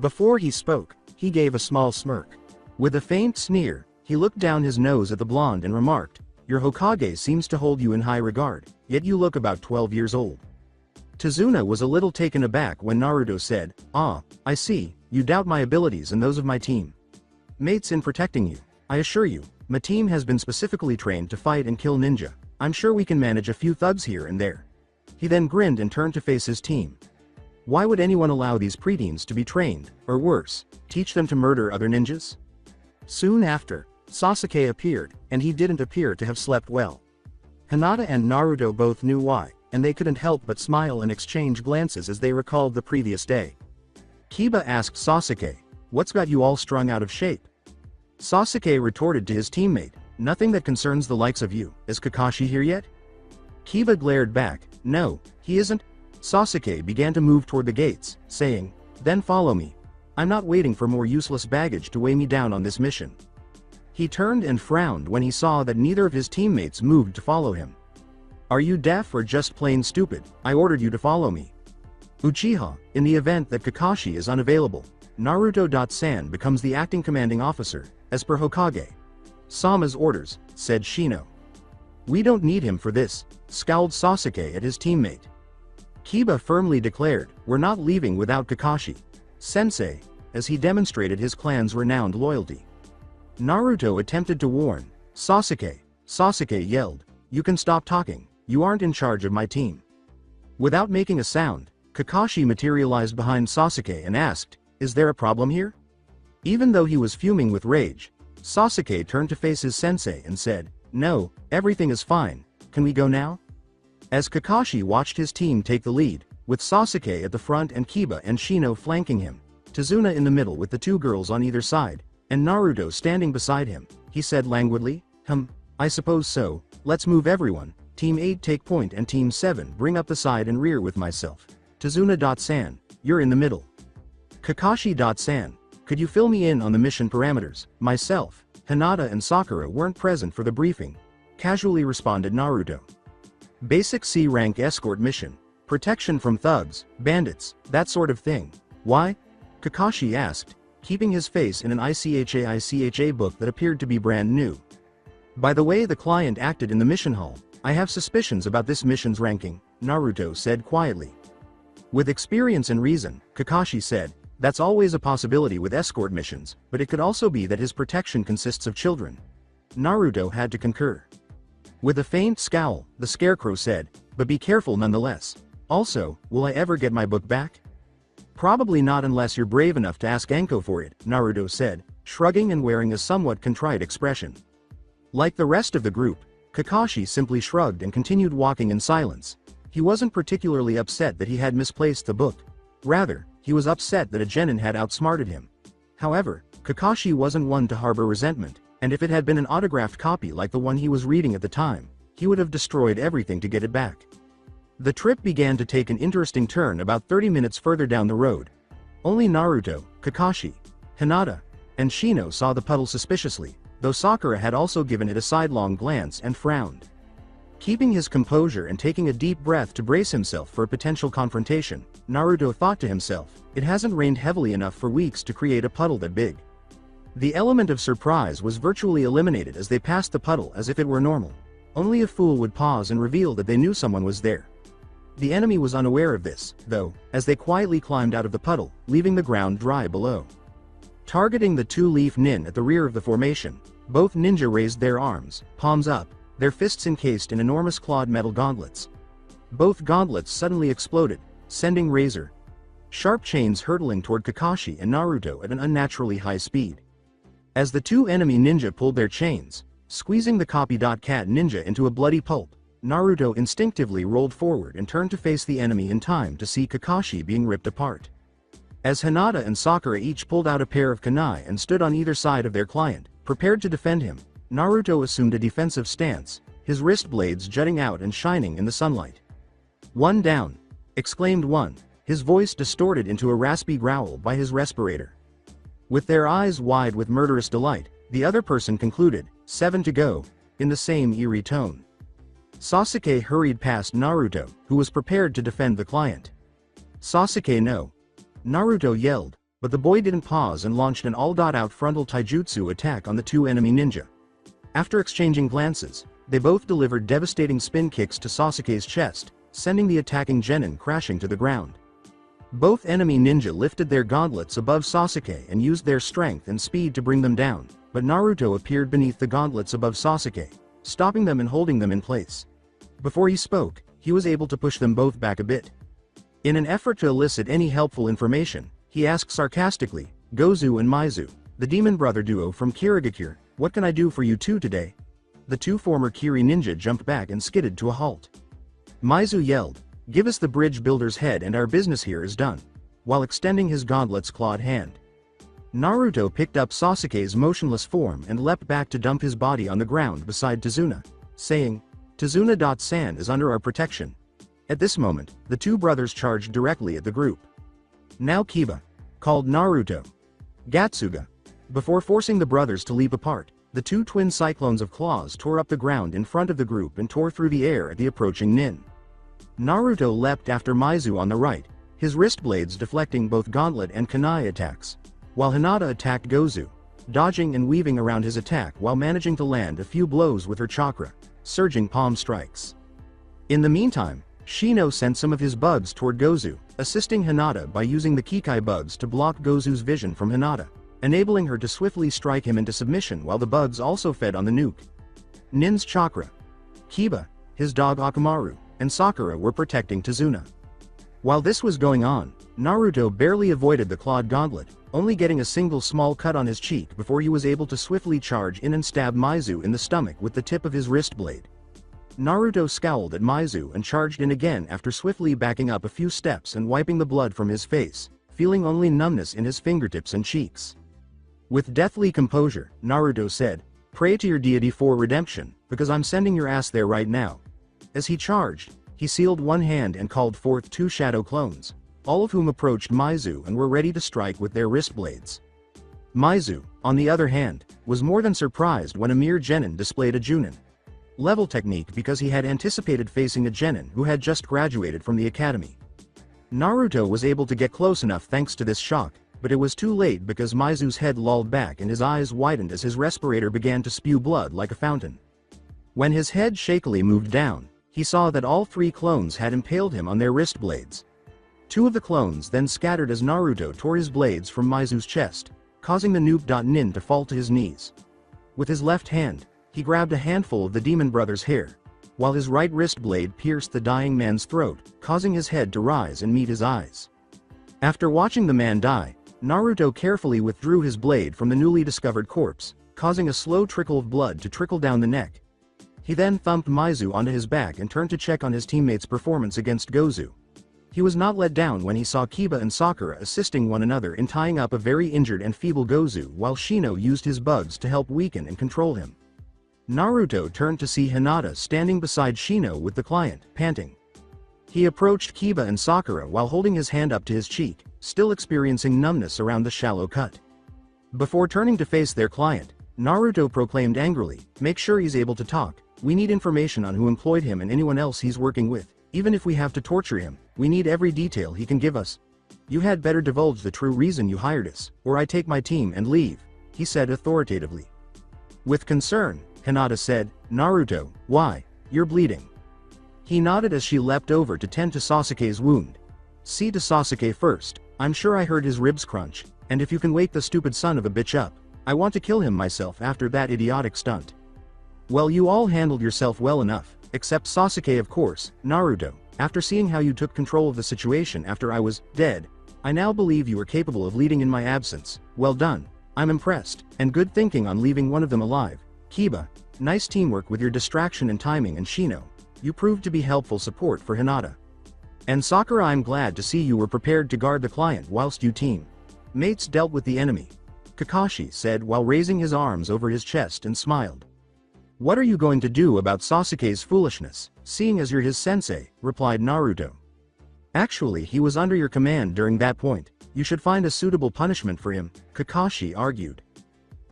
Before he spoke, he gave a small smirk. With a faint sneer, he looked down his nose at the blonde and remarked, "Your Hokage seems to hold you in high regard, yet you look about 12 years old." Tazuna was a little taken aback when Naruto said, "Ah, I see, you doubt my abilities and those of my team mates in protecting you. I assure you, my team has been specifically trained to fight and kill ninja. I'm sure we can manage a few thugs here and there." He then grinned and turned to face his team. Why would anyone allow these preteens to be trained, or worse, teach them to murder other ninjas? Soon after, Sasuke appeared, and he didn't appear to have slept well. Hinata and Naruto both knew why, and they couldn't help but smile and exchange glances as they recalled the previous day. Kiba asked Sasuke, "What's got you all strung out of shape?" Sasuke retorted to his teammate, "Nothing that concerns the likes of you. Is Kakashi here yet?" Kiba glared back, "No, he isn't." Sasuke began to move toward the gates, saying, "Then follow me. I'm not waiting for more useless baggage to weigh me down on this mission." He turned and frowned when he saw that neither of his teammates moved to follow him. "Are you deaf or just plain stupid? I ordered you to follow me." Uchiha, in the event that Kakashi is unavailable, Naruto.san becomes the acting commanding officer, as per Hokage. "Sama's orders," said Shino. "We don't need him for this," scowled Sasuke at his teammate. Kiba firmly declared, "We're not leaving without Kakashi Sensei," as he demonstrated his clan's renowned loyalty. Naruto attempted to warn Sasuke. Sasuke yelled, "You can stop talking, you aren't in charge of my team." Without making a sound, Kakashi materialized behind Sasuke and asked, "Is there a problem here?" Even though he was fuming with rage, Sasuke turned to face his sensei and said, "No, everything is fine, can we go now?" As Kakashi watched his team take the lead, with Sasuke at the front and Kiba and Shino flanking him, Tazuna in the middle with the two girls on either side, and Naruto standing beside him, he said languidly, I suppose so, let's move everyone, Team 8 take point and Team 7 bring up the side and rear with myself. Tazuna.san, you're in the middle. Kakashi.san, could you fill me in on the mission parameters? Myself, Hinata and Sakura weren't present for the briefing, casually responded Naruto. Basic C-rank escort mission. Protection from thugs, bandits, that sort of thing. Why? Kakashi asked, keeping his face in an ICHA book that appeared to be brand new. By the way the client acted in the mission hall, I have suspicions about this mission's ranking, Naruto said quietly. With experience and reason, Kakashi said, that's always a possibility with escort missions, but it could also be that his protection consists of children. Naruto had to concur. With a faint scowl, the scarecrow said, but be careful nonetheless. Also, will I ever get my book back? Probably not unless you're brave enough to ask Anko for it, Naruto said, shrugging and wearing a somewhat contrite expression. Like the rest of the group, Kakashi simply shrugged and continued walking in silence. He wasn't particularly upset that he had misplaced the book. Rather, he was upset that a genin had outsmarted him. However, Kakashi wasn't one to harbor resentment, and if it had been an autographed copy like the one he was reading at the time, he would have destroyed everything to get it back. The trip began to take an interesting turn about 30 minutes further down the road. Only Naruto, Kakashi, Hinata, and Shino saw the puddle suspiciously, though Sakura had also given it a sidelong glance and frowned. Keeping his composure and taking a deep breath to brace himself for a potential confrontation, Naruto thought to himself, it hasn't rained heavily enough for weeks to create a puddle that big. The element of surprise was virtually eliminated as they passed the puddle as if it were normal. Only a fool would pause and reveal that they knew someone was there. The enemy was unaware of this, though, as they quietly climbed out of the puddle, leaving the ground dry below. Targeting the two-leaf nin at the rear of the formation, both ninja raised their arms, palms up, their fists encased in enormous clawed metal gauntlets. Both gauntlets suddenly exploded, sending razor-sharp chains hurtling toward Kakashi and Naruto at an unnaturally high speed. As the two enemy ninja pulled their chains, squeezing the copy.cat ninja into a bloody pulp, Naruto instinctively rolled forward and turned to face the enemy in time to see Kakashi being ripped apart. As Hinata and Sakura each pulled out a pair of kunai and stood on either side of their client, prepared to defend him, Naruto assumed a defensive stance, his wrist blades jutting out and shining in the sunlight. "One down!" exclaimed one, his voice distorted into a raspy growl by his respirator. With their eyes wide with murderous delight, the other person concluded, 7 to go, in the same eerie tone. Sasuke hurried past Naruto, who was prepared to defend the client. "Sasuke no!" Naruto yelled, but the boy didn't pause and launched an all-out frontal taijutsu attack on the two enemy ninja. After exchanging glances, they both delivered devastating spin kicks to Sasuke's chest, sending the attacking genin crashing to the ground. Both enemy ninja lifted their gauntlets above Sasuke and used their strength and speed to bring them down, but Naruto appeared beneath the gauntlets above Sasuke, stopping them and holding them in place. Before he spoke, he was able to push them both back a bit. In an effort to elicit any helpful information, he asked sarcastically, "Gozu and Maizu, the demon brother duo from Kirigakure, what can I do for you two today?" The two former Kiri ninja jumped back and skidded to a halt. Maizu yelled, "Give us the bridge builder's head and our business here is done," while extending his gauntlet's clawed hand. Naruto picked up Sasuke's motionless form and leapt back to dump his body on the ground beside Tazuna, saying, "Tazuna.san is under our protection." At this moment, the two brothers charged directly at the group. "Now Kiba," called Naruto. "Gatsuga." Before forcing the brothers to leap apart, The two twin cyclones of claws tore up the ground in front of the group and tore through the air at the approaching Nin. Naruto leapt after Maizu on the right, his wrist blades deflecting both gauntlet and kunai attacks, while Hinata attacked Gozu, dodging and weaving around his attack while managing to land a few blows with her chakra, surging palm strikes. In the meantime, Shino sent some of his bugs toward Gozu, assisting Hinata by using the Kikai bugs to block Gozu's vision from Hinata, enabling her to swiftly strike him into submission while the bugs also fed on the nuke. Nin's chakra, Kiba, his dog Akamaru, and Sakura were protecting Tazuna. While this was going on, Naruto barely avoided the clawed gauntlet, only getting a single small cut on his cheek before he was able to swiftly charge in and stab Maizu in the stomach with the tip of his wrist blade. Naruto scowled at Maizu and charged in again after swiftly backing up a few steps and wiping the blood from his face, feeling only numbness in his fingertips and cheeks. With deathly composure, Naruto said, "Pray to your deity for redemption, because I'm sending your ass there right now." As he charged, he sealed one hand and called forth two shadow clones, all of whom approached Maizu and were ready to strike with their wrist blades. Maizu, on the other hand, was more than surprised when a mere genin displayed a Junin level technique because he had anticipated facing a genin who had just graduated from the academy. Naruto was able to get close enough thanks to this shock, but it was too late because Maizu's head lolled back and his eyes widened as his respirator began to spew blood like a fountain. When his head shakily moved down, he saw that all three clones had impaled him on their wrist blades. Two of the clones then scattered as Naruto tore his blades from Maizu's chest, causing the noob.nin to fall to his knees. With his left hand, he grabbed a handful of the demon brother's hair, while his right wrist blade pierced the dying man's throat, causing his head to rise and meet his eyes. After watching the man die, Naruto carefully withdrew his blade from the newly discovered corpse, causing a slow trickle of blood to trickle down the neck. He then thumped Maizu onto his back and turned to check on his teammates' performance against Gozu. He was not let down when he saw Kiba and Sakura assisting one another in tying up a very injured and feeble Gozu while Shino used his bugs to help weaken and control him. Naruto turned to see Hinata standing beside Shino with the client, panting. He approached Kiba and Sakura while holding his hand up to his cheek, still experiencing numbness around the shallow cut. Before turning to face their client, Naruto proclaimed angrily, "Make sure he's able to talk. We need information on who employed him and anyone else he's working with. Even if we have to torture him, we need every detail he can give us. You had better divulge the true reason you hired us, or I take my team and leave," he said authoritatively. With concern, Hinata said, "Naruto, why? You're bleeding." He nodded as she leapt over to tend to Sasuke's wound. "See to Sasuke first. I'm sure I heard his ribs crunch, and if you can wake the stupid son of a bitch up, I want to kill him myself after that idiotic stunt." "Well, you all handled yourself well enough, except Sasuke of course, Naruto. After seeing how you took control of the situation after I was dead, I now believe you are capable of leading in my absence. Well done. I'm impressed, and good thinking on leaving one of them alive. Kiba, nice teamwork with your distraction and timing, and Shino, you proved to be helpful support for Hinata. And Sakura, I'm glad to see you were prepared to guard the client whilst you team mates dealt with the enemy," Kakashi said while raising his arms over his chest and smiled. "What are you going to do about Sasuke's foolishness, seeing as you're his sensei?" replied Naruto. "Actually, he was under your command during that point. You should find a suitable punishment for him," Kakashi argued.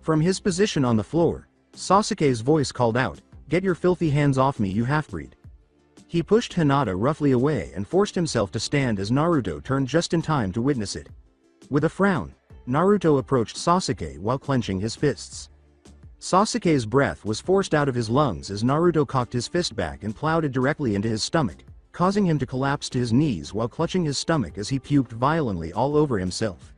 From his position on the floor, Sasuke's voice called out, "Get your filthy hands off me, you half-breed." He pushed Hinata roughly away and forced himself to stand as Naruto turned just in time to witness it. With a frown, Naruto approached Sasuke while clenching his fists. Sasuke's breath was forced out of his lungs as Naruto cocked his fist back and plowed it directly into his stomach, causing him to collapse to his knees while clutching his stomach as he puked violently all over himself.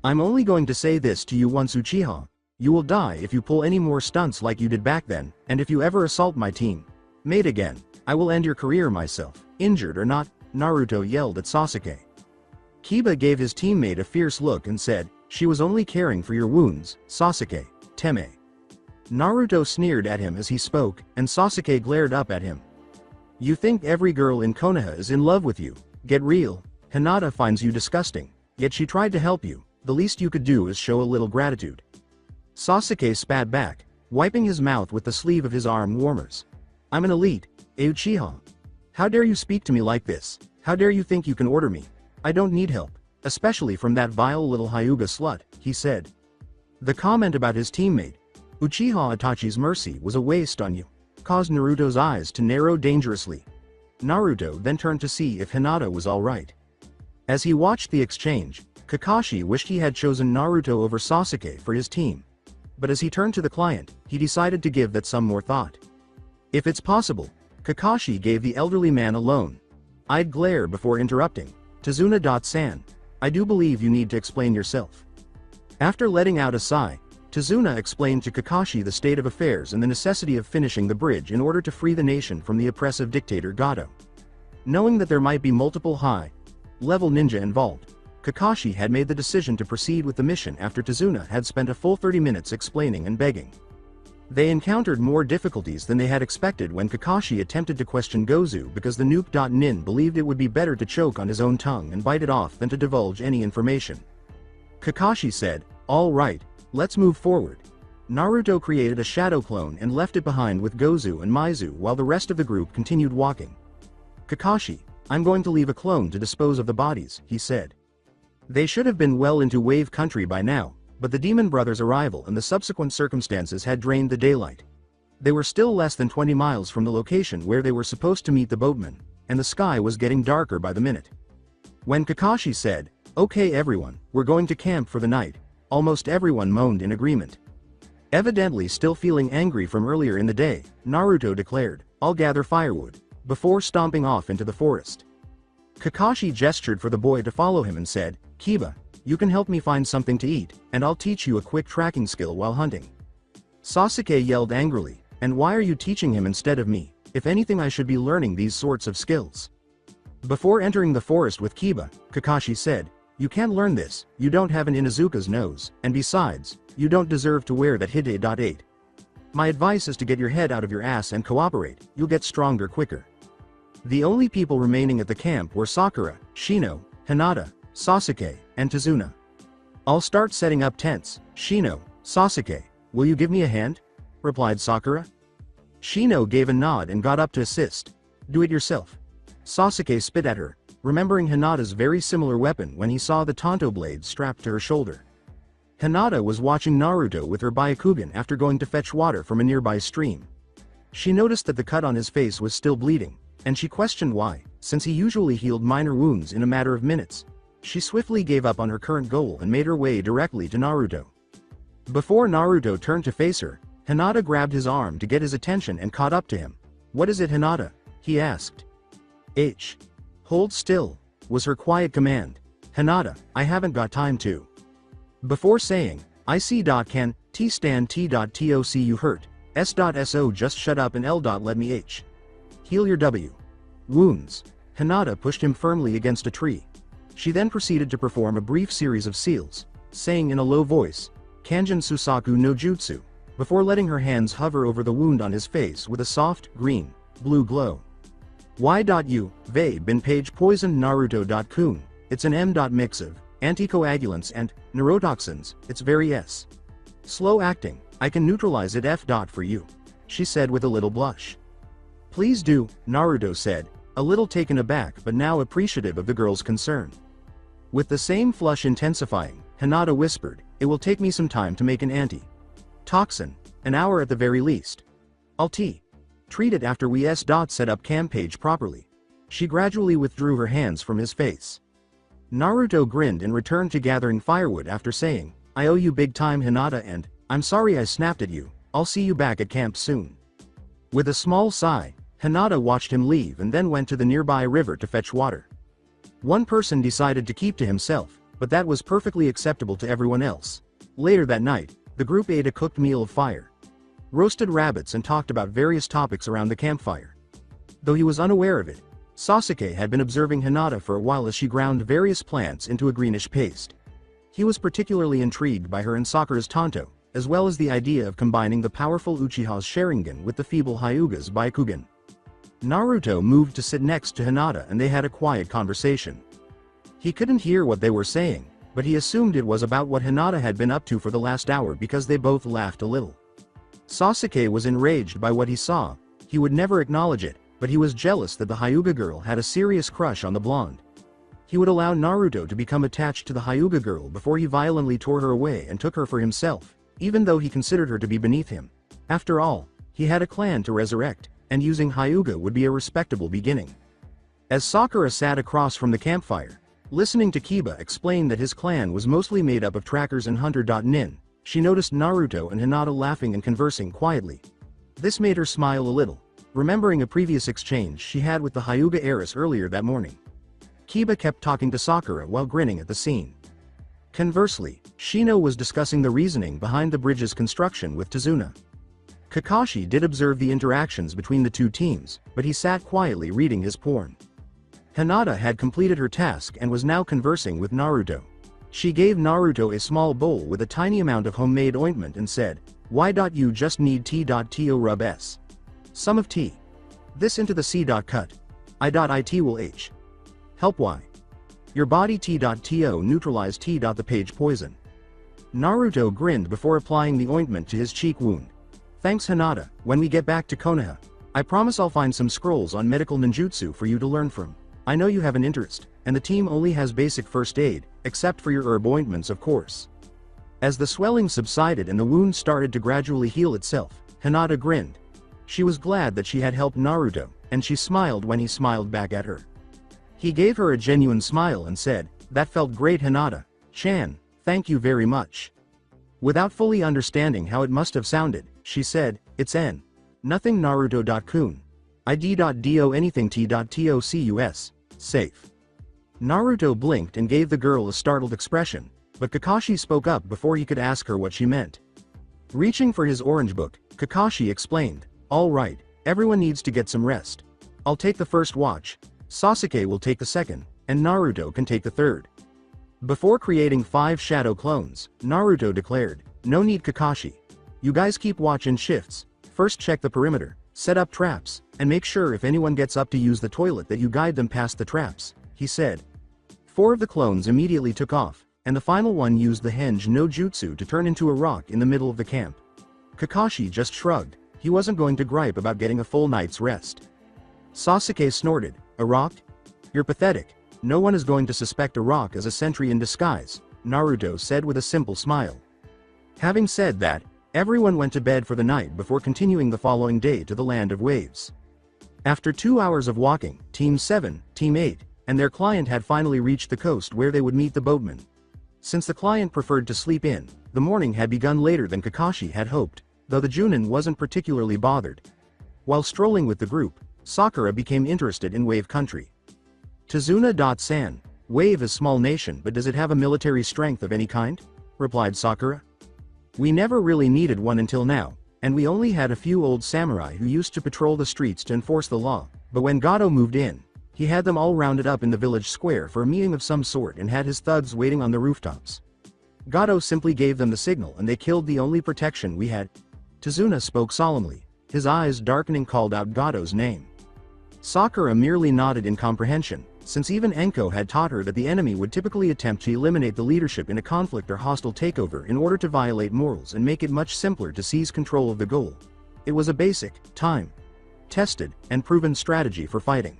"I'm only going to say this to you once, Uchiha. You will die if you pull any more stunts like you did back then, and if you ever assault my team mate again, I will end your career myself, injured or not," Naruto yelled at Sasuke. Kiba gave his teammate a fierce look and said, "She was only caring for your wounds, Sasuke, Teme." Naruto sneered at him as he spoke, and Sasuke glared up at him. "You think every girl in Konoha is in love with you? Get real. Hinata finds you disgusting, yet she tried to help you. The least you could do is show a little gratitude." Sasuke spat back, wiping his mouth with the sleeve of his arm warmers. "I'm an elite, Uchiha. How dare you speak to me like this? How dare you think you can order me? I don't need help, especially from that vile little Hyuga slut," he said. The comment about his teammate, Uchiha Itachi's mercy was a waste on you, caused Naruto's eyes to narrow dangerously. Naruto then turned to see if Hinata was alright. As he watched the exchange, Kakashi wished he had chosen Naruto over Sasuke for his team. But as he turned to the client, he decided to give that some more thought. If it's possible, Kakashi gave the elderly man a loan. I'd glare before interrupting. Tazuna.san, I do believe you need to explain yourself. After letting out a sigh, Tazuna explained to Kakashi the state of affairs and the necessity of finishing the bridge in order to free the nation from the oppressive dictator Gato. Knowing that there might be multiple high-level ninja involved, Kakashi had made the decision to proceed with the mission after Tazuna had spent a full 30 minutes explaining and begging. They encountered more difficulties than they had expected when Kakashi attempted to question Gozu because the Nuke.Nin believed it would be better to choke on his own tongue and bite it off than to divulge any information. Kakashi said, "All right, let's move forward." Naruto created a shadow clone and left it behind with Gozu and Maizu while the rest of the group continued walking. "Kakashi, I'm going to leave a clone to dispose of the bodies," he said. They should have been well into Wave Country by now, but the Demon Brothers' arrival and the subsequent circumstances had drained the daylight. They were still less than 20 miles from the location where they were supposed to meet the boatmen, and the sky was getting darker by the minute. When Kakashi said, "Okay everyone, we're going to camp for the night," almost everyone moaned in agreement. Evidently still feeling angry from earlier in the day, Naruto declared, "I'll gather firewood," before stomping off into the forest. Kakashi gestured for the boy to follow him and said, "Kiba, you can help me find something to eat, and I'll teach you a quick tracking skill while hunting." Sasuke yelled angrily, "And why are you teaching him instead of me? If anything, I should be learning these sorts of skills." Before entering the forest with Kiba, Kakashi said, "You can't learn this, you don't have an Inuzuka's nose, and besides, you don't deserve to wear that Hide.8. My advice is to get your head out of your ass and cooperate, you'll get stronger quicker." The only people remaining at the camp were Sakura, Shino, Hinata, Sasuke, and Tazuna. "I'll start setting up tents, Shino. Sasuke, will you give me a hand?" replied Sakura. Shino gave a nod and got up to assist. "Do it yourself." Sasuke spit at her, remembering Hinata's very similar weapon when he saw the Tanto blade strapped to her shoulder. Hinata was watching Naruto with her Byakugan after going to fetch water from a nearby stream. She noticed that the cut on his face was still bleeding, and she questioned why, since he usually healed minor wounds in a matter of minutes. She swiftly gave up on her current goal and made her way directly to Naruto. Before Naruto turned to face her, Hinata grabbed his arm to get his attention and caught up to him. "What is it, Hinata?" he asked. Hold still," was her quiet command. "Hinata, I haven't got time to." Before saying, "I.C.can, T stand T.toc you hurt, S.so just shut up and L.let me heal your W. wounds." Hinata pushed him firmly against a tree. She then proceeded to perform a brief series of seals, saying in a low voice, "Kanjin Susaku no Jutsu," before letting her hands hover over the wound on his face with a soft, green-blue glow. Y.U, Vei bin page poisoned Naruto.kun, it's an M. mix of anticoagulants and neurotoxins, it's very slow acting, I can neutralize it F. for you, she said with a little blush. "Please do," Naruto said, a little taken aback but now appreciative of the girl's concern. With the same flush intensifying, Hinata whispered, "It will take me some time to make an anti-toxin, an hour at the very least. I'll treat it after we set up camp page properly." She gradually withdrew her hands from his face. Naruto grinned and returned to gathering firewood after saying, "I owe you big time, Hinata, and I'm sorry I snapped at you, I'll see you back at camp soon." With a small sigh, Hinata watched him leave and then went to the nearby river to fetch water. One person decided to keep to himself, but that was perfectly acceptable to everyone else. Later that night, the group ate a cooked meal of fire, roasted rabbits and talked about various topics around the campfire. Though he was unaware of it, Sasuke had been observing Hinata for a while as she ground various plants into a greenish paste. He was particularly intrigued by her and Sakura's Tanto, as well as the idea of combining the powerful Uchiha's Sharingan with the feeble Hyuga's Byakugan. Naruto moved to sit next to Hinata and they had a quiet conversation. He couldn't hear what they were saying, but he assumed it was about what Hinata had been up to for the last hour because they both laughed a little. Sasuke was enraged by what he saw. He would never acknowledge it, but he was jealous that the Hyuga girl had a serious crush on the blonde. He would allow Naruto to become attached to the Hyuga girl before he violently tore her away and took her for himself, even though he considered her to be beneath him. After all, he had a clan to resurrect, and using Hyuga would be a respectable beginning. As Sakura sat across from the campfire, listening to Kiba explain that his clan was mostly made up of trackers and hunter.nin, she noticed Naruto and Hinata laughing and conversing quietly. This made her smile a little, remembering a previous exchange she had with the Hyuga heiress earlier that morning. Kiba kept talking to Sakura while grinning at the scene. Conversely, Shino was discussing the reasoning behind the bridge's construction with Tazuna. Kakashi did observe the interactions between the two teams, but he sat quietly reading his porn. Hinata had completed her task and was now conversing with Naruto. She gave Naruto a small bowl with a tiny amount of homemade ointment and said, "Why you just need T.to rub s. Some of T. This into the C.cut. I.it will H. Help Y. Your body T.to neutralize T. The page poison." Naruto grinned before applying the ointment to his cheek wound. "Thanks Hinata, when we get back to Konoha, I promise I'll find some scrolls on medical ninjutsu for you to learn from. I know you have an interest, and the team only has basic first aid, except for your herb ointments of course." As the swelling subsided and the wound started to gradually heal itself, Hinata grinned. She was glad that she had helped Naruto, and she smiled when he smiled back at her. He gave her a genuine smile and said, "That felt great Hinata-chan, thank you very much." Without fully understanding how it must have sounded, she said, "It's nothing Naruto.kun. ID.do anything T.tocus. Safe." Naruto blinked and gave the girl a startled expression, but Kakashi spoke up before he could ask her what she meant. Reaching for his orange book, Kakashi explained, "All right, everyone needs to get some rest. I'll take the first watch, Sasuke will take the second, and Naruto can take the third." Before creating 5 shadow clones, Naruto declared, "No need Kakashi. You guys keep watch in shifts, first check the perimeter, set up traps, and make sure if anyone gets up to use the toilet that you guide them past the traps," he said. 4 of the clones immediately took off, and the final one used the henge no jutsu to turn into a rock in the middle of the camp. Kakashi just shrugged, he wasn't going to gripe about getting a full night's rest. Sasuke snorted, "A rock? You're pathetic, no one is going to suspect a rock as a sentry in disguise," Naruto said with a simple smile. Having said that, everyone went to bed for the night before continuing the following day to the Land of Waves. After 2 hours of walking, Team 7, Team 8, and their client had finally reached the coast where they would meet the boatmen. Since the client preferred to sleep in, the morning had begun later than Kakashi had hoped, though the Junin wasn't particularly bothered. While strolling with the group, Sakura became interested in Wave Country. Tazuna.san, Wave is small nation but does it have a military strength of any kind? Replied Sakura. We never really needed one until now, and we only had a few old samurai who used to patrol the streets to enforce the law, but when Gato moved in, he had them all rounded up in the village square for a meeting of some sort and had his thugs waiting on the rooftops. Gato simply gave them the signal and they killed the only protection we had. Tazuna spoke solemnly, his eyes darkening called out Gato's name. Sakura merely nodded in comprehension, since even Enko had taught her that the enemy would typically attempt to eliminate the leadership in a conflict or hostile takeover in order to violate morals and make it much simpler to seize control of the goal. It was a basic, time-tested, and proven strategy for fighting.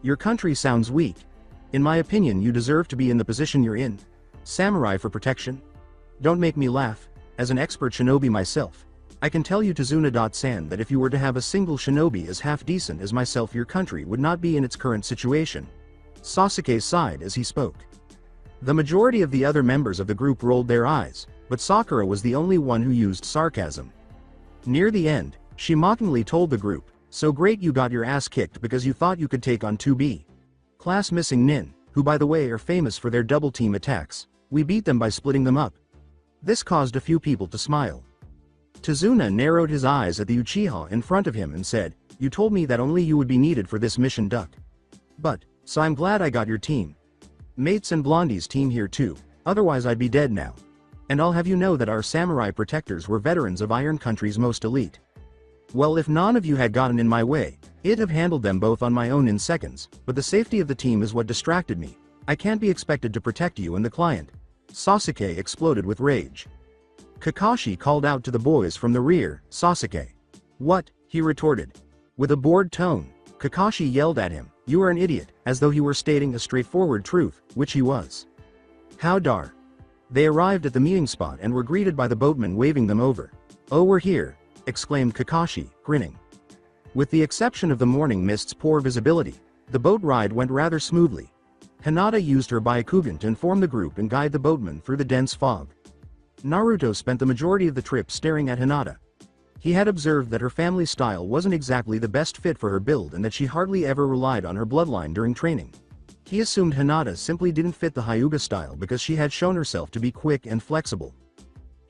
Your country sounds weak. In my opinion you deserve to be in the position you're in. Samurai for protection? Don't make me laugh, as an expert shinobi myself. I can tell you Tazuna.san that if you were to have a single shinobi as half decent as myself your country would not be in its current situation. Sasuke sighed as he spoke. The majority of the other members of the group rolled their eyes, but Sakura was the only one who used sarcasm. Near the end, she mockingly told the group, "So great you got your ass kicked because you thought you could take on 2B. Class missing Nin, who by the way are famous for their double team attacks. We beat them by splitting them up." This caused a few people to smile. Tazuna narrowed his eyes at the Uchiha in front of him and said, "You told me that only you would be needed for this mission, Duck. So I'm glad I got your team. Mates and Blondie's team here too, otherwise I'd be dead now. And I'll have you know that our samurai protectors were veterans of Iron Country's most elite. Well, if none of you had gotten in my way, I'd have handled them both on my own in seconds, but the safety of the team is what distracted me. I can't be expected to protect you and the client." Sasuke exploded with rage. Kakashi called out to the boys from the rear, "Sasuke." "What?" he retorted. With a bored tone, Kakashi yelled at him, "You are an idiot," as though he were stating a straightforward truth, which he was. "How dare They arrived at the meeting spot and were greeted by the boatman waving them over. "Oh, we're here," exclaimed Kakashi, grinning. With the exception of the morning mist's poor visibility, the boat ride went rather smoothly. Hinata used her Byakugan to inform the group and guide the boatman through the dense fog. Naruto spent the majority of the trip staring at Hinata. He had observed that her family style wasn't exactly the best fit for her build and that she hardly ever relied on her bloodline during training. He assumed Hinata simply didn't fit the Hyuga style because she had shown herself to be quick and flexible.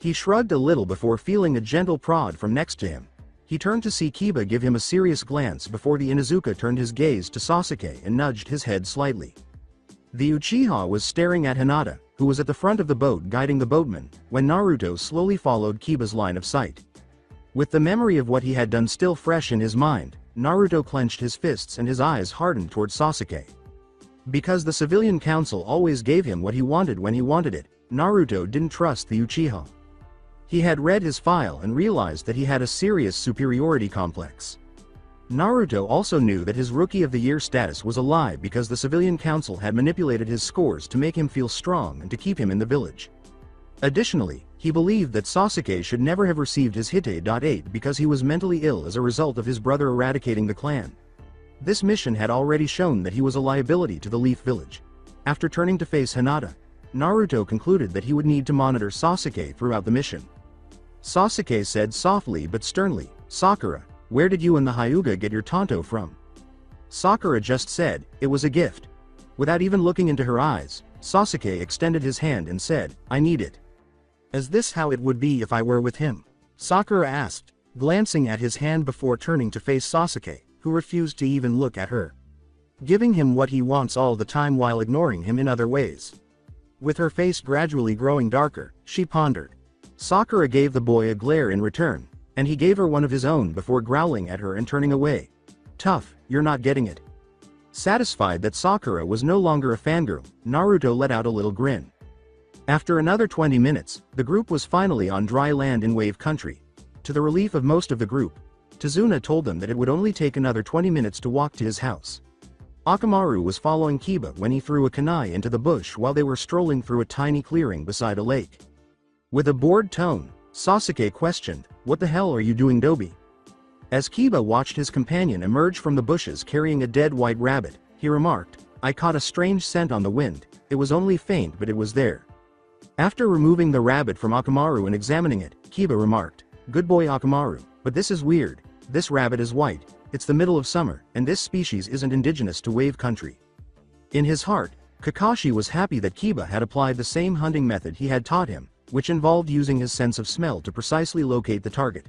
He shrugged a little before feeling a gentle prod from next to him. He turned to see Kiba give him a serious glance before the Inuzuka turned his gaze to Sasuke and nudged his head slightly. The Uchiha was staring at Hinata, who was at the front of the boat guiding the boatman, when Naruto slowly followed Kiba's line of sight. With the memory of what he had done still fresh in his mind, Naruto clenched his fists and his eyes hardened toward Sasuke. Because the civilian council always gave him what he wanted when he wanted it, Naruto didn't trust the Uchiha. He had read his file and realized that he had a serious superiority complex. Naruto also knew that his Rookie of the Year status was a lie because the civilian council had manipulated his scores to make him feel strong and to keep him in the village. Additionally, he believed that Sasuke should never have received his Hite.8 because he was mentally ill as a result of his brother eradicating the clan. This mission had already shown that he was a liability to the Leaf Village. After turning to face Hinata, Naruto concluded that he would need to monitor Sasuke throughout the mission. Sasuke said softly but sternly, "Sakura, where did you and the Hyuga get your Tonto from?" Sakura just said, "It was a gift." Without even looking into her eyes, Sasuke extended his hand and said, "I need it." "Is this how it would be if I were with him?" Sakura asked, glancing at his hand before turning to face Sasuke, who refused to even look at her. Giving him what he wants all the time while ignoring him in other ways. With her face gradually growing darker, she pondered. Sakura gave the boy a glare in return, and he gave her one of his own before growling at her and turning away. "Tough, you're not getting it." Satisfied that Sakura was no longer a fangirl, Naruto let out a little grin. After another 20 minutes, the group was finally on dry land in Wave Country. To the relief of most of the group, Tazuna told them that it would only take another 20 minutes to walk to his house. Akamaru was following Kiba when he threw a kunai into the bush while they were strolling through a tiny clearing beside a lake. With a bored tone, Sasuke questioned, "What the hell are you doing, Dobi?" As Kiba watched his companion emerge from the bushes carrying a dead white rabbit, he remarked, "I caught a strange scent on the wind. It was only faint but it was there." After removing the rabbit from Akamaru and examining it, Kiba remarked, "Good boy Akamaru, but this is weird. This rabbit is white, it's the middle of summer, and this species isn't indigenous to Wave Country." In his heart, Kakashi was happy that Kiba had applied the same hunting method he had taught him, which involved using his sense of smell to precisely locate the target.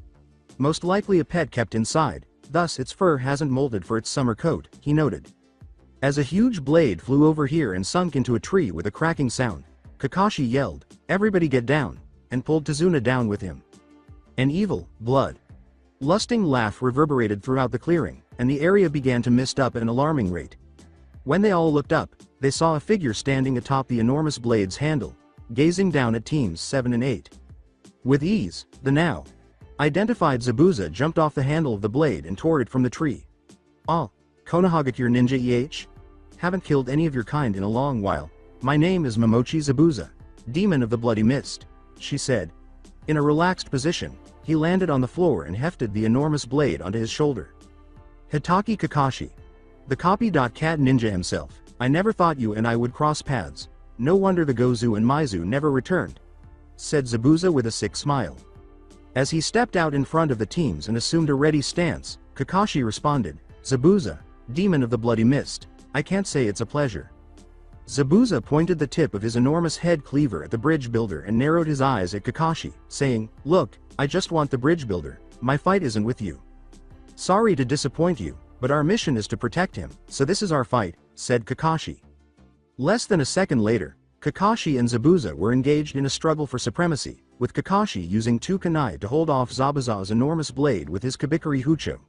Most likely a pet kept inside, thus its fur hasn't molded for its summer coat, he noted. As a huge blade flew over here and sunk into a tree with a cracking sound, Kakashi yelled, "Everybody get down," and pulled Tazuna down with him. An evil, blood lusting laugh reverberated throughout the clearing, and the area began to mist up at an alarming rate. When they all looked up, they saw a figure standing atop the enormous blade's handle, gazing down at teams 7 and 8. With ease, the now identified Zabuza jumped off the handle of the blade and tore it from the tree. "Ah, Konohagakure Ninja EH? Haven't killed any of your kind in a long while. My name is Momochi Zabuza, Demon of the Bloody Mist," she said. In a relaxed position, he landed on the floor and hefted the enormous blade onto his shoulder. "Hitaki Kakashi. The copy.cat ninja himself. I never thought you and I would cross paths. No wonder the Gozu and Maizu never returned," said Zabuza with a sick smile. As he stepped out in front of the teams and assumed a ready stance, Kakashi responded, "Zabuza, Demon of the Bloody Mist, I can't say it's a pleasure." Zabuza pointed the tip of his enormous head cleaver at the bridge builder and narrowed his eyes at Kakashi, saying, "Look, I just want the bridge builder, my fight isn't with you. Sorry to disappoint you, but our mission is to protect him, so this is our fight," said Kakashi. Less than a second later, Kakashi and Zabuza were engaged in a struggle for supremacy, with Kakashi using two kunai to hold off Zabuza's enormous blade with his Kabikari Hucho.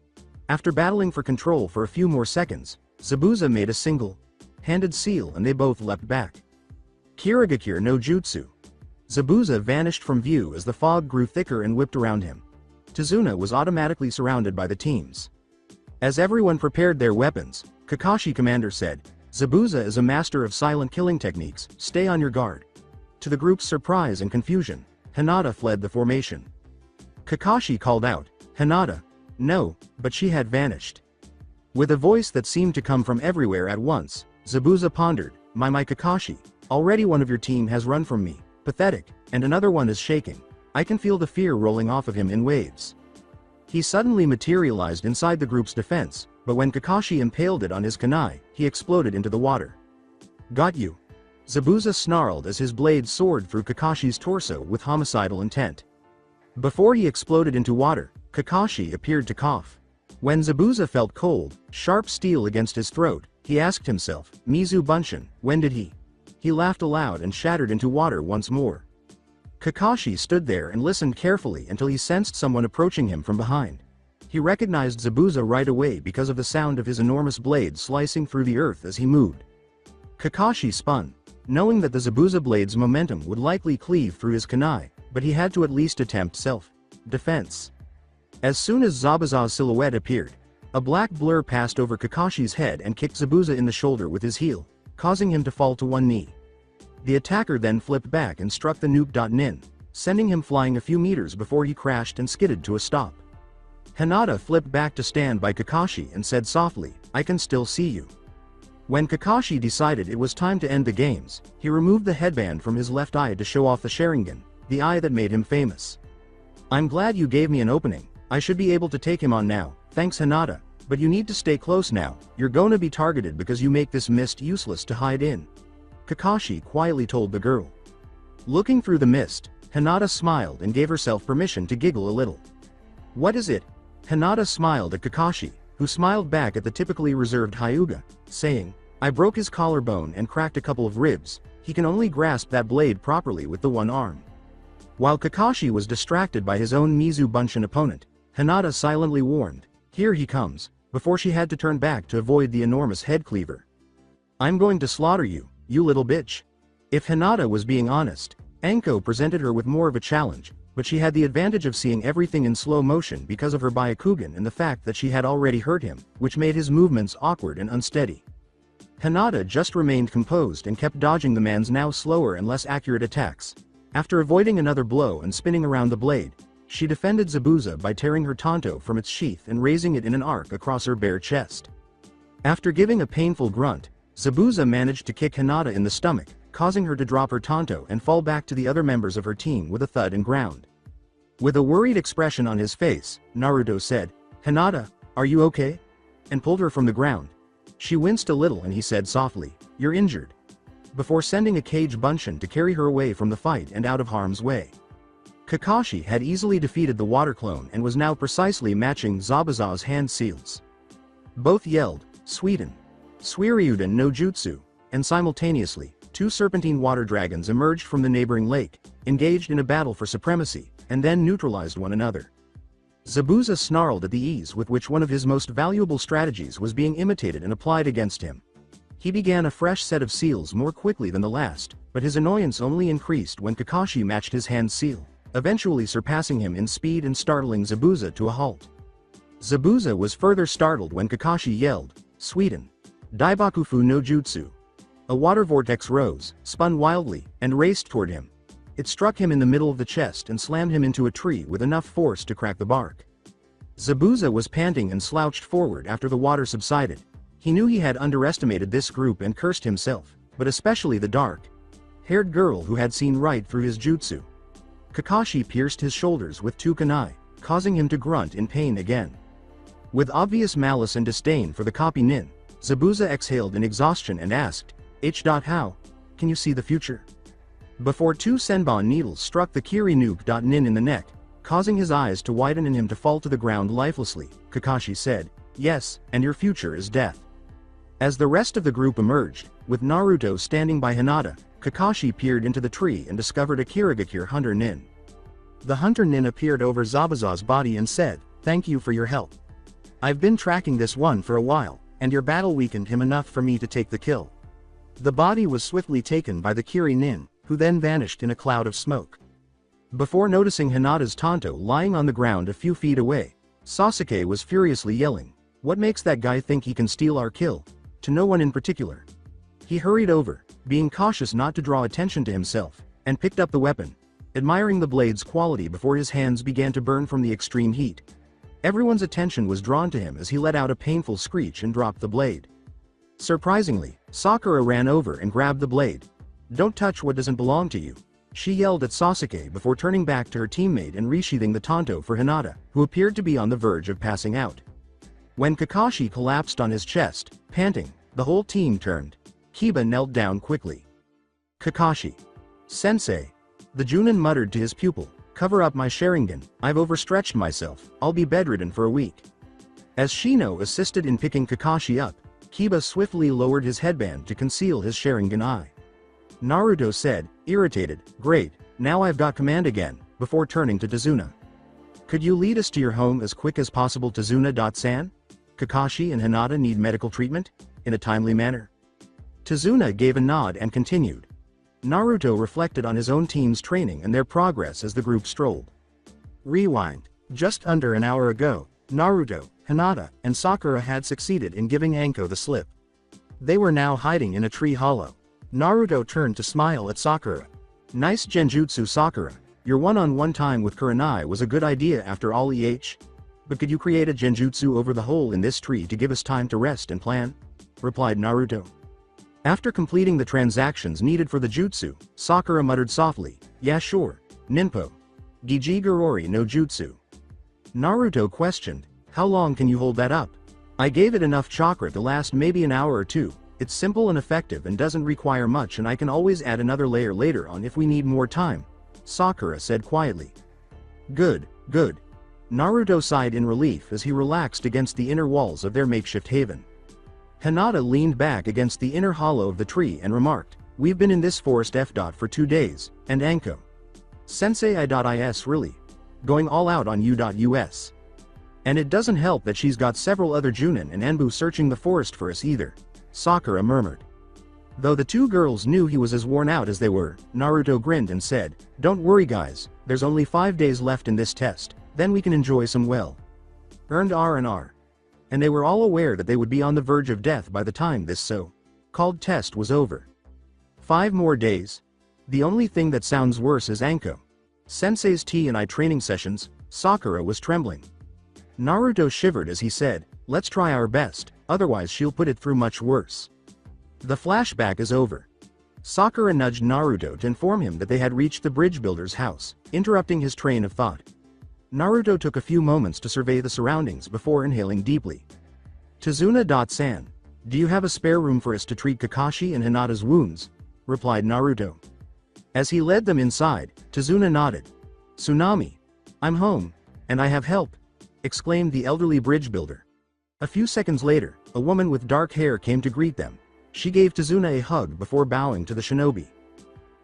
After battling for control for a few more seconds, Zabuza made a single-handed seal and they both leapt back. Kirigakure no Jutsu. Zabuza vanished from view as the fog grew thicker and whipped around him. Tazuna was automatically surrounded by the teams. As everyone prepared their weapons, Kakashi Commander said, "Zabuza is a master of silent killing techniques, stay on your guard." To the group's surprise and confusion, Hinata fled the formation. Kakashi called out, "Hinata!" No, but she had vanished. With a voice that seemed to come from everywhere at once, Zabuza pondered, My Kakashi, already one of your team has run from me, pathetic, and another one is shaking. I can feel the fear rolling off of him in waves. He suddenly materialized inside the group's defense, but when Kakashi impaled it on his kunai, he exploded into the water. Got you. Zabuza snarled as his blade soared through Kakashi's torso with homicidal intent. Before he exploded into water, Kakashi appeared to cough. When Zabuza felt cold, sharp steel against his throat, he asked himself, Mizu Bunshin, when did he? He laughed aloud and shattered into water once more. Kakashi stood there and listened carefully until he sensed someone approaching him from behind. He recognized Zabuza right away because of the sound of his enormous blade slicing through the earth as he moved. Kakashi spun, knowing that the Zabuza blade's momentum would likely cleave through his kunai, but he had to at least attempt self-defense. As soon as Zabuza's silhouette appeared, a black blur passed over Kakashi's head and kicked Zabuza in the shoulder with his heel, causing him to fall to one knee. The attacker then flipped back and struck the nuke.nin, sending him flying a few meters before he crashed and skidded to a stop. Hinata flipped back to stand by Kakashi and said softly, I can still see you. When Kakashi decided it was time to end the games, he removed the headband from his left eye to show off the Sharingan, the eye that made him famous. I'm glad you gave me an opening, I should be able to take him on now, thanks Hinata, but you need to stay close now, you're gonna be targeted because you make this mist useless to hide in. Kakashi quietly told the girl. Looking through the mist, Hinata smiled and gave herself permission to giggle a little. What is it? Hinata smiled at Kakashi, who smiled back at the typically reserved Hyuga, saying, I broke his collarbone and cracked a couple of ribs, he can only grasp that blade properly with the one arm. While Kakashi was distracted by his own Mizu Bunshin opponent, Hinata silently warned, here he comes, before she had to turn back to avoid the enormous head cleaver. I'm going to slaughter you, you little bitch. If Hinata was being honest, Anko presented her with more of a challenge, but she had the advantage of seeing everything in slow motion because of her Byakugan and the fact that she had already hurt him, which made his movements awkward and unsteady. Hinata just remained composed and kept dodging the man's now slower and less accurate attacks. After avoiding another blow and spinning around the blade, she defended Zabuza by tearing her tanto from its sheath and raising it in an arc across her bare chest. After giving a painful grunt, Zabuza managed to kick Hinata in the stomach, causing her to drop her tanto and fall back to the other members of her team with a thud and ground. With a worried expression on his face, Naruto said, Hinata, are you okay? And pulled her from the ground. She winced a little and he said softly, you're injured. Before sending a Kage Bunshin to carry her away from the fight and out of harm's way. Kakashi had easily defeated the water clone and was now precisely matching Zabuza's hand seals. Both yelled, Suiden, Suiryuden no Jutsu, and simultaneously, two serpentine water dragons emerged from the neighboring lake, engaged in a battle for supremacy, and then neutralized one another. Zabuza snarled at the ease with which one of his most valuable strategies was being imitated and applied against him. He began a fresh set of seals more quickly than the last, but his annoyance only increased when Kakashi matched his hand seal, eventually surpassing him in speed and startling Zabuza to a halt. Zabuza was further startled when Kakashi yelled, Suiden, Daibakufu no Jutsu. A water vortex rose, spun wildly, and raced toward him. It struck him in the middle of the chest and slammed him into a tree with enough force to crack the bark. Zabuza was panting and slouched forward after the water subsided. He knew he had underestimated this group and cursed himself, but especially the dark-haired girl who had seen right through his jutsu. Kakashi pierced his shoulders with two kunai, causing him to grunt in pain again. With obvious malice and disdain for the copy nin, Zabuza exhaled in exhaustion and asked, How? Can you see the future? Before two senbon needles struck the Kiri nuke.nin in the neck, causing his eyes to widen and him to fall to the ground lifelessly, Kakashi said, Yes, and your future is death. As the rest of the group emerged, with Naruto standing by Hinata, Kakashi peered into the tree and discovered a Kirigakure Hunter Nin. The Hunter Nin appeared over Zabuza's body and said, Thank you for your help. I've been tracking this one for a while, and your battle weakened him enough for me to take the kill. The body was swiftly taken by the Kiri Nin, who then vanished in a cloud of smoke. Before noticing Hinata's tanto lying on the ground a few feet away, Sasuke was furiously yelling, What makes that guy think he can steal our kill? To no one in particular. He hurried over, being cautious not to draw attention to himself, and picked up the weapon, admiring the blade's quality before his hands began to burn from the extreme heat. Everyone's attention was drawn to him as he let out a painful screech and dropped the blade. Surprisingly, Sakura ran over and grabbed the blade. "Don't touch what doesn't belong to you," she yelled at Sasuke before turning back to her teammate and resheathing the tanto for Hinata, who appeared to be on the verge of passing out. When Kakashi collapsed on his chest, panting, the whole team turned. Kiba knelt down quickly. "Kakashi. Sensei." The Junin muttered to his pupil, "Cover up my Sharingan, I've overstretched myself, I'll be bedridden for a week." As Shino assisted in picking Kakashi up, Kiba swiftly lowered his headband to conceal his Sharingan eye. Naruto said, irritated, "Great, now I've got command again," before turning to Tazuna. "Could you lead us to your home as quick as possible, Tazuna-san? Kakashi and Hinata need medical treatment, in a timely manner." Tazuna gave a nod and continued. Naruto reflected on his own team's training and their progress as the group strolled. Rewind. Just under an hour ago, Naruto, Hinata, and Sakura had succeeded in giving Anko the slip. They were now hiding in a tree hollow. Naruto turned to smile at Sakura. "Nice genjutsu, Sakura. Your one-on-one time with Kurenai was a good idea after all. But could you create a genjutsu over the hole in this tree to give us time to rest and plan?" replied Naruto. After completing the transactions needed for the jutsu, Sakura muttered softly, "Yeah, sure, Ninpo. Gijigurori no jutsu." Naruto questioned, "How long can you hold that up?" "I gave it enough chakra to last maybe an hour or two. It's simple and effective and doesn't require much, and I can always add another layer later on if we need more time," Sakura said quietly. Good. Naruto sighed in relief as he relaxed against the inner walls of their makeshift haven. Hinata leaned back against the inner hollow of the tree and remarked, "We've been in this forest for 2 days, and Anko. Sensei is really going all out on you. And it doesn't help that she's got several other Junin and Anbu searching the forest for us either," Sakura murmured. Though the two girls knew he was as worn out as they were, Naruto grinned and said, "Don't worry guys, there's only 5 days left in this test, then we can enjoy some well-earned R&R. And they were all aware that they would be on the verge of death by the time this so-called test was over. 5 more days? The only thing that sounds worse is Anko Sensei's T&I training sessions." Sakura was trembling. Naruto shivered as he said, "Let's try our best, otherwise she'll put it through much worse." The flashback is over. Sakura nudged Naruto to inform him that they had reached the bridge builder's house, interrupting his train of thought. Naruto took a few moments to survey the surroundings before inhaling deeply. "Tazuna-san, do you have a spare room for us to treat Kakashi and Hinata's wounds?" replied Naruto. As he led them inside, Tazuna nodded. "Tsunami. I'm home, and I have help," exclaimed the elderly bridge builder. A few seconds later, a woman with dark hair came to greet them. She gave Tazuna a hug before bowing to the shinobi.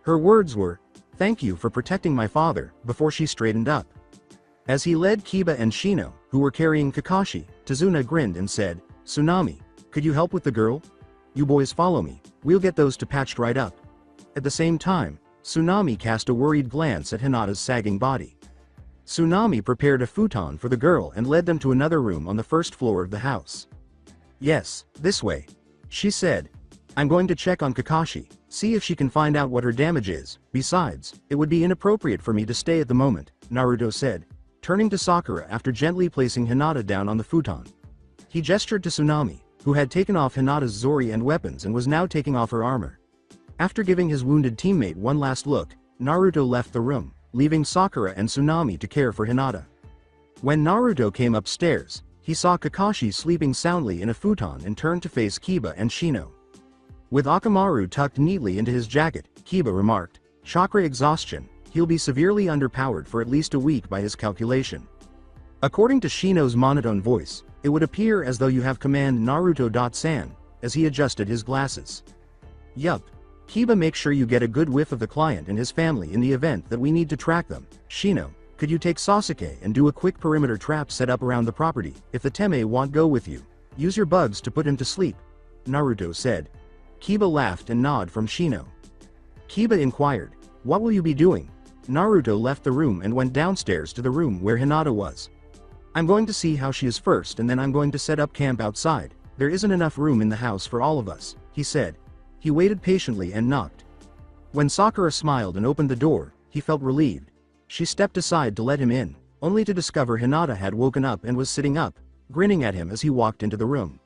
Her words were, "Thank you for protecting my father," before she straightened up. As he led Kiba and Shino, who were carrying Kakashi, Tazuna grinned and said, "Tsunami, could you help with the girl? You boys follow me, we'll get those two patched right up." At the same time, Tsunami cast a worried glance at Hinata's sagging body. Tsunami prepared a futon for the girl and led them to another room on the first floor of the house. "Yes, this way," she said. "I'm going to check on Kakashi, see if she can find out what her damage is. Besides, it would be inappropriate for me to stay at the moment," Naruto said, turning to Sakura after gently placing Hinata down on the futon. He gestured to Tsunami, who had taken off Hinata's Zori and weapons and was now taking off her armor. After giving his wounded teammate one last look, Naruto left the room, leaving Sakura and Tsunami to care for Hinata. When Naruto came upstairs, he saw Kakashi sleeping soundly in a futon and turned to face Kiba and Shino. With Akamaru tucked neatly into his jacket, Kiba remarked, "Chakra exhaustion, he'll be severely underpowered for at least a week by his calculation." According to Shino's monotone voice, it would appear as though you have command Naruto-san, as he adjusted his glasses. "Yup. Kiba, make sure you get a good whiff of the client and his family in the event that we need to track them. Shino, could you take Sasuke and do a quick perimeter trap set up around the property, if the Teme won't go with you. Use your bugs to put him to sleep," Naruto said. Kiba laughed and nodded from Shino. Kiba inquired, "What will you be doing?" Naruto left the room and went downstairs to the room where Hinata was. "I'm going to see how she is first, and then I'm going to set up camp outside. There isn't enough room in the house for all of us," he said. He waited patiently and knocked. When Sakura smiled and opened the door, he felt relieved. She stepped aside to let him in, only to discover Hinata had woken up and was sitting up, grinning at him as he walked into the room.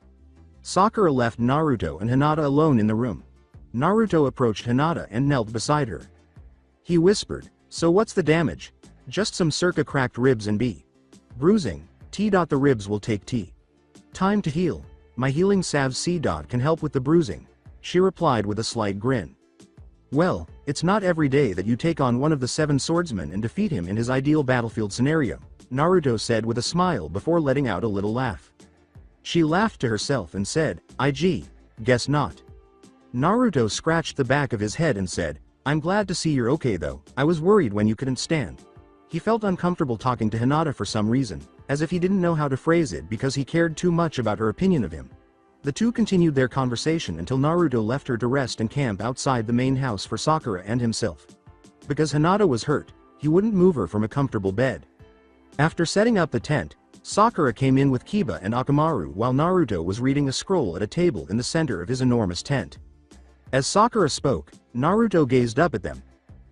Sakura left Naruto and Hinata alone in the room. Naruto approached Hinata and knelt beside her. He whispered, "So what's the damage?" "Just some circa cracked ribs and bruising. The ribs will take time to heal. My healing salve can help with the bruising," she replied with a slight grin. "Well, it's not every day that you take on one of the 7 swordsmen and defeat him in his ideal battlefield scenario," Naruto said with a smile before letting out a little laugh. She laughed to herself and said, guess not." Naruto scratched the back of his head and said, "I'm glad to see you're okay though, I was worried when you couldn't stand." He felt uncomfortable talking to Hinata for some reason, as if he didn't know how to phrase it because he cared too much about her opinion of him. The two continued their conversation until Naruto left her to rest and camp outside the main house for Sakura and himself. Because Hinata was hurt, he wouldn't move her from a comfortable bed. After setting up the tent, Sakura came in with Kiba and Akamaru while Naruto was reading a scroll at a table in the center of his enormous tent. As Sakura spoke, Naruto gazed up at them.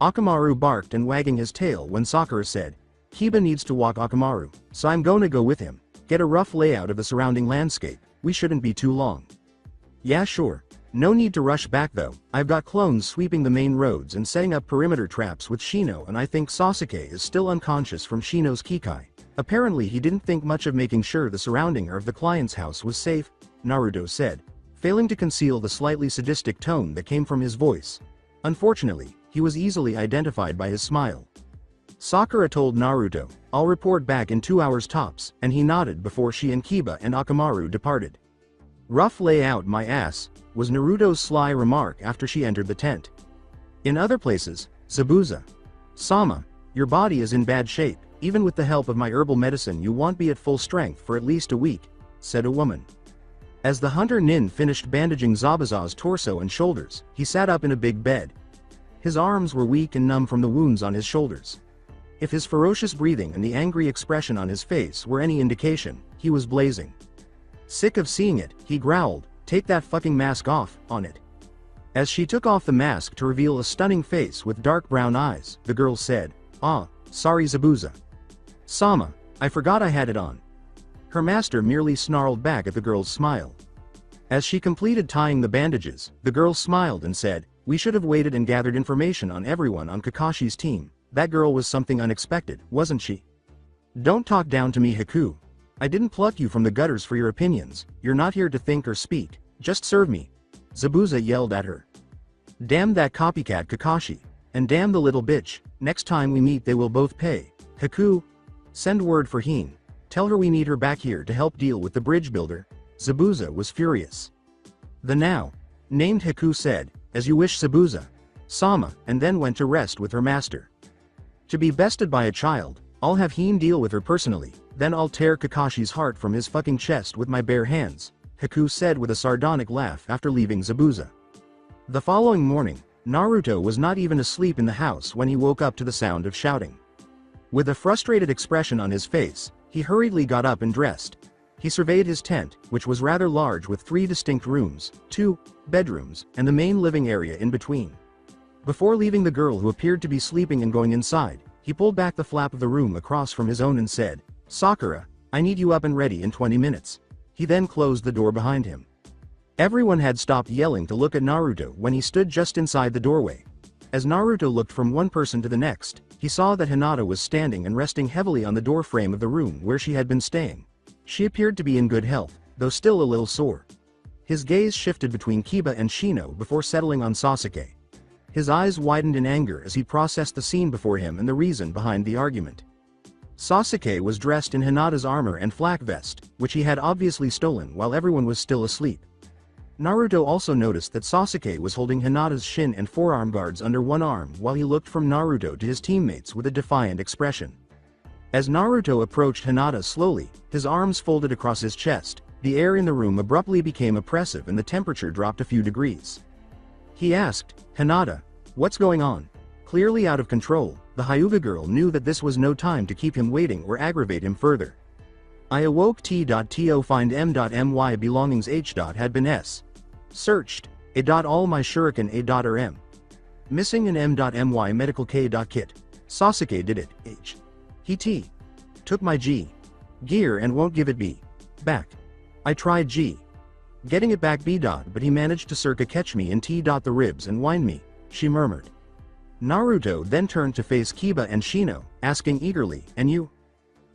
Akamaru barked and wagging his tail when Sakura said, "Kiba needs to walk Akamaru, so I'm gonna go with him, get a rough layout of the surrounding landscape, we shouldn't be too long." "Yeah sure. No need to rush back though, I've got clones sweeping the main roads and setting up perimeter traps with Shino and I think Sasuke is still unconscious from Shino's Kikai." Apparently he didn't think much of making sure the surrounding of the client's house was safe, Naruto said, failing to conceal the slightly sadistic tone that came from his voice. Unfortunately, he was easily identified by his smile. Sakura told Naruto, "I'll report back in 2 hours tops," and he nodded before she and Kiba and Akamaru departed. "Rough layout my ass," was Naruto's sly remark after she entered the tent. In other places, Sama, your body is in bad shape, even with the help of my herbal medicine you won't be at full strength for at least a week, said a woman. As the hunter Nin finished bandaging Zabuza's torso and shoulders, he sat up in a big bed. His arms were weak and numb from the wounds on his shoulders. If his ferocious breathing and the angry expression on his face were any indication, he was blazing. Sick of seeing it, he growled, "Take that fucking mask off, on it." As she took off the mask to reveal a stunning face with dark brown eyes, the girl said, "Ah, sorry Zabuza. Sama, I forgot I had it on." Her master merely snarled back at the girl's smile. As she completed tying the bandages, the girl smiled and said, "We should have waited and gathered information on everyone on Kakashi's team. That girl was something unexpected, wasn't she? Don't talk down to me Haku. I didn't pluck you from the gutters for your opinions, you're not here to think or speak, just serve me." Zabuza yelled at her. "Damn that copycat Kakashi. And damn the little bitch, next time we meet they will both pay. Haku, send word for Heen. Tell her we need her back here to help deal with the bridge builder." Zabuza was furious. The now named Haku said, "As you wish Zabuza." Sama, and then went to rest with her master. "To be bested by a child, I'll have Heen deal with her personally, then I'll tear Kakashi's heart from his fucking chest with my bare hands," Haku said with a sardonic laugh after leaving Zabuza. The following morning, Naruto was not even asleep in the house when he woke up to the sound of shouting. With a frustrated expression on his face, he hurriedly got up and dressed. He surveyed his tent, which was rather large with 3 distinct rooms, 2 bedrooms, and the main living area in between. Before leaving the girl who appeared to be sleeping and going inside, he pulled back the flap of the room across from his own and said, "Sakura, I need you up and ready in 20 minutes. He then closed the door behind him. Everyone had stopped yelling to look at Naruto when he stood just inside the doorway. As Naruto looked from one person to the next, he saw that Hinata was standing and resting heavily on the doorframe of the room where she had been staying. She appeared to be in good health, though still a little sore. His gaze shifted between Kiba and Shino before settling on Sasuke. His eyes widened in anger as he processed the scene before him and the reason behind the argument. Sasuke was dressed in Hinata's armor and flak vest, which he had obviously stolen while everyone was still asleep. Naruto also noticed that Sasuke was holding Hinata's shin and forearm guards under one arm while he looked from Naruto to his teammates with a defiant expression. As Naruto approached Hinata slowly, his arms folded across his chest, the air in the room abruptly became oppressive and the temperature dropped a few degrees. He asked, "Hinata, what's going on?" Clearly out of control, the Hyuga girl knew that this was no time to keep him waiting or aggravate him further. "I awoke T.to find M.my belongings H. had been searched. All my shuriken A.M. Missing an M.My medical K.Kit. Sasuke did it. H. He T. Took my G. Gear and won't give it B. Back. I tried G. Getting it back B. But he managed to circa catch me in T. The ribs and wind me, she murmured. Naruto then turned to face Kiba and Shino, asking eagerly, and you?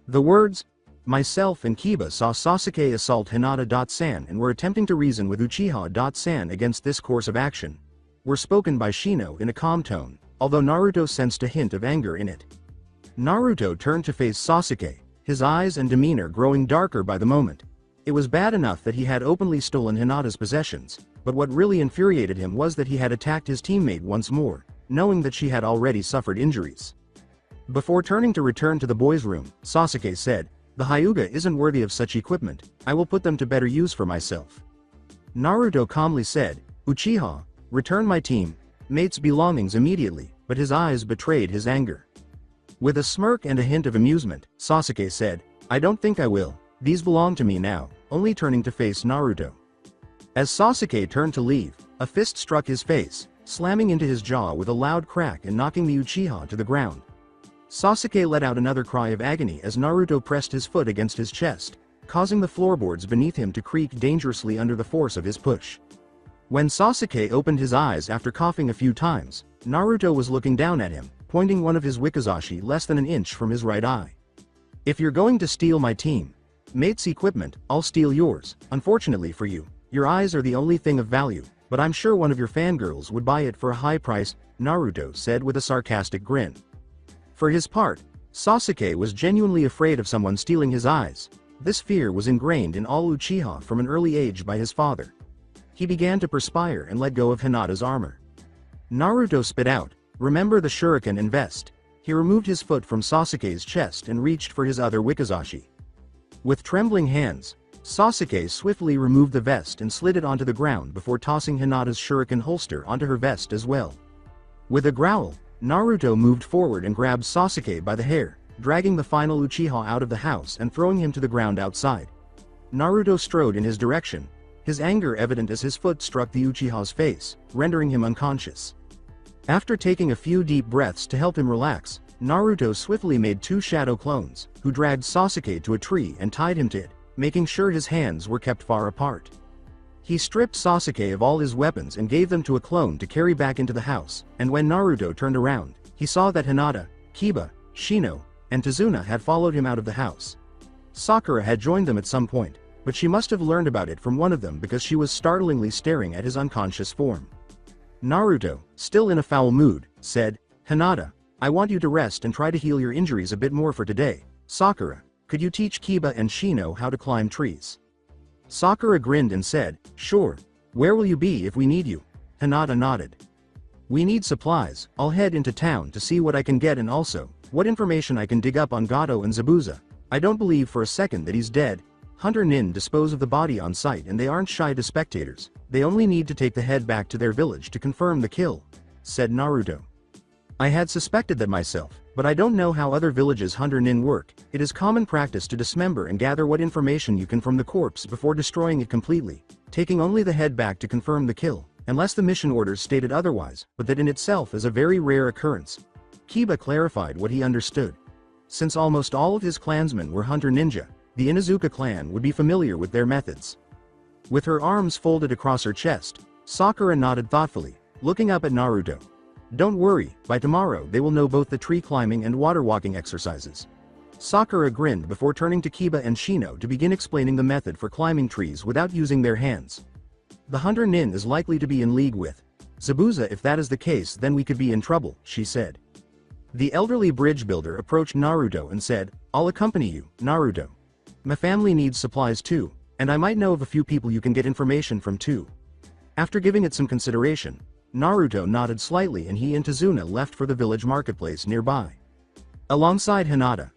The words, myself and Kiba saw Sasuke assault Hinata.san and were attempting to reason with Uchiha.san against this course of action, were spoken by Shino in a calm tone, although Naruto sensed a hint of anger in it. Naruto turned to face Sasuke, his eyes and demeanor growing darker by the moment. It was bad enough that he had openly stolen Hinata's possessions, but what really infuriated him was that he had attacked his teammate once more, knowing that she had already suffered injuries. Before turning to return to the boys' room, Sasuke said, the Hyuga isn't worthy of such equipment, I will put them to better use for myself. Naruto calmly said, Uchiha, return my mate's belongings immediately, but his eyes betrayed his anger. With a smirk and a hint of amusement, Sasuke said, I don't think I will, these belong to me now, only turning to face Naruto. As Sasuke turned to leave, a fist struck his face, slamming into his jaw with a loud crack and knocking the Uchiha to the ground. Sasuke let out another cry of agony as Naruto pressed his foot against his chest, causing the floorboards beneath him to creak dangerously under the force of his push. When Sasuke opened his eyes after coughing a few times, Naruto was looking down at him, pointing one of his wakizashi less than an inch from his right eye. If you're going to steal my mate's equipment, I'll steal yours. Unfortunately for you, your eyes are the only thing of value, but I'm sure one of your fangirls would buy it for a high price, Naruto said with a sarcastic grin. For his part, Sasuke was genuinely afraid of someone stealing his eyes. This fear was ingrained in all Uchiha from an early age by his father. He began to perspire and let go of Hinata's armor. Naruto spit out, remember the shuriken and vest. He removed his foot from Sasuke's chest and reached for his other wakizashi. With trembling hands, Sasuke swiftly removed the vest and slid it onto the ground before tossing Hinata's shuriken holster onto her vest as well. With a growl, Naruto moved forward and grabbed Sasuke by the hair, dragging the final Uchiha out of the house and throwing him to the ground outside. Naruto strode in his direction, his anger evident as his foot struck the Uchiha's face, rendering him unconscious. After taking a few deep breaths to help him relax, Naruto swiftly made two shadow clones, who dragged Sasuke to a tree and tied him to it, making sure his hands were kept far apart. He stripped Sasuke of all his weapons and gave them to a clone to carry back into the house, and when Naruto turned around, he saw that Hinata, Kiba, Shino, and Tazuna had followed him out of the house. Sakura had joined them at some point, but she must have learned about it from one of them because she was startlingly staring at his unconscious form. Naruto, still in a foul mood, said, Hinata, I want you to rest and try to heal your injuries a bit more for today. Sakura, could you teach Kiba and Shino how to climb trees? Sakura grinned and said, sure. Where will you be if we need you? Hinata nodded. We need supplies, I'll head into town to see what I can get and also, what information I can dig up on Gato and Zabuza. I don't believe for a second that he's dead. Hunter Nin dispose of the body on site and they aren't shy to spectators, they only need to take the head back to their village to confirm the kill, said Naruto. I had suspected that myself, but I don't know how other villages Hunter Nin work. It is common practice to dismember and gather what information you can from the corpse before destroying it completely, taking only the head back to confirm the kill, unless the mission orders stated otherwise, but that in itself is a very rare occurrence. Kiba clarified what he understood. Since almost all of his clansmen were hunter ninja, the Inuzuka clan would be familiar with their methods. With her arms folded across her chest, Sakura nodded thoughtfully, looking up at Naruto. Don't worry, by tomorrow they will know both the tree climbing and water walking exercises. Sakura grinned before turning to Kiba and Shino to begin explaining the method for climbing trees without using their hands. The hunter Nin is likely to be in league with Zabuza. If that is the case, then we could be in trouble, she said. The elderly bridge builder approached Naruto and said, I'll accompany you, Naruto. My family needs supplies too, and I might know of a few people you can get information from too. After giving it some consideration, Naruto nodded slightly and he and Tazuna left for the village marketplace nearby. Alongside Hinata.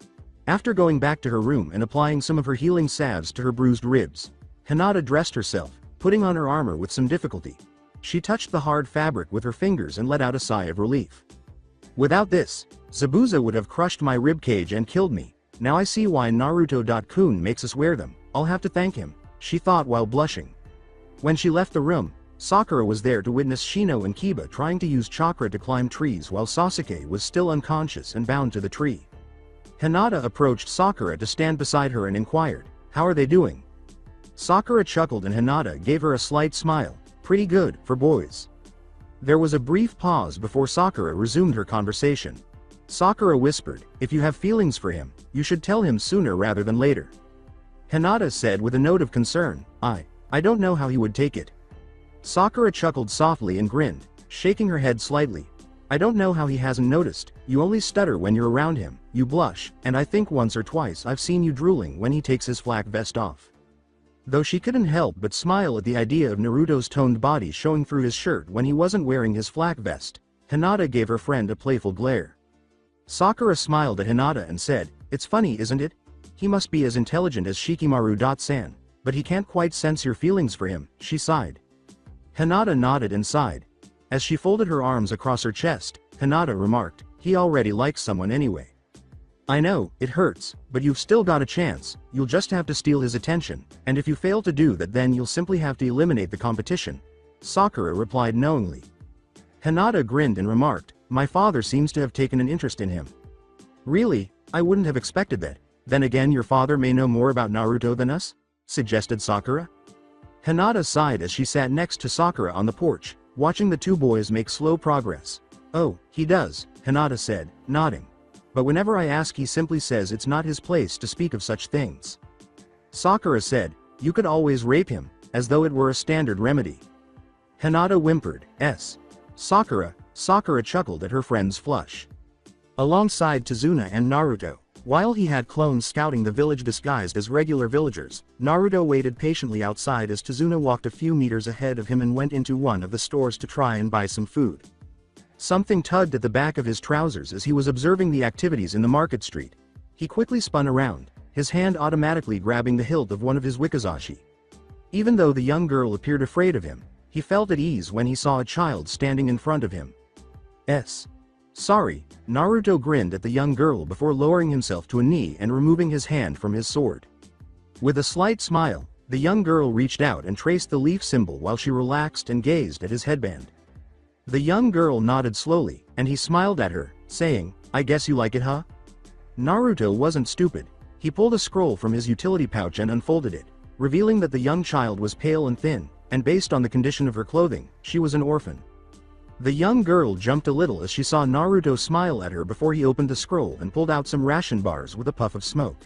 After going back to her room and applying some of her healing salves to her bruised ribs, Hinata dressed herself, putting on her armor with some difficulty. She touched the hard fabric with her fingers and let out a sigh of relief. Without this, Zabuza would have crushed my ribcage and killed me. Now I see why Naruto-kun makes us wear them. I'll have to thank him, she thought while blushing. When she left the room, Sakura was there to witness Shino and Kiba trying to use chakra to climb trees while Sasuke was still unconscious and bound to the tree. Hinata approached Sakura to stand beside her and inquired, "How are they doing?" Sakura chuckled and Hinata gave her a slight smile, "Pretty good, for boys." There was a brief pause before Sakura resumed her conversation. Sakura whispered, "If you have feelings for him, you should tell him sooner rather than later." Hinata said with a note of concern, I don't know how he would take it." Sakura chuckled softly and grinned, shaking her head slightly. "I don't know how he hasn't noticed. You only stutter when you're around him, you blush, and I think once or twice I've seen you drooling when he takes his flak vest off." Though she couldn't help but smile at the idea of Naruto's toned body showing through his shirt when he wasn't wearing his flak vest, Hinata gave her friend a playful glare. Sakura smiled at Hinata and said, "It's funny, isn't it? He must be as intelligent as Shikamaru-san, but he can't quite sense your feelings for him," she sighed. Hinata nodded and sighed. As she folded her arms across her chest, Hinata remarked, "He already likes someone anyway." "I know, it hurts, but you've still got a chance. You'll just have to steal his attention, and if you fail to do that then you'll simply have to eliminate the competition," Sakura replied knowingly. Hinata grinned and remarked, "My father seems to have taken an interest in him." "Really? I wouldn't have expected that. Then again, your father may know more about Naruto than us?" suggested Sakura. Hinata sighed as she sat next to Sakura on the porch, watching the two boys make slow progress. "Oh, he does," Hinata said, nodding. "But whenever I ask he simply says it's not his place to speak of such things." Sakura said, "You could always rape him, as though it were a standard remedy." Hinata whimpered, "S. Sakura chuckled at her friend's flush. Alongside Tazuna and Naruto, while he had clones scouting the village disguised as regular villagers, Naruto waited patiently outside as Tazuna walked a few meters ahead of him and went into one of the stores to try and buy some food. Something tugged at the back of his trousers as he was observing the activities in the market street. He quickly spun around, his hand automatically grabbing the hilt of one of his wakizashi. Even though the young girl appeared afraid of him, he felt at ease when he saw a child standing in front of him. Sorry, Naruto grinned at the young girl before lowering himself to a knee and removing his hand from his sword. With a slight smile, the young girl reached out and traced the leaf symbol while she relaxed and gazed at his headband. The young girl nodded slowly, and he smiled at her, saying, "I guess you like it, huh?" Naruto wasn't stupid. He pulled a scroll from his utility pouch and unfolded it, revealing that the young child was pale and thin, and based on the condition of her clothing, she was an orphan. The young girl jumped a little as she saw Naruto smile at her before he opened the scroll and pulled out some ration bars with a puff of smoke.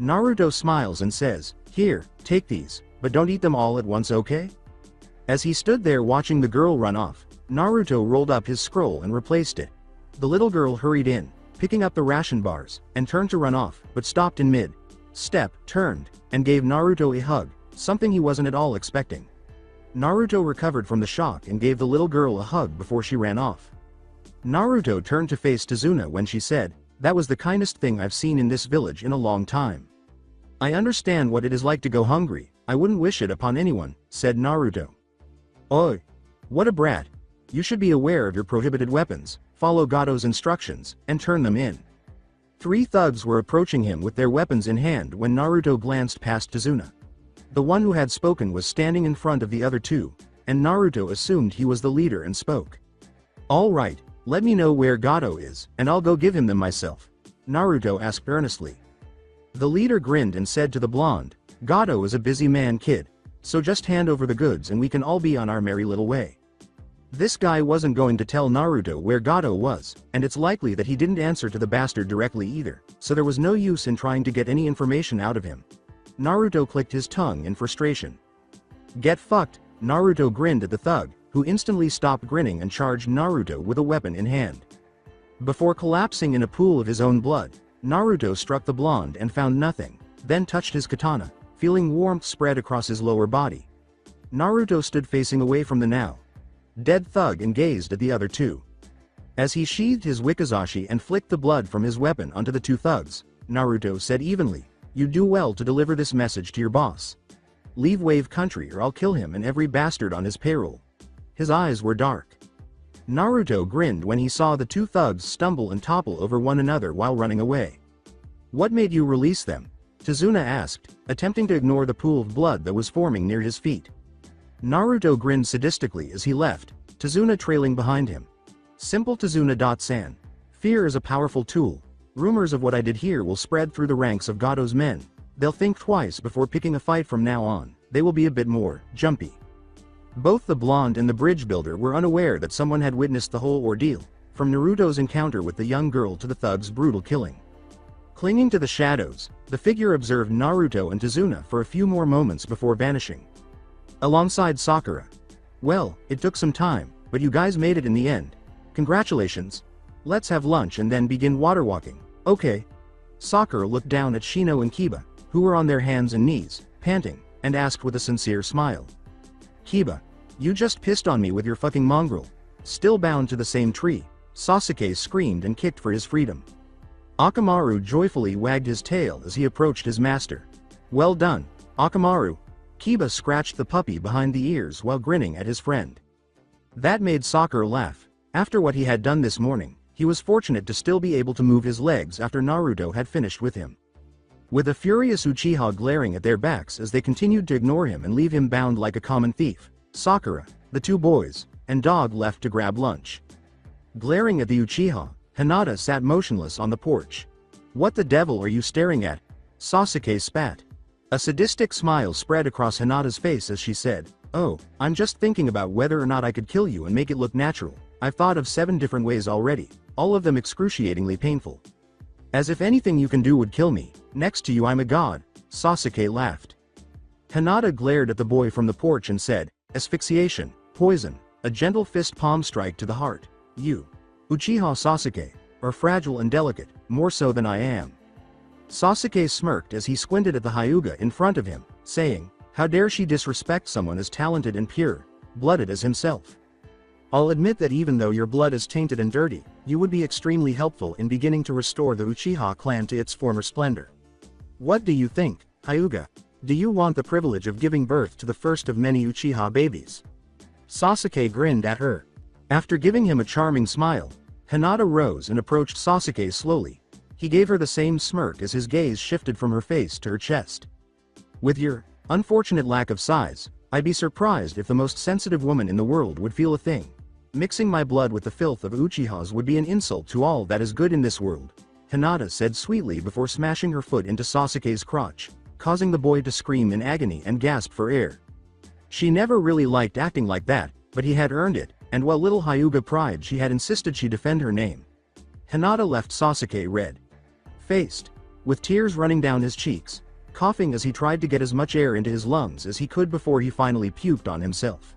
Naruto smiles and says, "Here, take these, but don't eat them all at once, okay?" As he stood there watching the girl run off, Naruto rolled up his scroll and replaced it. The little girl hurried in, picking up the ration bars, and turned to run off, but stopped in mid-step, turned, and gave Naruto a hug, something he wasn't at all expecting. Naruto recovered from the shock and gave the little girl a hug before she ran off. Naruto turned to face Tazuna when she said, "That was the kindest thing I've seen in this village in a long time." "I understand what it is like to go hungry, I wouldn't wish it upon anyone," said Naruto. "Oi! What a brat! You should be aware of your prohibited weapons, follow Gato's instructions, and turn them in." 3 thugs were approaching him with their weapons in hand when Naruto glanced past Tazuna. The one who had spoken was standing in front of the other 2, and Naruto assumed he was the leader and spoke. "All right, let me know where Gato is, and I'll go give him them myself," Naruto asked earnestly. The leader grinned and said to the blonde, "Gato is a busy man, kid, so just hand over the goods and we can all be on our merry little way." This guy wasn't going to tell Naruto where Gato was, and it's likely that he didn't answer to the bastard directly either, so there was no use in trying to get any information out of him. Naruto clicked his tongue in frustration. "Get fucked," Naruto grinned at the thug, who instantly stopped grinning and charged Naruto with a weapon in hand. Before collapsing in a pool of his own blood, Naruto struck the blonde and found nothing, then touched his katana, feeling warmth spread across his lower body. Naruto stood facing away from the now dead thug and gazed at the other 2. As he sheathed his wakizashi and flicked the blood from his weapon onto the 2 thugs, Naruto said evenly, "You do well to deliver this message to your boss. Leave Wave Country or I'll kill him and every bastard on his payroll." His eyes were dark. Naruto grinned when he saw the 2 thugs stumble and topple over one another while running away. "What made you release them?" Tazuna asked, attempting to ignore the pool of blood that was forming near his feet. Naruto grinned sadistically as he left, Tazuna trailing behind him. Simple Tazuna.san. Fear is a powerful tool. Rumors of what I did here will spread through the ranks of Gado's men. They'll think twice before picking a fight from now on. They will be a bit more jumpy. Both the blonde and the bridge builder were unaware that someone had witnessed the whole ordeal, from Naruto's encounter with the young girl to the thug's brutal killing. Clinging to the shadows, the figure observed Naruto and Tazuna for a few more moments before vanishing. Alongside Sakura. Well, it took some time, but you guys made it in the end. Congratulations. Let's have lunch and then begin water walking. Okay. Sakura looked down at Shino and Kiba, who were on their hands and knees, panting, and asked with a sincere smile. Kiba, you just pissed on me with your fucking mongrel. Still bound to the same tree, Sasuke screamed and kicked for his freedom. Akamaru joyfully wagged his tail as he approached his master. Well done, Akamaru. Kiba scratched the puppy behind the ears while grinning at his friend. That made Sakura laugh. After what he had done this morning, he was fortunate to still be able to move his legs after Naruto had finished with him. With a furious Uchiha glaring at their backs as they continued to ignore him and leave him bound like a common thief, Sakura, the two boys, and Dog left to grab lunch. Glaring at the Uchiha, Hinata sat motionless on the porch. What the devil are you staring at? Sasuke spat. A sadistic smile spread across Hinata's face as she said, Oh, I'm just thinking about whether or not I could kill you and make it look natural. I've thought of 7 different ways already, all of them excruciatingly painful. As if anything you can do would kill me. Next to you I'm a god, Sasuke laughed. Hinata glared at the boy from the porch and said, Asphyxiation, poison, a gentle fist palm strike to the heart. You, Uchiha Sasuke, are fragile and delicate, more so than I am. Sasuke smirked as he squinted at the Hyuga in front of him, saying, How dare she disrespect someone as talented and pure, blooded as himself. I'll admit that even though your blood is tainted and dirty, you would be extremely helpful in beginning to restore the Uchiha clan to its former splendor. What do you think, Hyuga? Do you want the privilege of giving birth to the first of many Uchiha babies? Sasuke grinned at her. After giving him a charming smile, Hinata rose and approached Sasuke slowly. He gave her the same smirk as his gaze shifted from her face to her chest. With your unfortunate lack of size, I'd be surprised if the most sensitive woman in the world would feel a thing. Mixing my blood with the filth of Uchihas would be an insult to all that is good in this world, Hinata said sweetly before smashing her foot into Sasuke's crotch, causing the boy to scream in agony and gasp for air. She never really liked acting like that, but he had earned it, and while little Hyuga pried she had insisted she defend her name. Hinata left Sasuke red-faced, with tears running down his cheeks, coughing as he tried to get as much air into his lungs as he could before he finally puked on himself.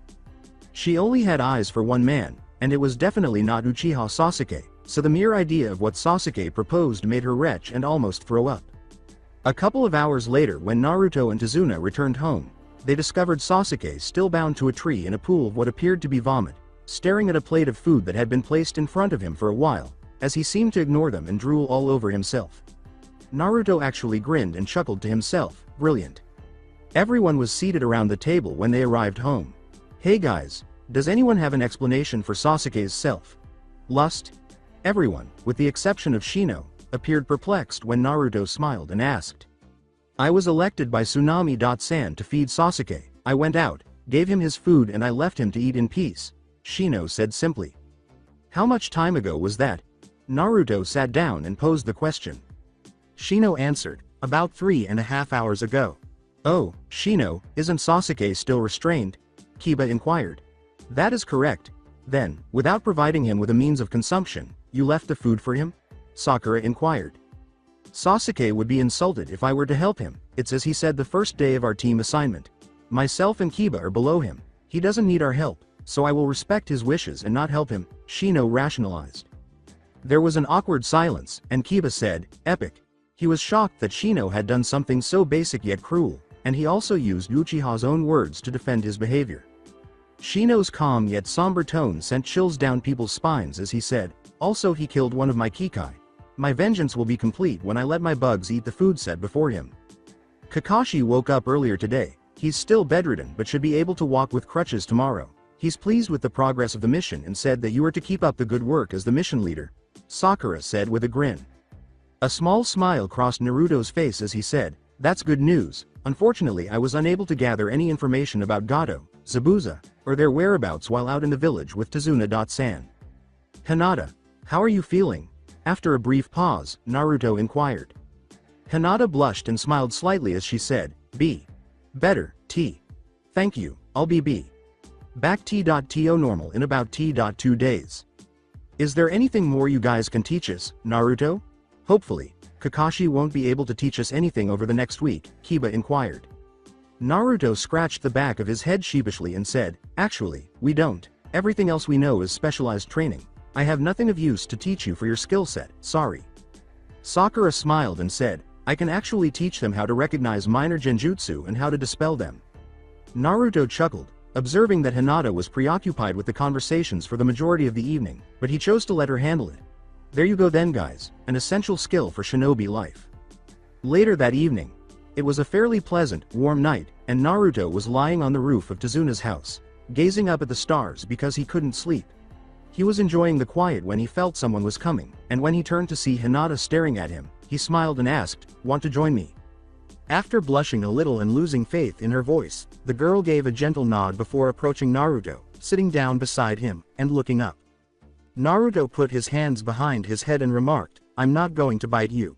She only had eyes for one man, and it was definitely not Uchiha Sasuke, so the mere idea of what Sasuke proposed made her retch and almost throw up. A couple of hours later when Naruto and Tazuna returned home, they discovered Sasuke still bound to a tree in a pool of what appeared to be vomit, staring at a plate of food that had been placed in front of him for a while, as he seemed to ignore them and drool all over himself. Naruto actually grinned and chuckled to himself, brilliant. Everyone was seated around the table when they arrived home. Hey guys, does anyone have an explanation for Sasuke's self-lust? Everyone, with the exception of Shino, appeared perplexed when Naruto smiled and asked. I was elected by Tsunami.san to feed Sasuke. I went out, gave him his food and I left him to eat in peace, Shino said simply. How much time ago was that? Naruto sat down and posed the question. Shino answered, about 3.5 hours ago. Oh, Shino, isn't Sasuke still restrained? Kiba inquired. That is correct. Then, without providing him with a means of consumption, you left the food for him? Sakura inquired. Sasuke would be insulted if I were to help him, it's as he said the first day of our team assignment. Myself and Kiba are below him, he doesn't need our help, so I will respect his wishes and not help him, Shino rationalized. There was an awkward silence, and Kiba said, epic. He was shocked that Shino had done something so basic yet cruel, and he also used Uchiha's own words to defend his behavior. Shino's calm yet somber tone sent chills down people's spines as he said, also he killed one of my Kikai. My vengeance will be complete when I let my bugs eat the food set before him. Kakashi woke up earlier today. He's still bedridden but should be able to walk with crutches tomorrow. He's pleased with the progress of the mission and said that you are to keep up the good work as the mission leader, Sakura said with a grin. A small smile crossed Naruto's face as he said, that's good news. Unfortunately I was unable to gather any information about Gato, Zabuza, or their whereabouts while out in the village with Tazuna.san. Hinata, how are you feeling? After a brief pause, Naruto inquired. Hinata blushed and smiled slightly as she said, B. Better, T. Thank you, I'll be B. Back T.to normal in about T.2 days. Is there anything more you guys can teach us, Naruto? Hopefully, Kakashi won't be able to teach us anything over the next week, Kiba inquired. Naruto scratched the back of his head sheepishly and said, actually, we don't. Everything else we know is specialized training. I have nothing of use to teach you for your skill set, sorry. Sakura smiled and said, I can actually teach them how to recognize minor genjutsu and how to dispel them. Naruto chuckled, observing that Hinata was preoccupied with the conversations for the majority of the evening, but he chose to let her handle it. There you go then guys, an essential skill for shinobi life. Later that evening, it was a fairly pleasant, warm night, and Naruto was lying on the roof of Tazuna's house, gazing up at the stars because he couldn't sleep. He was enjoying the quiet when he felt someone was coming, and when he turned to see Hinata staring at him, he smiled and asked, want to join me? After blushing a little and losing faith in her voice, the girl gave a gentle nod before approaching Naruto, sitting down beside him, and looking up. Naruto put his hands behind his head and remarked, I'm not going to bite you.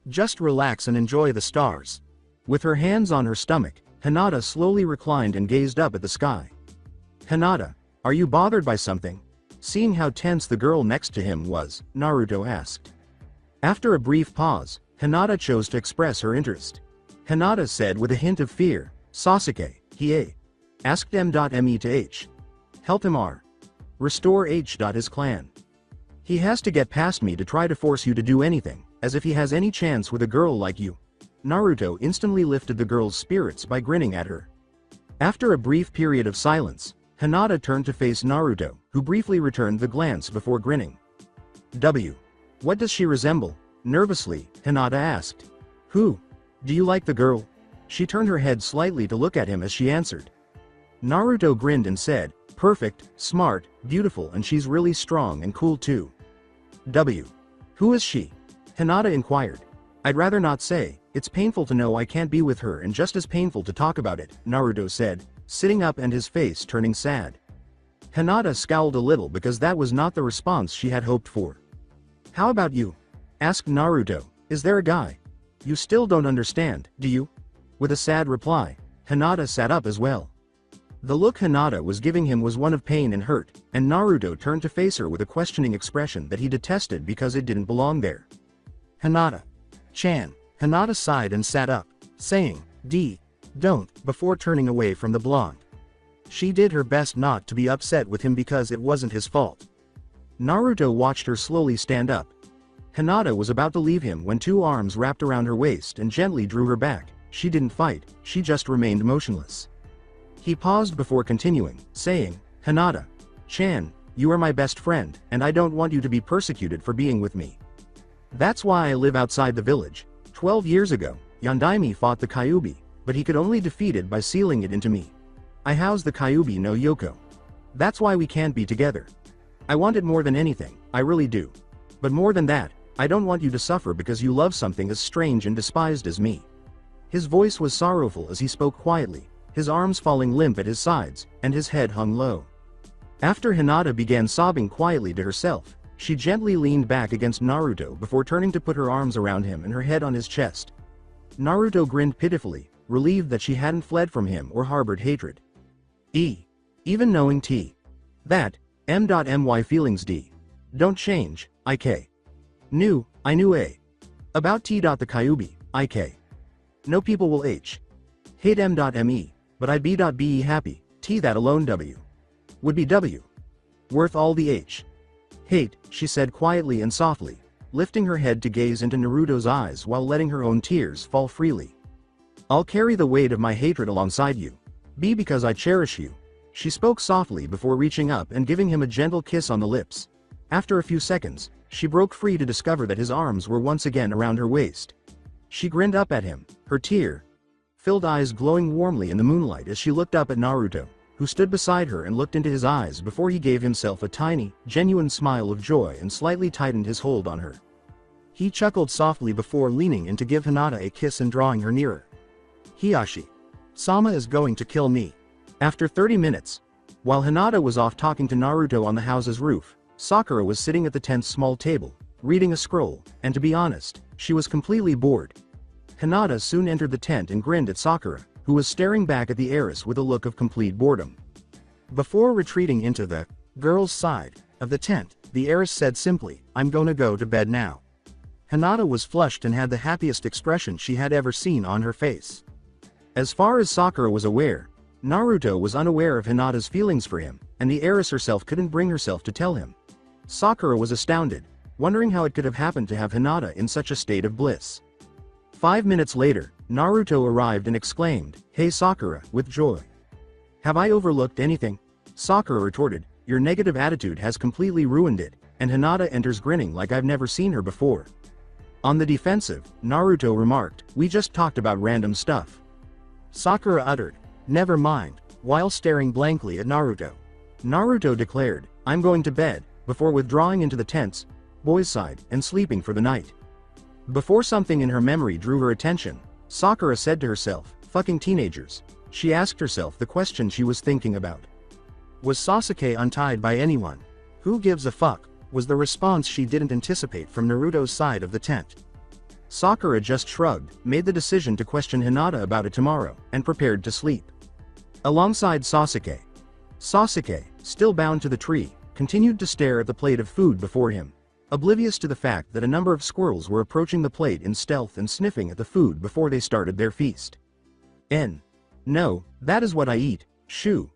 Just relax and enjoy the stars. With her hands on her stomach, Hinata slowly reclined and gazed up at the sky. Hinata, are you bothered by something? Seeing how tense the girl next to him was, Naruto asked. After a brief pause, Hinata chose to express her interest. Hinata said with a hint of fear, Sasuke, he asked M.Me to H. Help him R. Restore H. His clan. He has to get past me to try to force you to do anything, as if he has any chance with a girl like you. Naruto instantly lifted the girl's spirits by grinning at her. After a brief period of silence, Hinata turned to face Naruto, who briefly returned the glance before grinning. W. What does she resemble? Nervously, Hinata asked. Who? Do you like the girl? She turned her head slightly to look at him as she answered. Naruto grinned and said, perfect, smart, beautiful, and she's really strong and cool too. W. Who is she? Hinata inquired. I'd rather not say, it's painful to know I can't be with her and just as painful to talk about it, Naruto said, sitting up and his face turning sad. Hinata scowled a little because that was not the response she had hoped for. How about you? Asked Naruto, is there a guy? You still don't understand, do you? With a sad reply, Hinata sat up as well. The look Hinata was giving him was one of pain and hurt, and Naruto turned to face her with a questioning expression that he detested because it didn't belong there. Hinata-chan. Hinata sighed and sat up, saying, don't, before turning away from the blonde. She did her best not to be upset with him because it wasn't his fault. Naruto watched her slowly stand up. Hinata was about to leave him when two arms wrapped around her waist and gently drew her back. She didn't fight, she just remained motionless. He paused before continuing, saying, Hinata-chan, you are my best friend, and I don't want you to be persecuted for being with me. That's why I live outside the village. 12 years ago, Yondaime fought the Kyuubi, but he could only defeat it by sealing it into me. I house the Kyuubi no Yoko. That's why we can't be together. I want it more than anything, I really do. But more than that, I don't want you to suffer because you love something as strange and despised as me. His voice was sorrowful as he spoke quietly, his arms falling limp at his sides, and his head hung low. After Hinata began sobbing quietly to herself, she gently leaned back against Naruto before turning to put her arms around him and her head on his chest. Naruto grinned pitifully, relieved that she hadn't fled from him or harbored hatred. Even knowing T. That, M.My feelings D. Don't change, I knew A. About T. The Kyuubi, I. No people will H. Hate M.Me, but I'd be happy, T. That alone W. Would be W. Worth all the H. Hate, she said quietly and softly, lifting her head to gaze into Naruto's eyes while letting her own tears fall freely. I'll carry the weight of my hatred alongside you. B because I cherish you. She spoke softly before reaching up and giving him a gentle kiss on the lips. After a few seconds, she broke free to discover that his arms were once again around her waist. She grinned up at him, her tear-filled eyes glowing warmly in the moonlight as she looked up at Naruto, who stood beside her and looked into his eyes before he gave himself a tiny, genuine smile of joy and slightly tightened his hold on her. He chuckled softly before leaning in to give Hinata a kiss and drawing her nearer. Hiyashi. Sama is going to kill me. After 30 minutes, while Hinata was off talking to Naruto on the house's roof, Sakura was sitting at the tent's small table, reading a scroll, and to be honest, she was completely bored. Hinata soon entered the tent and grinned at Sakura, who was staring back at the heiress with a look of complete boredom. Before retreating into the girls' side of the tent, the heiress said simply, "I'm gonna go to bed now." Hinata was flushed and had the happiest expression she had ever seen on her face. As far as Sakura was aware, Naruto was unaware of Hinata's feelings for him, and the heiress herself couldn't bring herself to tell him. Sakura was astounded, wondering how it could have happened to have Hinata in such a state of bliss. 5 minutes later, Naruto arrived and exclaimed, "Hey Sakura," with joy. "Have I overlooked anything?" Sakura retorted, "Your negative attitude has completely ruined it," and Hinata enters grinning like I've never seen her before. On the defensive, Naruto remarked, "We just talked about random stuff." Sakura uttered, "Never mind," while staring blankly at Naruto. Naruto declared, "I'm going to bed," before withdrawing into the tent's boys' side and sleeping for the night. Before something in her memory drew her attention, Sakura said to herself, "Fucking teenagers." She asked herself the question she was thinking about. Was Sasuke untied by anyone? Who gives a fuck? Was the response she didn't anticipate from Naruto's side of the tent. Sakura just shrugged, made the decision to question Hinata about it tomorrow, and prepared to sleep. Alongside Sasuke. Sasuke, still bound to the tree, continued to stare at the plate of food before him, oblivious to the fact that a number of squirrels were approaching the plate in stealth and sniffing at the food before they started their feast. No, that is what I eat, shoo.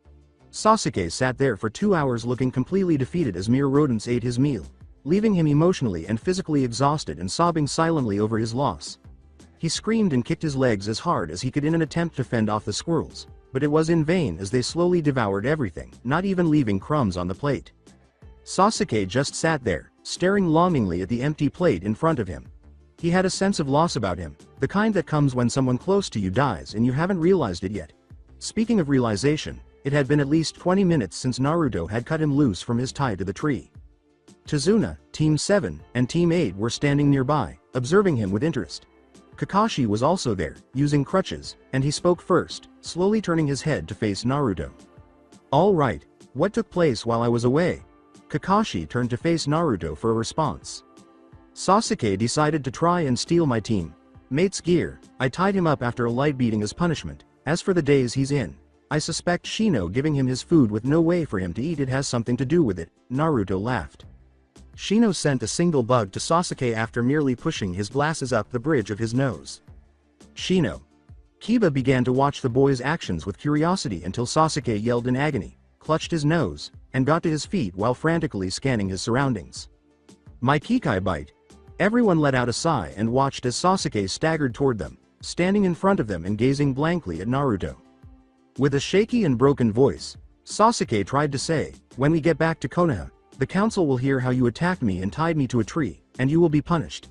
Sasuke sat there for 2 hours looking completely defeated as mere rodents ate his meal, leaving him emotionally and physically exhausted and sobbing silently over his loss. He screamed and kicked his legs as hard as he could in an attempt to fend off the squirrels, but it was in vain as they slowly devoured everything, not even leaving crumbs on the plate. Sasuke just sat there, staring longingly at the empty plate in front of him. He had a sense of loss about him, the kind that comes when someone close to you dies and you haven't realized it yet. Speaking of realization, it had been at least 20 minutes since Naruto had cut him loose from his tie to the tree. Tazuna, Team 7, and Team 8 were standing nearby, observing him with interest. Kakashi was also there, using crutches, and he spoke first, slowly turning his head to face Naruto. "All right, what took place while I was away?" Kakashi turned to face Naruto for a response. "Sasuke decided to try and steal my teammate's gear. I tied him up after a light beating as punishment. As for the days he's in, I suspect Shino giving him his food with no way for him to eat it has something to do with it." Naruto laughed. Shino sent a single bug to Sasuke after merely pushing his glasses up the bridge of his nose. Shino. Kiba began to watch the boy's actions with curiosity until Sasuke yelled in agony, clutched his nose, and got to his feet while frantically scanning his surroundings. "My Kikai bite." Everyone let out a sigh and watched as Sasuke staggered toward them, standing in front of them and gazing blankly at Naruto. With a shaky and broken voice, Sasuke tried to say, "When we get back to Konoha, the council will hear how you attacked me and tied me to a tree, and you will be punished."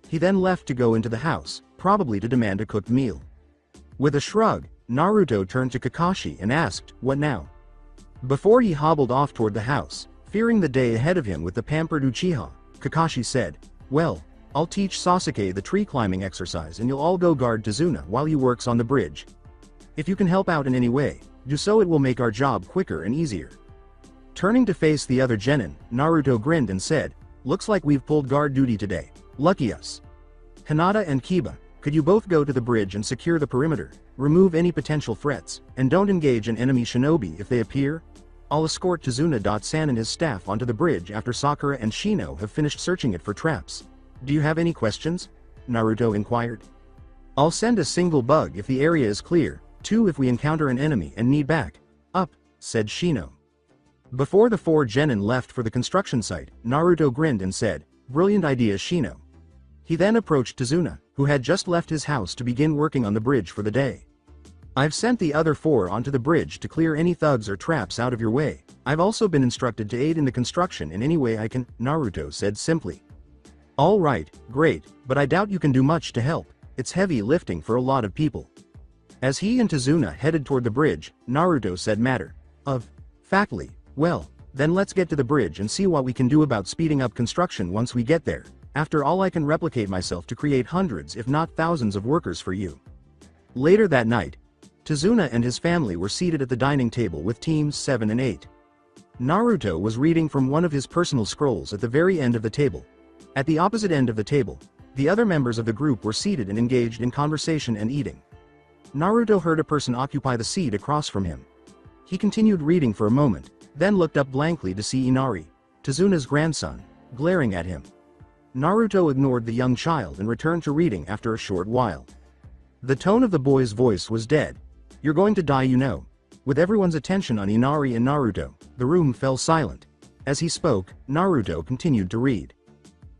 He then left to go into the house, probably to demand a cooked meal. With a shrug, Naruto turned to Kakashi and asked, "What now?" Before he hobbled off toward the house, fearing the day ahead of him with the pampered Uchiha, Kakashi said, "Well, I'll teach Sasuke the tree climbing exercise and you'll all go guard Tazuna while he works on the bridge. If you can help out in any way, do so. It will make our job quicker and easier." Turning to face the other genin, Naruto grinned and said, "Looks like we've pulled guard duty today. Lucky us. Hinata and Kiba, could you both go to the bridge and secure the perimeter, remove any potential threats, and don't engage an enemy shinobi if they appear? I'll escort Tazuna-san and his staff onto the bridge after Sakura and Shino have finished searching it for traps. Do you have any questions?" Naruto inquired. "I'll send a single bug if the area is clear, 2 if we encounter an enemy and need back up," said Shino. Before the 4 genin left for the construction site, Naruto grinned and said, "Brilliant idea, Shino." He then approached Tazuna, who had just left his house to begin working on the bridge for the day. "I've sent the other 4 onto the bridge to clear any thugs or traps out of your way. I've also been instructed to aid in the construction in any way I can," Naruto said simply. "All right, great, but I doubt you can do much to help. It's heavy lifting for a lot of people." As he and Tazuna headed toward the bridge, Naruto said, "Matter of factly, well, then let's get to the bridge and see what we can do about speeding up construction once we get there. After all, I can replicate myself to create hundreds if not thousands of workers for you." Later that night, Tazuna and his family were seated at the dining table with teams 7 and 8. Naruto was reading from one of his personal scrolls at the very end of the table. At the opposite end of the table, the other members of the group were seated and engaged in conversation and eating. Naruto heard a person occupy the seat across from him. He continued reading for a moment, then looked up blankly to see Inari, Tazuna's grandson, glaring at him. Naruto ignored the young child and returned to reading after a short while. The tone of the boy's voice was dead. "You're going to die, you know." With everyone's attention on Inari and Naruto, the room fell silent. As he spoke, Naruto continued to read.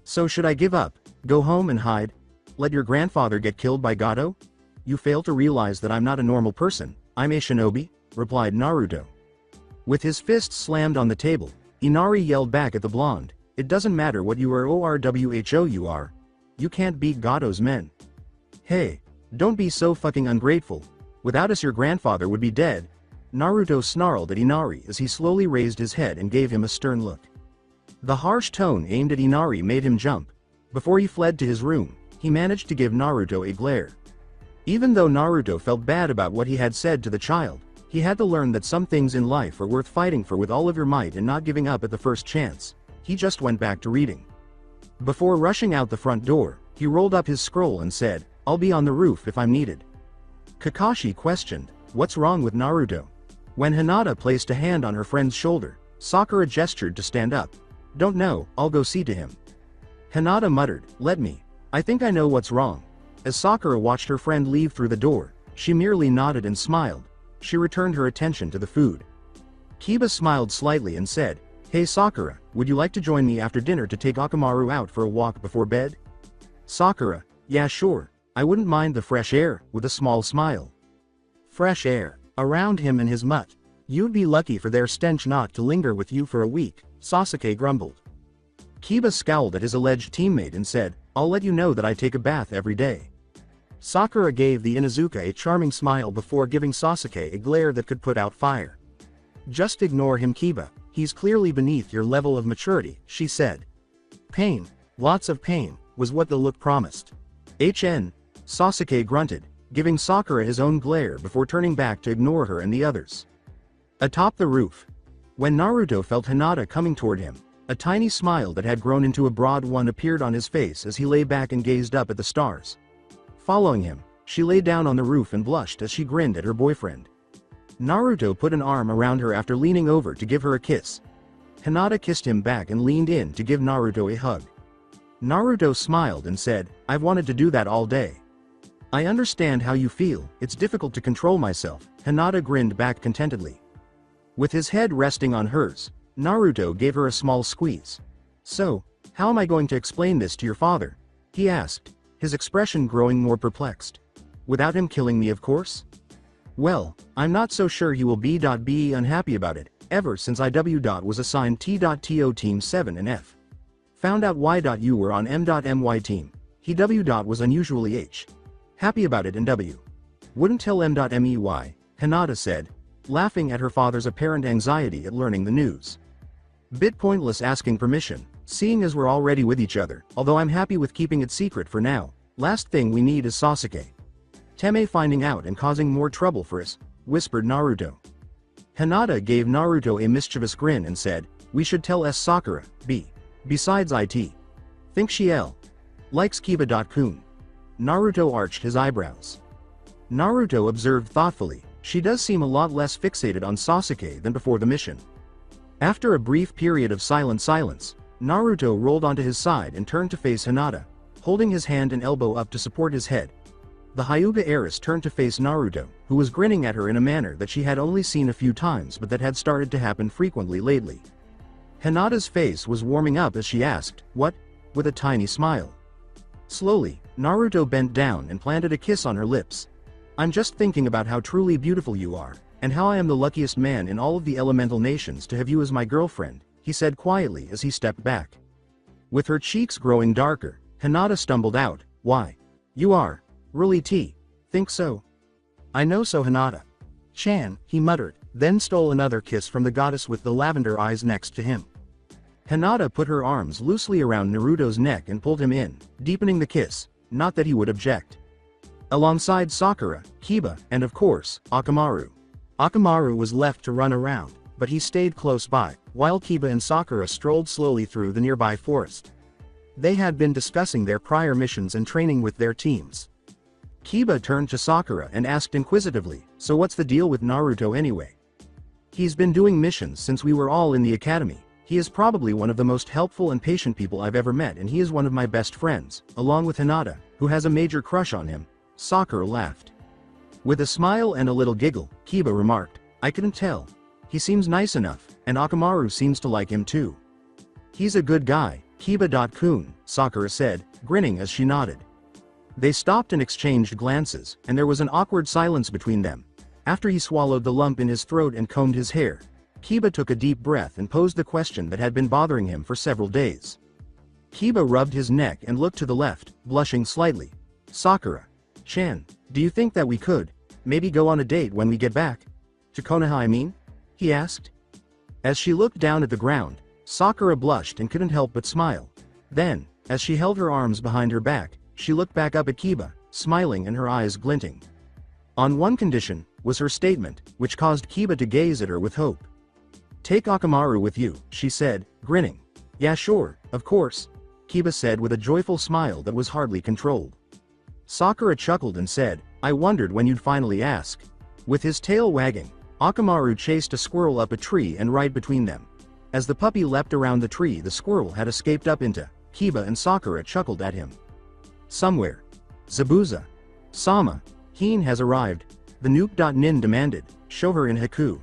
"So should I give up, go home and hide? Let your grandfather get killed by Gato? You fail to realize that I'm not a normal person, I'm a shinobi," replied Naruto. With his fist slammed on the table, Inari yelled back at the blonde, "It doesn't matter what you are or who you are. You can't beat Gato's men. Hey, don't be so fucking ungrateful. Without us your grandfather would be dead." Naruto snarled at Inari as he slowly raised his head and gave him a stern look. The harsh tone aimed at Inari made him jump. Before he fled to his room, he managed to give Naruto a glare. Even though Naruto felt bad about what he had said to the child, he had to learn that some things in life are worth fighting for with all of your might and not giving up at the first chance. He just went back to reading. Before rushing out the front door, he rolled up his scroll and said, "I'll be on the roof if I'm needed." Kakashi questioned, "What's wrong with Naruto?" When Hinata placed a hand on her friend's shoulder, Sakura gestured to stand up. "Don't know, I'll go see to him." Hinata muttered, "Let me. I think I know what's wrong." As Sakura watched her friend leave through the door, she merely nodded and smiled. She returned her attention to the food. Kiba smiled slightly and said, "Hey Sakura, would you like to join me after dinner to take Akamaru out for a walk before bed?" Sakura, "Yeah sure, I wouldn't mind the fresh air," with a small smile. Fresh air, around him and his mutt. You'd be lucky for their stench not to linger with you for a week, Sasuke grumbled. Kiba scowled at his alleged teammate and said, "I'll let you know that I take a bath every day." Sakura gave the Inuzuka a charming smile before giving Sasuke a glare that could put out fire. "Just ignore him Kiba, he's clearly beneath your level of maturity," she said. "Pain, lots of pain," was what the look promised. Sasuke grunted, giving Sakura his own glare before turning back to ignore her and the others. Atop the roof. When Naruto felt Hinata coming toward him, a tiny smile that had grown into a broad one appeared on his face as he lay back and gazed up at the stars. Following him, she lay down on the roof and blushed as she grinned at her boyfriend. Naruto put an arm around her after leaning over to give her a kiss. Hinata kissed him back and leaned in to give Naruto a hug. Naruto smiled and said, "I've wanted to do that all day." "I understand how you feel, it's difficult to control myself," Hinata grinned back contentedly. With his head resting on hers, Naruto gave her a small squeeze. "So, how am I going to explain this to your father?" he asked, his expression growing more perplexed. "Without him killing me of course?" "Well, I'm not so sure he will be unhappy about it, ever since IW. Was assigned T.to Team 7 and F. Found out Y.U were on M.My team. He W. Was unusually H. Happy about it and W. Wouldn't tell M.Mey, Hinata said, laughing at her father's apparent anxiety at learning the news. "Bit pointless asking permission, seeing as we're already with each other, although I'm happy with keeping it secret for now. Last thing we need is Sasuke Teme finding out and causing more trouble for us," whispered Naruto. Hinata gave Naruto a mischievous grin and said, "We should tell Sakura, besides it. Think she likes Kiba-kun." Naruto arched his eyebrows. Naruto observed thoughtfully, she does seem a lot less fixated on Sasuke than before the mission. After a brief period of silence, Naruto rolled onto his side and turned to face Hinata, holding his hand and elbow up to support his head. The Hyuga heiress turned to face Naruto, who was grinning at her in a manner that she had only seen a few times but that had started to happen frequently lately. Hinata's face was warming up as she asked, "What?" with a tiny smile. Slowly, Naruto bent down and planted a kiss on her lips. "I'm just thinking about how truly beautiful you are, and how I am the luckiest man in all of the elemental nations to have you as my girlfriend," he said quietly as he stepped back. With her cheeks growing darker, Hinata stumbled out, "Why? You are really think so?" "I know so Hinata. Chan," he muttered, then stole another kiss from the goddess with the lavender eyes next to him. Hinata put her arms loosely around Naruto's neck and pulled him in, deepening the kiss, not that he would object. alongside Sakura, Kiba, and of course, Akamaru. Akamaru was left to run around, but he stayed close by, while Kiba and Sakura strolled slowly through the nearby forest. They had been discussing their prior missions and training with their teams. Kiba turned to Sakura and asked inquisitively, "So what's the deal with Naruto anyway? He's been doing missions since we were all in the academy. He is probably one of the most helpful and patient people I've ever met, and he is one of my best friends, along with Hinata, who has a major crush on him." Sakura laughed. With a smile and a little giggle, Kiba remarked, "I couldn't tell. He seems nice enough, and Akamaru seems to like him too." "He's a good guy, Kiba-kun," Sakura said, grinning as she nodded. They stopped and exchanged glances, and there was an awkward silence between them. After he swallowed the lump in his throat and combed his hair, Kiba took a deep breath and posed the question that had been bothering him for several days. Kiba rubbed his neck and looked to the left, blushing slightly. "Sakura-chan, do you think that we could, maybe go on a date when we get back? To Konoha, I mean?" he asked. As she looked down at the ground, Sakura blushed and couldn't help but smile. Then, as she held her arms behind her back, she looked back up at Kiba, smiling and her eyes glinting. On one condition, was her statement, which caused Kiba to gaze at her with hope. "Take Akamaru with you," she said, grinning. "Yeah, sure, of course," Kiba said with a joyful smile that was hardly controlled. Sakura chuckled and said, "I wondered when you'd finally ask." With his tail wagging, Akamaru chased a squirrel up a tree and right between them. As the puppy leapt around the tree, the squirrel had escaped up into Kiba, and Sakura chuckled at him. Somewhere. Zabuza-sama, Hien has arrived, the Nuke.Nin demanded, "Show her in Haku."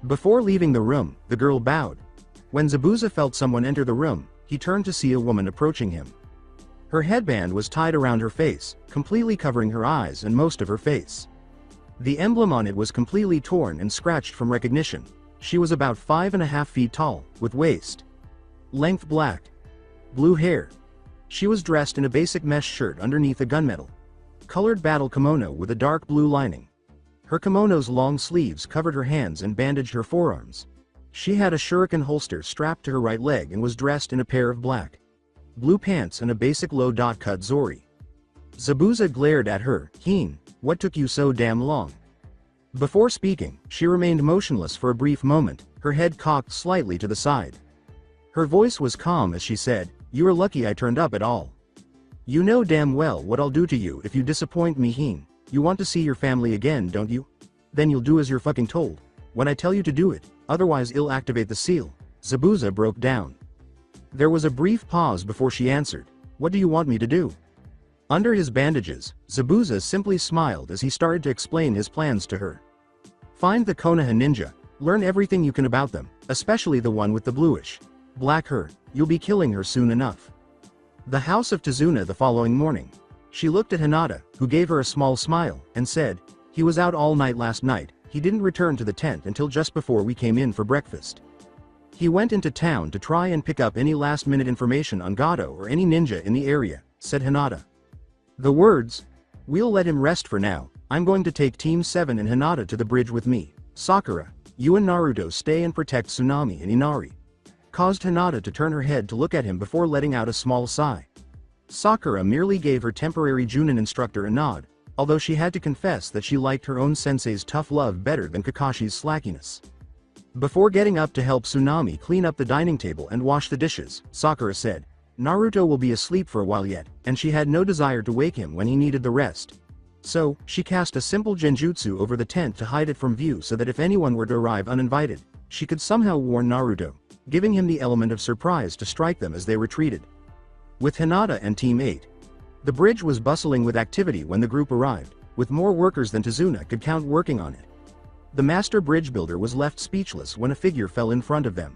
Before leaving the room, the girl bowed. When Zabuza felt someone enter the room, he turned to see a woman approaching him. Her headband was tied around her face, completely covering her eyes and most of her face. The emblem on it was completely torn and scratched from recognition. She was about 5.5 feet tall, with waist length black, blue hair. She was dressed in a basic mesh shirt underneath a gunmetal colored battle kimono with a dark blue lining. Her kimono's long sleeves covered her hands and bandaged her forearms. She had a shuriken holster strapped to her right leg and was dressed in a pair of black, blue pants and a basic low-cut zori. Zabuza glared at her. "Hien, what took you so damn long?" Before speaking, she remained motionless for a brief moment, her head cocked slightly to the side. Her voice was calm as she said, "You are lucky I turned up at all. You know damn well what I'll do to you if you disappoint me, Hien. You want to see your family again, don't you? Then you'll do as you're fucking told. When I tell you to do it, otherwise I'll activate the seal." Zabuza broke down. There was a brief pause before she answered, "What do you want me to do?" Under his bandages, Zabuza simply smiled as he started to explain his plans to her. "Find the Konoha ninja, learn everything you can about them, especially the one with the bluish black hair. You'll be killing her soon enough." The house of Tazuna the following morning. She looked at Hinata, who gave her a small smile, and said, "He was out all night last night. He didn't return to the tent until just before we came in for breakfast. He went into town to try and pick up any last-minute information on Gato or any ninja in the area," said Hinata. The words, "We'll let him rest for now. I'm going to take Team 7 and Hinata to the bridge with me. Sakura, you and Naruto stay and protect Tsunami and Inari," caused Hinata to turn her head to look at him before letting out a small sigh. Sakura merely gave her temporary Junin instructor a nod, although she had to confess that she liked her own sensei's tough love better than Kakashi's slackiness. Before getting up to help Tsunami clean up the dining table and wash the dishes, Sakura said, "Naruto will be asleep for a while yet," and she had no desire to wake him when he needed the rest. So, she cast a simple genjutsu over the tent to hide it from view so that if anyone were to arrive uninvited, she could somehow warn Naruto, giving him the element of surprise to strike them as they retreated. With Hinata and Team 8, the bridge was bustling with activity when the group arrived, with more workers than Tazuna could count working on it. The master bridge builder was left speechless when a figure fell in front of them.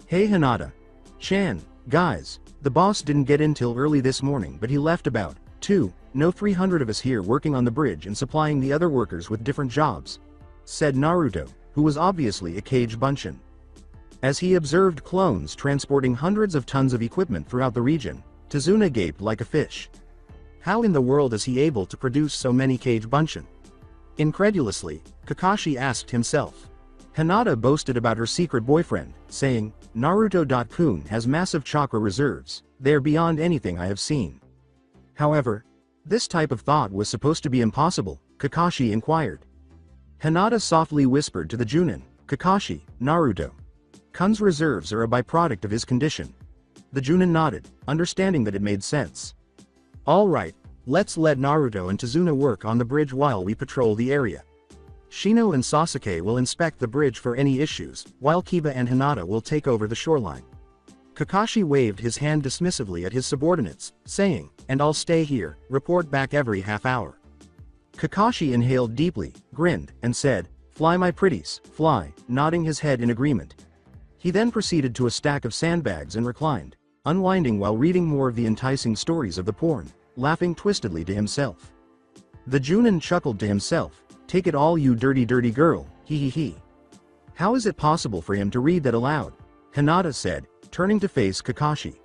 "Hey Hinata-chan, guys, the boss didn't get in till early this morning, but he left about 300 of us here working on the bridge and supplying the other workers with different jobs," said Naruto, who was obviously a Kage Bunshin. As he observed clones transporting hundreds of tons of equipment throughout the region, Tazuna gaped like a fish. How in the world is he able to produce so many Kage Bunshin? Incredulously, Kakashi asked himself. Hinata boasted about her secret boyfriend, saying, "Naruto-kun has massive chakra reserves, they are beyond anything I have seen." However, This type of thought was supposed to be impossible, Kakashi inquired. Hinata softly whispered to the Junin, Kakashi, Naruto. Kun's reserves are a byproduct of his condition. The Junin nodded, understanding that it made sense. Alright, let's let Naruto and Tazuna work on the bridge while we patrol the area. Shino and Sasuke will inspect the bridge for any issues, while Kiba and Hinata will take over the shoreline. Kakashi waved his hand dismissively at his subordinates, saying, and I'll stay here, report back every half hour. Kakashi inhaled deeply, grinned, and said, fly my pretties, fly, nodding his head in agreement. He then proceeded to a stack of sandbags and reclined, unwinding while reading more of the enticing stories of the porn, laughing twistedly to himself. The Junin chuckled to himself, take it all you dirty girl, hee hee hee. How is it possible for him to read that aloud? Hinata said, turning to face Kakashi.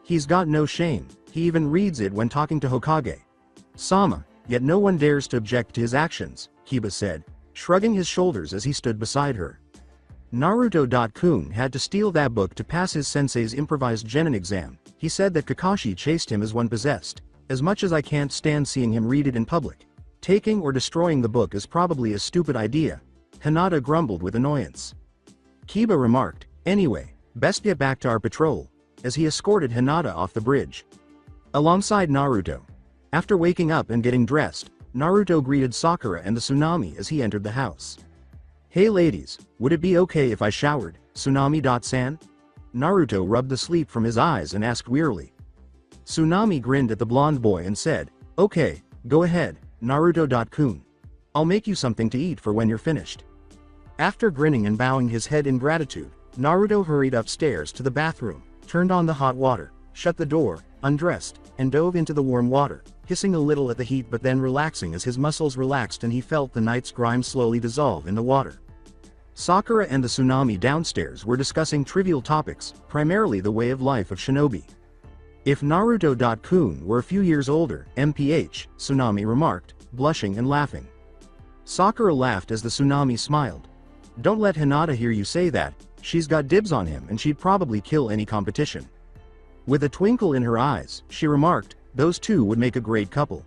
He's got no shame, he even reads it when talking to Hokage. Sama, yet no one dares to object to his actions, Kiba said, shrugging his shoulders as he stood beside her. Naruto.kun had to steal that book to pass his sensei's improvised genin exam. He said that Kakashi chased him as one possessed. As much as I can't stand seeing him read it in public. Taking or destroying the book is probably a stupid idea. Hinata grumbled with annoyance. Kiba remarked, anyway, best get back to our patrol, as he escorted Hinata off the bridge. Alongside Naruto. After waking up and getting dressed, Naruto greeted Sakura and the Tsunami as he entered the house. Hey ladies, would it be okay if I showered, Tsunami-san? Naruto rubbed the sleep from his eyes and asked wearily. Tsunami grinned at the blonde boy and said, okay, go ahead, Naruto.kun. I'll make you something to eat for when you're finished. After grinning and bowing his head in gratitude, Naruto hurried upstairs to the bathroom, turned on the hot water, shut the door, undressed, and dove into the warm water, hissing a little at the heat but then relaxing as his muscles relaxed and he felt the night's grime slowly dissolve in the water. Sakura and the Tsunami downstairs were discussing trivial topics, primarily the way of life of shinobi. If Naruto.kun were a few years older, MPH, Tsunami remarked, blushing and laughing. Sakura laughed as the Tsunami smiled. Don't let Hinata hear you say that, she's got dibs on him and she'd probably kill any competition. With a twinkle in her eyes, she remarked, those two would make a great couple.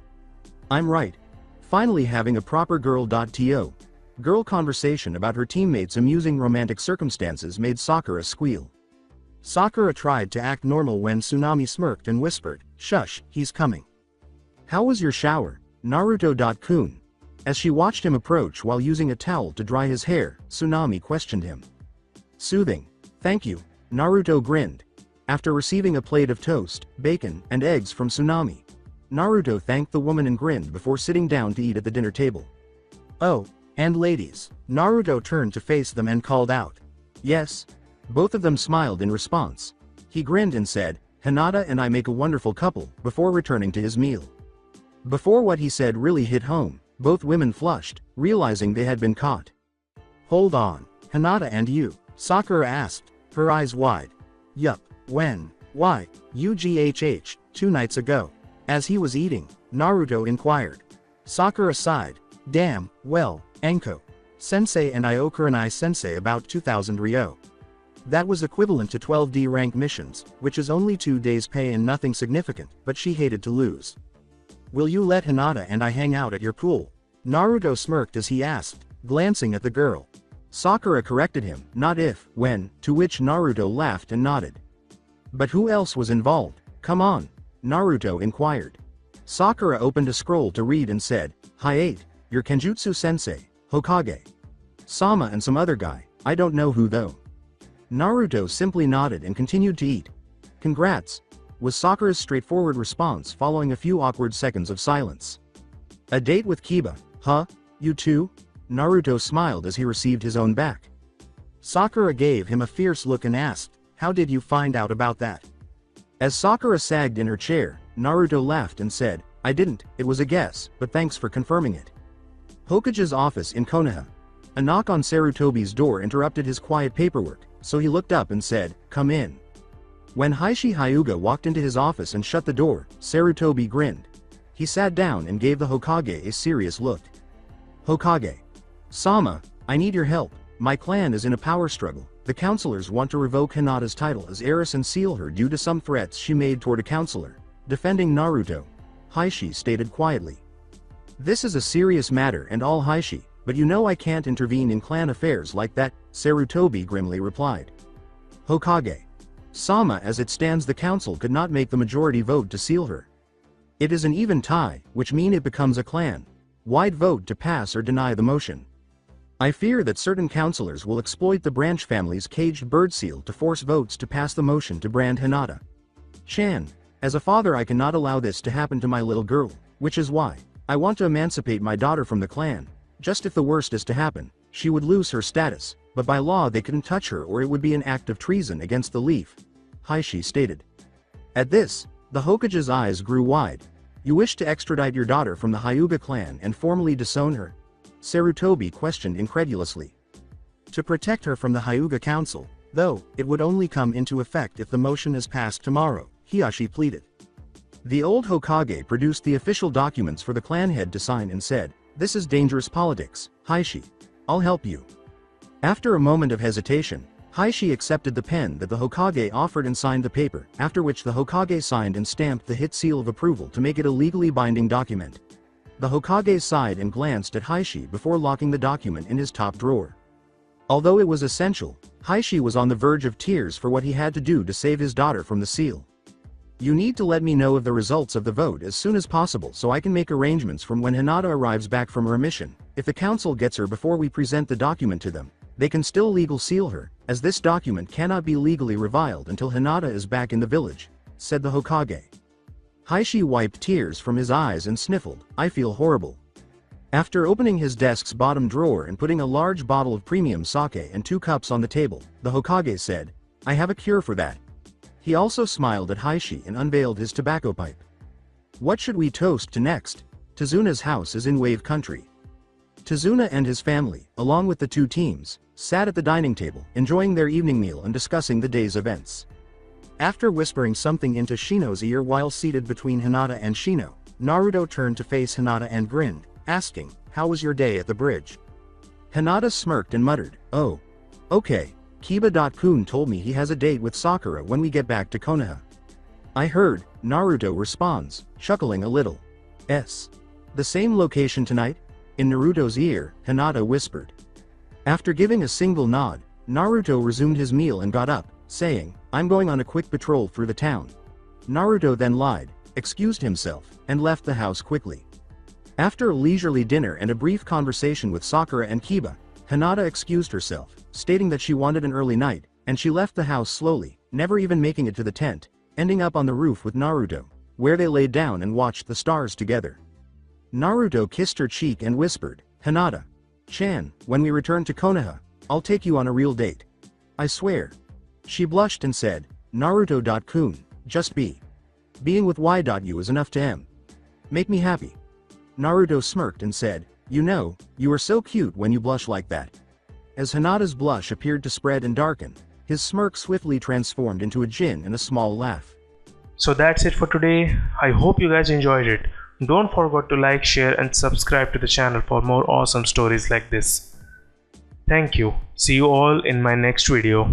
I'm right. Finally having a proper girl.to. Girl conversation about her teammates' amusing romantic circumstances made Sakura squeal. Sakura tried to act normal when Tsunami smirked and whispered, shush, he's coming. How was your shower, Naruto.kun? As she watched him approach while using a towel to dry his hair, Tsunami questioned him. Soothing. Thank you, Naruto grinned. After receiving a plate of toast, bacon, and eggs from Tsunami, Naruto thanked the woman and grinned before sitting down to eat at the dinner table. Oh, and ladies, Naruto turned to face them and called out. Yes. Both of them smiled in response. He grinned and said, Hinata and I make a wonderful couple, before returning to his meal. Before what he said really hit home, both women flushed, realizing they had been caught. Hold on, Hinata and you, Sakura asked, her eyes wide. Yup, when, why, UGHH, 2 nights ago. As he was eating, Naruto inquired. Sakura sighed, damn, well, Enko. Sensei and I owe Kurenai Sensei about 2,000 Ryo. That was equivalent to 12D rank missions, which is only 2 days pay and nothing significant, but she hated to lose. Will you let Hinata and I hang out at your pool? Naruto smirked as he asked, glancing at the girl. Sakura corrected him, not if, when, to which Naruto laughed and nodded. But who else was involved? Come on, Naruto inquired. Sakura opened a scroll to read and said, Hi-8, your Kenjutsu sensei, Hokage. Sama and some other guy, I don't know who though. Naruto simply nodded and continued to eat. Congrats, was Sakura's straightforward response following a few awkward seconds of silence. A date with Kiba, huh, you too? Naruto smiled as he received his own back. Sakura gave him a fierce look and asked, how did you find out about that? As Sakura sagged in her chair, Naruto laughed and said, I didn't, it was a guess, but thanks for confirming it. Hokage's office in Konoha. A knock on Sarutobi's door interrupted his quiet paperwork, so he looked up and said, come in. When Heishi Hyuga walked into his office and shut the door, Sarutobi grinned. He sat down and gave the Hokage a serious look. Hokage. Sama, I need your help, my clan is in a power struggle. The counselors want to revoke Hinata's title as heiress and seal her due to some threats she made toward a counselor. Defending Naruto. Heishi stated quietly. This is a serious matter and all Heishi, but you know I can't intervene in clan affairs like that, Sarutobi grimly replied. Hokage. Sama, as it stands the council could not make the majority vote to seal her. It is an even tie, which mean it becomes a clan-wide vote to pass or deny the motion. I fear that certain councillors will exploit the branch family's caged bird seal to force votes to pass the motion to brand Hinata. Chan, as a father I cannot allow this to happen to my little girl, which is why I want to emancipate my daughter from the clan. Just if the worst is to happen, she would lose her status, but by law they couldn't touch her or it would be an act of treason against the leaf, Heishi stated. At this, the Hokage's eyes grew wide. You wish to extradite your daughter from the Hyuga clan and formally disown her? Sarutobi questioned incredulously. To protect her from the Hyuga council, though, it would only come into effect if the motion is passed tomorrow, Hiashi pleaded. The old Hokage produced the official documents for the clan head to sign and said, "This is dangerous politics, Heishi. I'll help you." After a moment of hesitation, Heishi accepted the pen that the Hokage offered and signed the paper, after which the Hokage signed and stamped the hit seal of approval to make it a legally binding document. The Hokage sighed and glanced at Heishi before locking the document in his top drawer. Although it was essential, Heishi was on the verge of tears for what he had to do to save his daughter from the seal. You need to let me know of the results of the vote as soon as possible so I can make arrangements from when Hinata arrives back from her mission. If the council gets her before we present the document to them, they can still legal seal her, as this document cannot be legally reviled until Hinata is back in the village, said the Hokage. Heishi wiped tears from his eyes and sniffled, I feel horrible. After opening his desk's bottom drawer and putting a large bottle of premium sake and 2 cups on the table, the Hokage said, I have a cure for that. He also smiled at Heishi and unveiled his tobacco pipe. What should we toast to next? Tezuna's house is in Wave Country. Tezuna and his family, along with the 2 teams, sat at the dining table, enjoying their evening meal and discussing the day's events. After whispering something into Shino's ear while seated between Hinata and Shino, Naruto turned to face Hinata and grinned, asking, how was your day at the bridge? Hinata smirked and muttered, oh. Okay, Kiba-kun told me he has a date with Sakura when we get back to Konoha. I heard, Naruto responds, chuckling a little. The same location tonight? In Naruto's ear, Hinata whispered. After giving a single nod, Naruto resumed his meal and got up, saying, I'm going on a quick patrol through the town. Naruto then lied, excused himself, and left the house quickly. After a leisurely dinner and a brief conversation with Sakura and Kiba, Hinata excused herself, stating that she wanted an early night, and she left the house slowly, never even making it to the tent, ending up on the roof with Naruto, where they laid down and watched the stars together. Naruto kissed her cheek and whispered, Hinata-chan, when we return to Konoha, I'll take you on a real date. I swear. She blushed and said, Naruto-kun, just be. Being with Y.U is enough to make me happy. Naruto smirked and said, you know, you are so cute when you blush like that. As Hinata's blush appeared to spread and darken, his smirk swiftly transformed into a grin and a small laugh. So that's it for today. I hope you guys enjoyed it. Don't forget to like, share and subscribe to the channel for more awesome stories like this. Thank you. See you all in my next video.